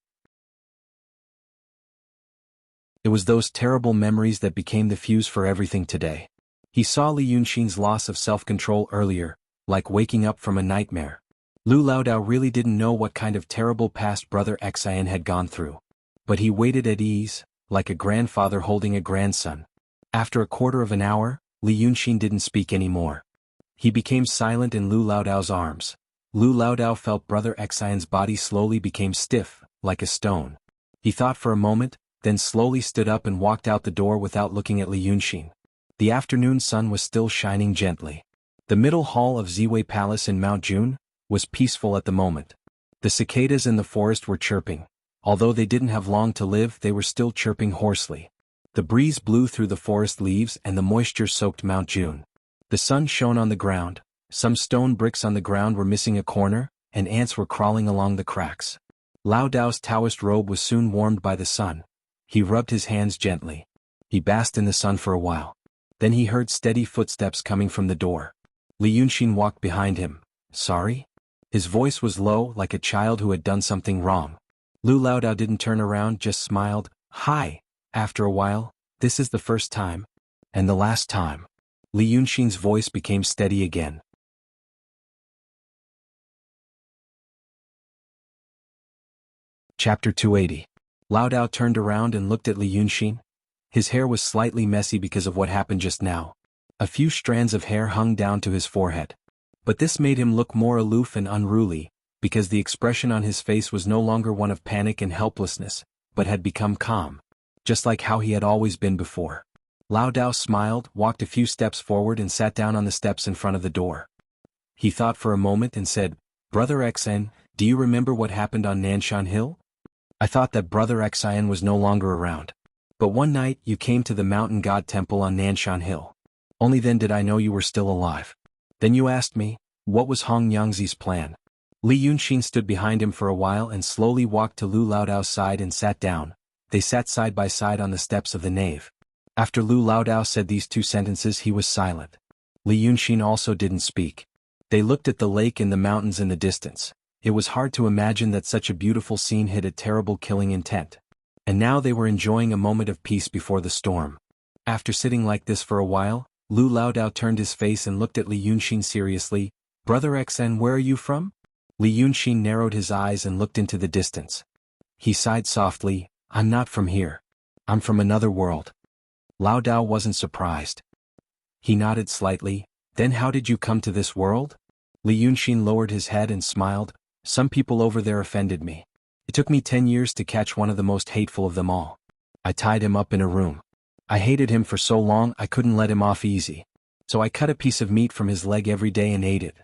S1: It was those terrible memories that became the fuse for everything today. He saw Li Yunxin's loss of self-control earlier, like waking up from a nightmare. Lu Laodao really didn't know what kind of terrible past Brother Xian had gone through. But he waited at ease, like a grandfather holding a grandson. After a quarter of an hour, Li Yunxin didn't speak anymore. He became silent in Lu Laodao's arms. Lu Laodao felt Brother Xian's body slowly became stiff, like a stone. He thought for a moment, then slowly stood up and walked out the door without looking at Li Yunxin. The afternoon sun was still shining gently. The middle hall of Ziwei Palace in Mount Jun was peaceful at the moment. The cicadas in the forest were chirping. Although they didn't have long to live, they were still chirping hoarsely. The breeze blew through the forest leaves and the moisture soaked Mount Jun. The sun shone on the ground. Some stone bricks on the ground were missing a corner, and ants were crawling along the cracks. Lao Dao's Taoist robe was soon warmed by the sun. He rubbed his hands gently. He basked in the sun for a while. Then he heard steady footsteps coming from the door. Li Yunxin walked behind him. Sorry? His voice was low, like a child who had done something wrong. Lu Laodao didn't turn around, just smiled. Hi. After a while, this is the first time. And the last time. Li Yunxin's voice became steady again. Chapter 280. Lao Dao turned around and looked at Li Yunxin. His hair was slightly messy because of what happened just now. A few strands of hair hung down to his forehead. But this made him look more aloof and unruly, because the expression on his face was no longer one of panic and helplessness, but had become calm, just like how he had always been before. Lao Dao smiled, walked a few steps forward and sat down on the steps in front of the door. He thought for a moment and said, Brother Xian, do you remember what happened on Nanshan Hill? I thought that Brother Xian was no longer around. But one night you came to the mountain god temple on Nanshan Hill. Only then did I know you were still alive. Then you asked me, what was Hong Yangzi's plan? Li Yunxin stood behind him for a while and slowly walked to Lu Laodao's side and sat down. They sat side by side on the steps of the nave. After Lu Laodao said these two sentences, he was silent. Li Yunxin also didn't speak. They looked at the lake and the mountains in the distance. It was hard to imagine that such a beautiful scene hid a terrible killing intent. And now they were enjoying a moment of peace before the storm. After sitting like this for a while, Lu Laodao turned his face and looked at Li Yunxin seriously. Brother Xian, where are you from? Li Yunxin narrowed his eyes and looked into the distance. He sighed softly, I'm not from here. I'm from another world. Lao Dao wasn't surprised. He nodded slightly. Then how did you come to this world? Li Yunxin lowered his head and smiled. Some people over there offended me. It took me 10 years to catch one of the most hateful of them all. I tied him up in a room. I hated him for so long I couldn't let him off easy. So I cut a piece of meat from his leg every day and ate it.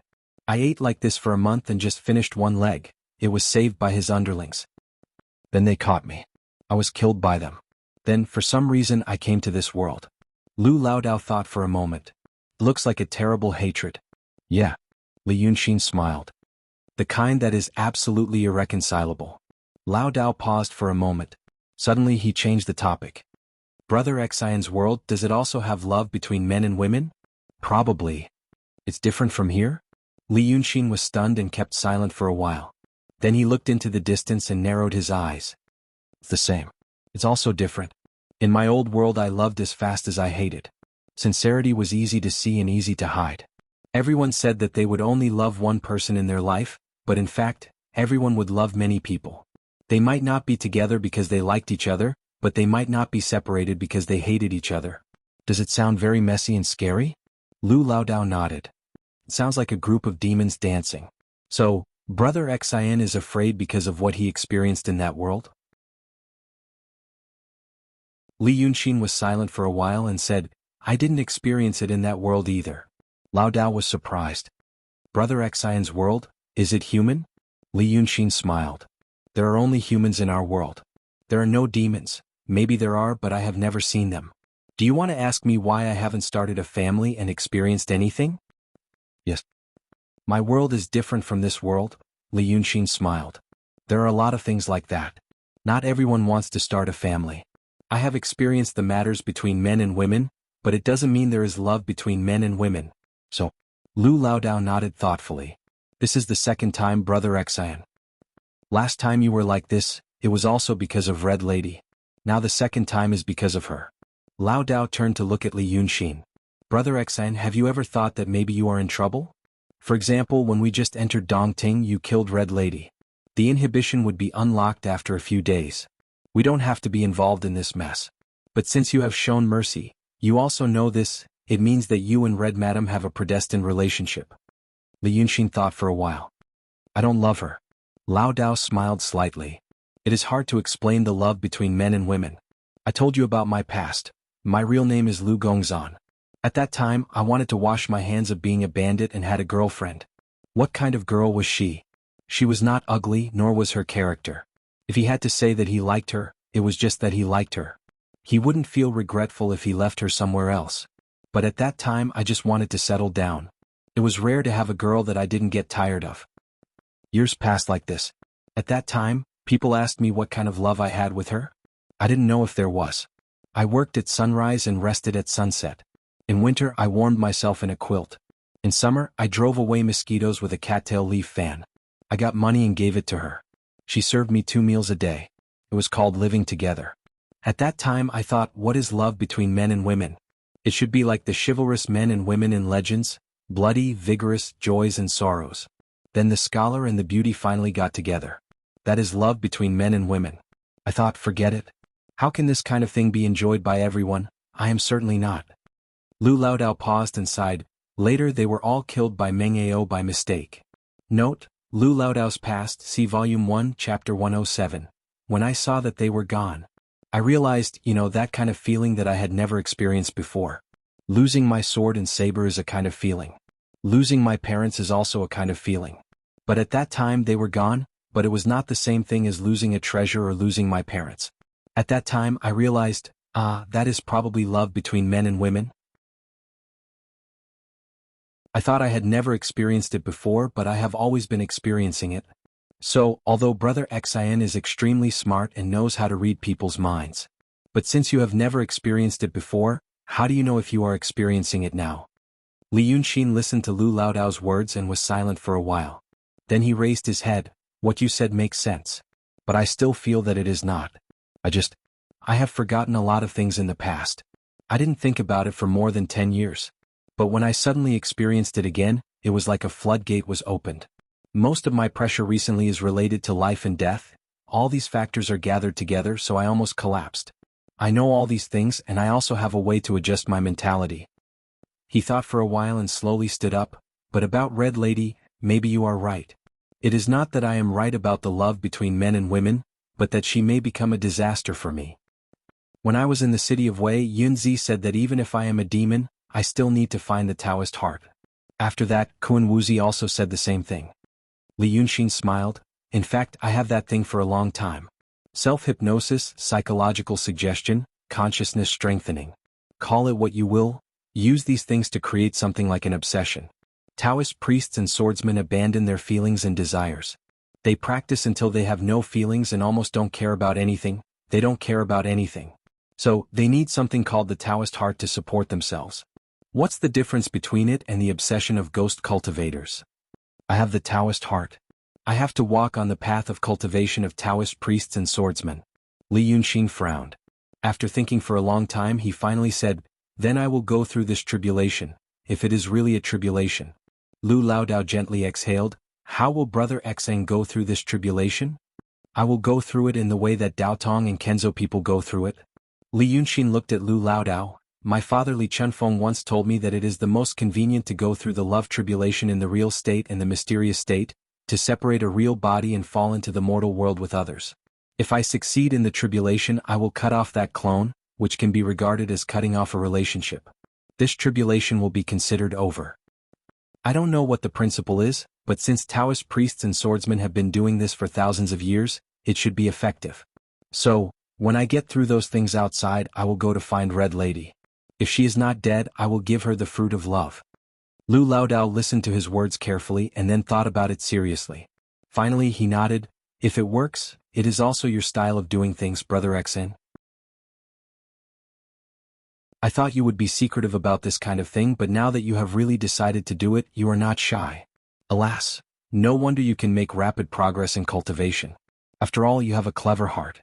S1: I ate like this for a month and just finished one leg. It was saved by his underlings. Then they caught me. I was killed by them. Then, for some reason, I came to this world. Lu Laodao thought for a moment. Looks like a terrible hatred. Yeah. Li Yunxin smiled. The kind that is absolutely irreconcilable. Lao Dao paused for a moment. Suddenly he changed the topic. Brother Xian's world, does it also have love between men and women? Probably. It's different from here? Li Yunxin was stunned and kept silent for a while. Then he looked into the distance and narrowed his eyes. It's the same. It's also different. In my old world I loved as fast as I hated. Sincerity was easy to see and easy to hide. Everyone said that they would only love one person in their life, but in fact, everyone would love many people. They might not be together because they liked each other, but they might not be separated because they hated each other. Does it sound very messy and scary? Lu Laodao nodded. It sounds like a group of demons dancing. So, Brother Xin is afraid because of what he experienced in that world? Li Yunxin was silent for a while and said, I didn't experience it in that world either. Laodao was surprised. Brother Xion's world, is it human? Li Yunxin smiled. There are only humans in our world. There are no demons. Maybe there are, but I have never seen them. Do you want to ask me why I haven't started a family and experienced anything? Yes. My world is different from this world, Li Yunxin smiled. There are a lot of things like that. Not everyone wants to start a family. I have experienced the matters between men and women, but it doesn't mean there is love between men and women. So, Lu Laodao nodded thoughtfully. This is the second time, Brother Xian. Last time you were like this, it was also because of Red Lady. Now the second time is because of her. Laodao turned to look at Li Yunxin. Brother Xian, have you ever thought that maybe you are in trouble? For example, when we just entered Dongting, you killed Red Lady. The inhibition would be unlocked after a few days. We don't have to be involved in this mess. But since you have shown mercy, you also know this, it means that you and Red Madam have a predestined relationship. Li Yunxin thought for a while. I don't love her. Laodao smiled slightly. It is hard to explain the love between men and women. I told you about my past. My real name is Lu Gongzan. At that time, I wanted to wash my hands of being a bandit and had a girlfriend. What kind of girl was she? She was not ugly, nor was her character. If he had to say that he liked her, it was just that he liked her. He wouldn't feel regretful if he left her somewhere else. But at that time I just wanted to settle down. It was rare to have a girl that I didn't get tired of. Years passed like this. At that time, people asked me what kind of love I had with her. I didn't know if there was. I worked at sunrise and rested at sunset. In winter I warmed myself in a quilt. In summer I drove away mosquitoes with a cattail leaf fan. I got money and gave it to her. She served me 2 meals a day. It was called living together. At that time I thought, what is love between men and women? It should be like the chivalrous men and women in legends, bloody, vigorous, joys and sorrows. Then the scholar and the beauty finally got together. That is love between men and women. I thought, forget it. How can this kind of thing be enjoyed by everyone? I am certainly not. Lu Laodao paused and sighed. Later they were all killed by Meng Ao by mistake. Note, Lu Laodao's past, see Volume 1, Chapter 107. When I saw that they were gone, I realized, that kind of feeling that I had never experienced before. Losing my sword and saber is a kind of feeling. Losing my parents is also a kind of feeling. But at that time they were gone, but it was not the same thing as losing a treasure or losing my parents. At that time I realized, that is probably love between men and women. I thought I had never experienced it before, but I have always been experiencing it. So, although Brother Xin is extremely smart and knows how to read people's minds. But since you have never experienced it before, how do you know if you are experiencing it now? Li Yunxin listened to Lu Laodao's words and was silent for a while. Then he raised his head. What you said makes sense. But I still feel that it is not. I have forgotten a lot of things in the past. I didn't think about it for more than 10 years. But when I suddenly experienced it again, it was like a floodgate was opened. Most of my pressure recently is related to life and death. All these factors are gathered together, so I almost collapsed. I know all these things, and I also have a way to adjust my mentality. He thought for a while and slowly stood up. But about Red Lady, maybe you are right. It is not that I am right about the love between men and women, but that she may become a disaster for me. When I was in the city of Wei, Yunzi said that even if I am a demon, I still need to find the Taoist heart. After that, Kun Wuxia also said the same thing. Li Yunxin smiled. In fact, I have that thing for a long time. Self-hypnosis, psychological suggestion, consciousness strengthening. Call it what you will, use these things to create something like an obsession. Taoist priests and swordsmen abandon their feelings and desires. They practice until they have no feelings and almost don't care about anything. They don't care about anything. So, they need something called the Taoist heart to support themselves. What's the difference between it and the obsession of ghost cultivators? I have the Taoist heart. I have to walk on the path of cultivation of Taoist priests and swordsmen. Li Yunxin frowned. After thinking for a long time he finally said, then I will go through this tribulation, if it is really a tribulation. Lu Laodao gently exhaled. How will Brother Xeng go through this tribulation? I will go through it in the way that Daotong and Kenzo people go through it. Li Yunxin looked at Lu Laodao. My father Li Chunfeng once told me that it is the most convenient to go through the love tribulation in the real state and the mysterious state, to separate a real body and fall into the mortal world with others. If I succeed in the tribulation, I will cut off that clone, which can be regarded as cutting off a relationship. This tribulation will be considered over. I don't know what the principle is, but since Taoist priests and swordsmen have been doing this for thousands of years, it should be effective. So, when I get through those things outside, I will go to find Red Lady. If she is not dead, I will give her the fruit of love. Lu Laodao listened to his words carefully and then thought about it seriously. Finally he nodded. If it works, it is also your style of doing things, Brother Xen. I thought you would be secretive about this kind of thing, but now that you have really decided to do it, you are not shy. Alas, no wonder you can make rapid progress in cultivation. After all, you have a clever heart.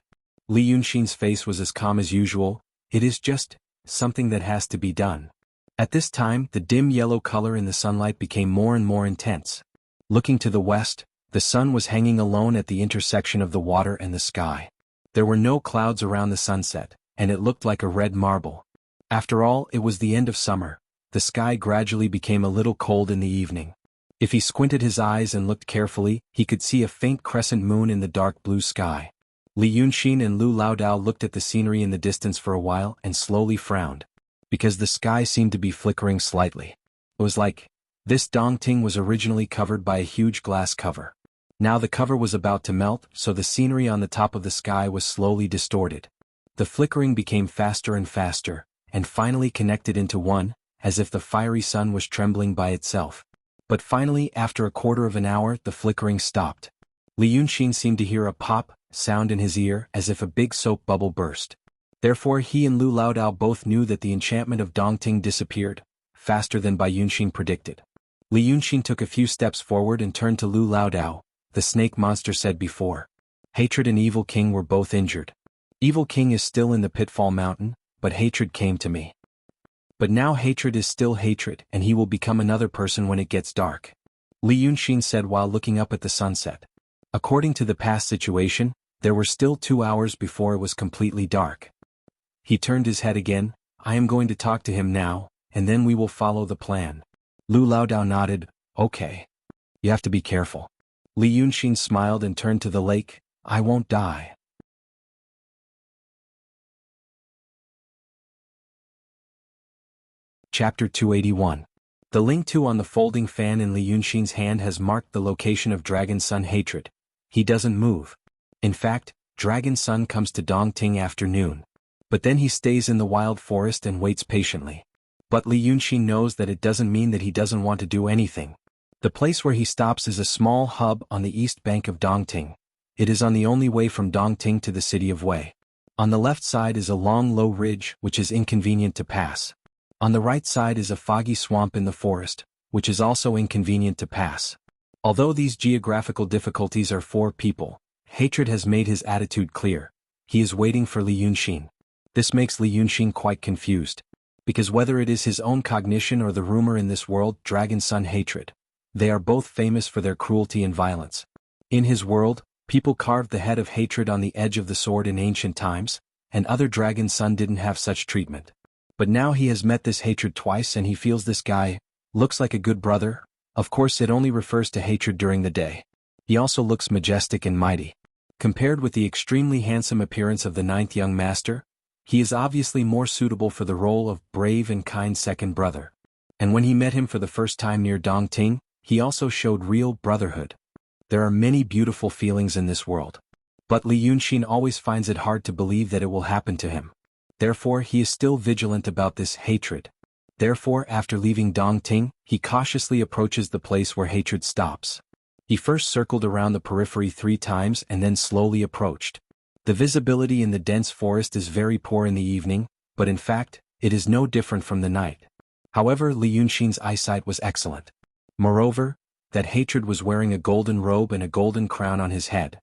S1: Li Yunxin's face was as calm as usual. It is just something that has to be done. At this time, the dim yellow color in the sunlight became more and more intense. Looking to the west, the sun was hanging alone at the intersection of the water and the sky. There were no clouds around the sunset, and it looked like a red marble. After all, it was the end of summer. The sky gradually became a little cold in the evening. If he squinted his eyes and looked carefully, he could see a faint crescent moon in the dark blue sky. Li Yunxin and Lu Laodao looked at the scenery in the distance for a while and slowly frowned, because the sky seemed to be flickering slightly. It was like this Dongting was originally covered by a huge glass cover. Now the cover was about to melt, so the scenery on the top of the sky was slowly distorted. The flickering became faster and faster, and finally connected into one, as if the fiery sun was trembling by itself. But finally, after a quarter of an hour, the flickering stopped. Li Yunxin seemed to hear a pop sound in his ear, as if a big soap bubble burst. Therefore he and Lu Laodao both knew that the enchantment of Dongting disappeared, faster than Bai Yunxin predicted. Li Yunxin took a few steps forward and turned to Lu Laodao. The snake monster said before. Hatred and Evil King were both injured. Evil King is still in the Pitfall Mountain, but hatred came to me. But now hatred is still hatred, and he will become another person when it gets dark. Li Yunxin said while looking up at the sunset. According to the past situation, there were still 2 hours before it was completely dark. He turned his head again. I am going to talk to him now, and then we will follow the plan. Lu Laodao nodded. Okay. You have to be careful. Li Yunxin smiled and turned to the lake. I won't die. Chapter 281. The Ling 2 on the folding fan in Li Yunxin's hand has marked the location of Dragon Sun hatred. He doesn't move. In fact, Dragon Sun comes to Dongting after noon. But then he stays in the wild forest and waits patiently. But Li Yunxin knows that it doesn't mean that he doesn't want to do anything. The place where he stops is a small hub on the east bank of Dongting. It is on the only way from Dongting to the city of Wei. On the left side is a long low ridge which is inconvenient to pass. On the right side is a foggy swamp in the forest, which is also inconvenient to pass. Although these geographical difficulties are for people, hatred has made his attitude clear. He is waiting for Li Yunxin. This makes Li Yunxin quite confused. Because whether it is his own cognition or the rumor in this world, Dragon Sun hatred, they are both famous for their cruelty and violence. In his world, people carved the head of hatred on the edge of the sword in ancient times, and other Dragon Sun didn't have such treatment. But now he has met this hatred twice and he feels this guy looks like a good brother. Of course it only refers to hatred during the day. He also looks majestic and mighty. Compared with the extremely handsome appearance of the ninth young master, he is obviously more suitable for the role of brave and kind second brother. And when he met him for the first time near Dongting, he also showed real brotherhood. There are many beautiful feelings in this world. But Li Yunxin always finds it hard to believe that it will happen to him. Therefore he is still vigilant about this hatred. Therefore after leaving Dongting, he cautiously approaches the place where hatred stops. He first circled around the periphery 3 times and then slowly approached. The visibility in the dense forest is very poor in the evening, but in fact, it is no different from the night. However, Li Yunxin's eyesight was excellent. Moreover, that hatred was wearing a golden robe and a golden crown on his head.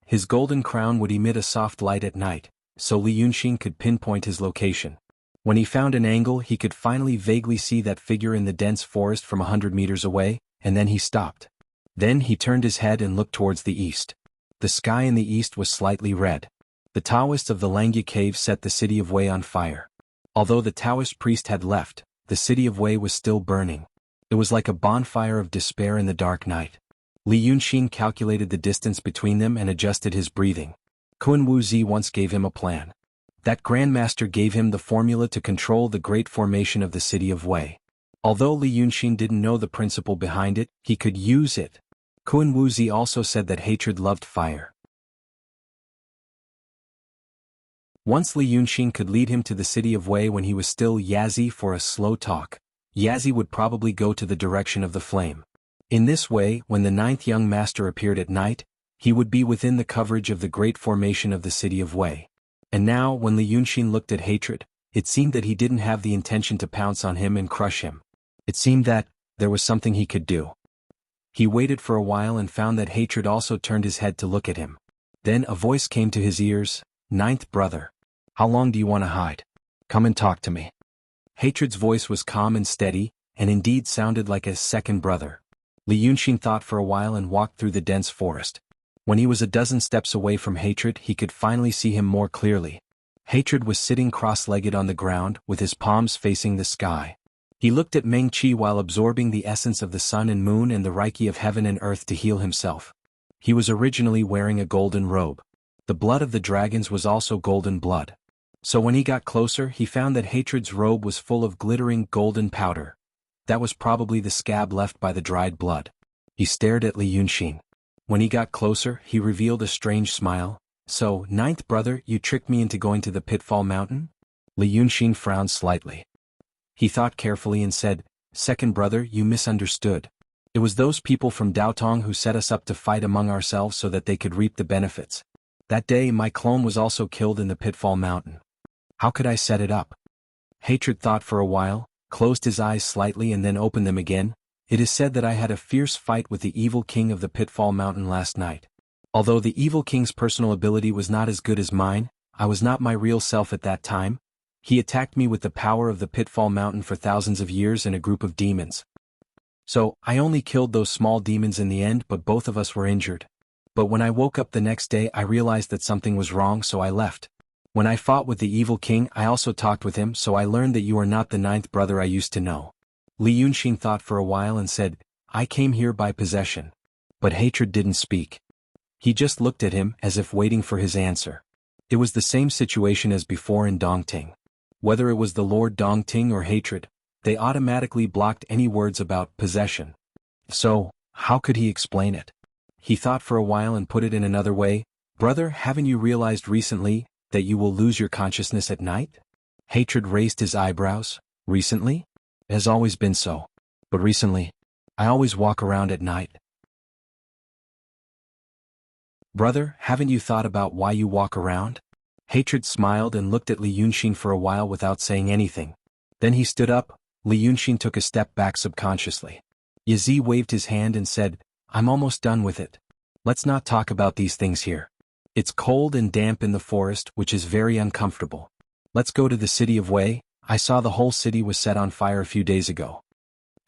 S1: His golden crown would emit a soft light at night, so Li Yunxin could pinpoint his location. When he found an angle, he could finally vaguely see that figure in the dense forest from 100 meters away, and then he stopped. Then he turned his head and looked towards the east. The sky in the east was slightly red. The Taoists of the Langya cave set the city of Wei on fire. Although the Taoist priest had left, the city of Wei was still burning. It was like a bonfire of despair in the dark night. Li Yunxin calculated the distance between them and adjusted his breathing. Kun Wuzi once gave him a plan. That Grandmaster gave him the formula to control the great formation of the city of Wei. Although Li Yunxin didn't know the principle behind it, he could use it. Kun Wuzi also said that hatred loved fire. Once Li Yunxin could lead him to the city of Wei when he was still Yazi for a slow talk. Yazi would probably go to the direction of the flame. In this way, when the ninth young master appeared at night, he would be within the coverage of the great formation of the city of Wei. And now, when Li Yunxin looked at hatred, it seemed that he didn't have the intention to pounce on him and crush him. It seemed that there was something he could do. He waited for a while and found that hatred also turned his head to look at him. Then a voice came to his ears, "Ninth brother. How long do you want to hide? Come and talk to me." Hatred's voice was calm and steady, and indeed sounded like a second brother. Li Yunxin thought for a while and walked through the dense forest. When he was a dozen steps away from hatred, he could finally see him more clearly. Hatred was sitting cross-legged on the ground, with his palms facing the sky. He looked at Meng Qi while absorbing the essence of the sun and moon and the Reiki of heaven and earth to heal himself. He was originally wearing a golden robe. The blood of the dragons was also golden blood. So when he got closer, he found that hatred's robe was full of glittering golden powder. That was probably the scab left by the dried blood. He stared at Li Yunxin. When he got closer, he revealed a strange smile. "So, ninth brother, you tricked me into going to the Pitfall Mountain?" Li Yunxin frowned slightly. He thought carefully and said, "Second brother, you misunderstood. It was those people from Daotong who set us up to fight among ourselves so that they could reap the benefits. That day my clone was also killed in the Pitfall Mountain. How could I set it up?" Hatred thought for a while, closed his eyes slightly and then opened them again. "It is said that I had a fierce fight with the evil king of the Pitfall Mountain last night. Although the evil king's personal ability was not as good as mine, I was not my real self at that time. He attacked me with the power of the Pitfall Mountain for thousands of years in a group of demons. So, I only killed those small demons in the end, but both of us were injured. But when I woke up the next day, I realized that something was wrong, so I left. When I fought with the evil king, I also talked with him, so I learned that you are not the ninth brother I used to know." Li Yunxin thought for a while and said, "I came here by possession." But hatred didn't speak. He just looked at him as if waiting for his answer. It was the same situation as before in Dongting. Whether it was the Lord Dongting or hatred, they automatically blocked any words about possession. So, how could he explain it? He thought for a while and put it in another way, "Brother, haven't you realized recently that you will lose your consciousness at night?" Hatred raised his eyebrows. "Recently? It has always been so. But recently, I always walk around at night." "Brother, haven't you thought about why you walk around?" Hatred smiled and looked at Li Yunxin for a while without saying anything. Then he stood up. Li Yunxin took a step back subconsciously. Yazi waved his hand and said, "I'm almost done with it. Let's not talk about these things here. It's cold and damp in the forest, which is very uncomfortable. Let's go to the city of Wei. I saw the whole city was set on fire a few days ago."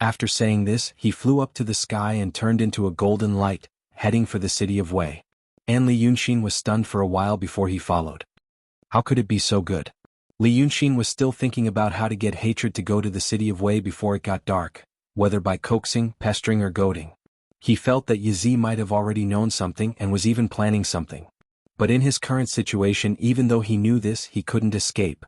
S1: After saying this, he flew up to the sky and turned into a golden light, heading for the city of Wei. And Li Yunxin was stunned for a while before he followed. How could it be so good? Li Yunxin was still thinking about how to get hatred to go to the city of Wei before it got dark, whether by coaxing, pestering or goading. He felt that Yazi might have already known something and was even planning something. But in his current situation, even though he knew this, he couldn't escape.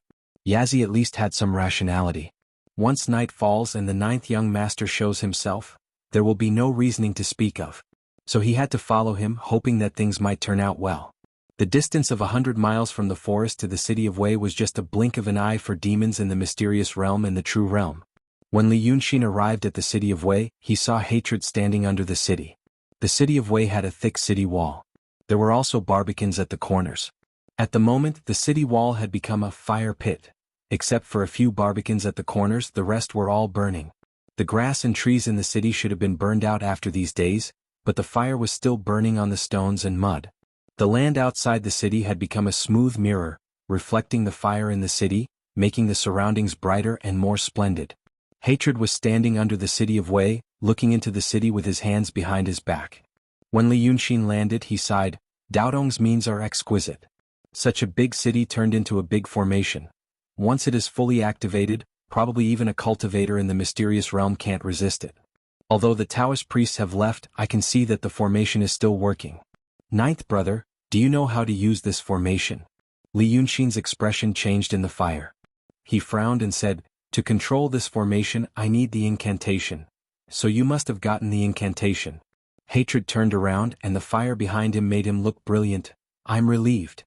S1: Yazi at least had some rationality. Once night falls and the ninth young master shows himself, there will be no reasoning to speak of. So he had to follow him, hoping that things might turn out well. The distance of 100 miles from the forest to the city of Wei was just a blink of an eye for demons in the mysterious realm and the true realm. When Li Yunxin arrived at the city of Wei, he saw hatred standing under the city. The city of Wei had a thick city wall. There were also barbicans at the corners. At the moment, the city wall had become a fire pit. Except for a few barbicans at the corners, the rest were all burning. The grass and trees in the city should have been burned out after these days, but the fire was still burning on the stones and mud. The land outside the city had become a smooth mirror, reflecting the fire in the city, making the surroundings brighter and more splendid. Hatred was standing under the city of Wei, looking into the city with his hands behind his back. When Li Yunxin landed, he sighed, "Daotong's means are exquisite. Such a big city turned into a big formation. Once it is fully activated, probably even a cultivator in the mysterious realm can't resist it. Although the Taoist priests have left, I can see that the formation is still working. Ninth brother, do you know how to use this formation? Li Yunxin's expression changed in the fire. He frowned and said, to control this formation I need the incantation. So you must have gotten the incantation. Hatred turned around and the fire behind him made him look brilliant. I'm relieved.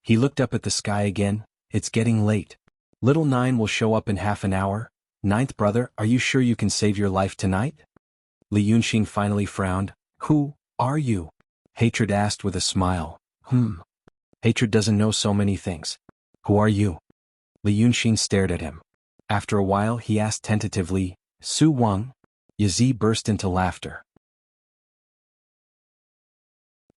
S1: He looked up at the sky again. It's getting late. Little Nine will show up in half an hour. Ninth brother, are you sure you can save your life tonight? Li Yunxin finally frowned. Who are you? Hatred asked with a smile. Hatred doesn't know so many things. Who are you? Li Yunxin stared at him. After a while he asked tentatively, Su Wang? Yazi burst into laughter.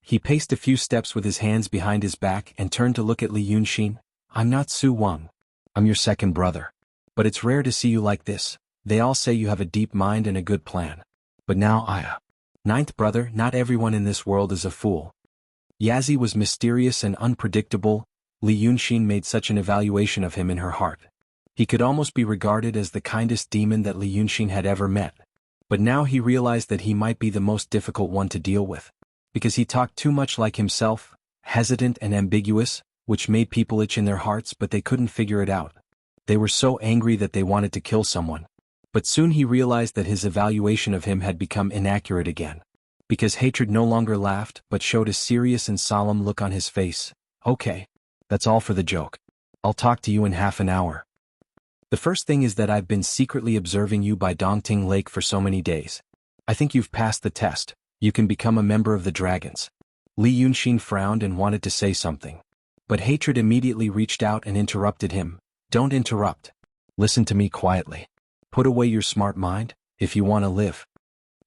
S1: He paced a few steps with his hands behind his back and turned to look at Li Yunxin. I'm not Su Wang. I'm your second brother. But it's rare to see you like this. They all say you have a deep mind and a good plan. But now Ninth brother, not everyone in this world is a fool. Yazi was mysterious and unpredictable. Li Yunxin made such an evaluation of him in her heart. He could almost be regarded as the kindest demon that Li Yunxin had ever met. But now he realized that he might be the most difficult one to deal with. Because he talked too much like himself, hesitant and ambiguous, which made people itch in their hearts but they couldn't figure it out. They were so angry that they wanted to kill someone. But soon he realized that his evaluation of him had become inaccurate again. Because Hatred no longer laughed but showed a serious and solemn look on his face. Okay. That's all for the joke. I'll talk to you in half an hour. The first thing is that I've been secretly observing you by Dongting Lake for so many days. I think you've passed the test. You can become a member of the dragons. Li Yunxin frowned and wanted to say something. But Hatred immediately reached out and interrupted him. Don't interrupt. Listen to me quietly. Put away your smart mind, if you want to live.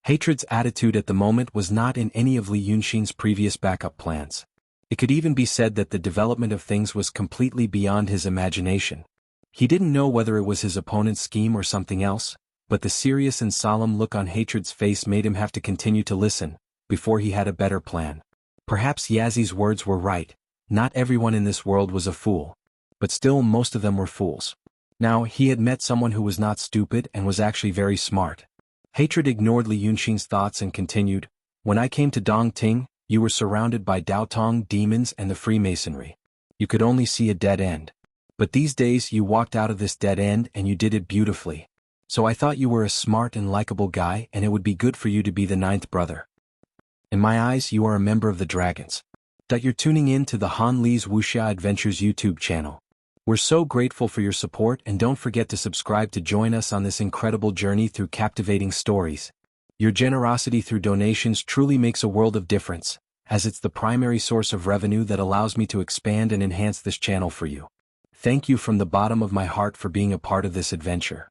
S1: Hatred's attitude at the moment was not in any of Li Yunxin's previous backup plans. It could even be said that the development of things was completely beyond his imagination. He didn't know whether it was his opponent's scheme or something else, but the serious and solemn look on Hatred's face made him have to continue to listen, before he had a better plan. Perhaps Yazi's words were right. Not everyone in this world was a fool. But still most of them were fools. Now he had met someone who was not stupid and was actually very smart. Hatred ignored Li Yunxin's thoughts and continued, when I came to Dongting, you were surrounded by Daotong demons and the Freemasonry. You could only see a dead end. But these days you walked out of this dead end and you did it beautifully. So I thought you were a smart and likable guy and it would be good for you to be the ninth brother. In my eyes you are a member of the dragons. That you're tuning in to the Han Li's Wuxia Adventures YouTube channel. We're so grateful for your support and don't forget to subscribe to join us on this incredible journey through captivating stories. Your generosity through donations truly makes a world of difference, as it's the primary source of revenue that allows me to expand and enhance this channel for you. Thank you from the bottom of my heart for being a part of this adventure.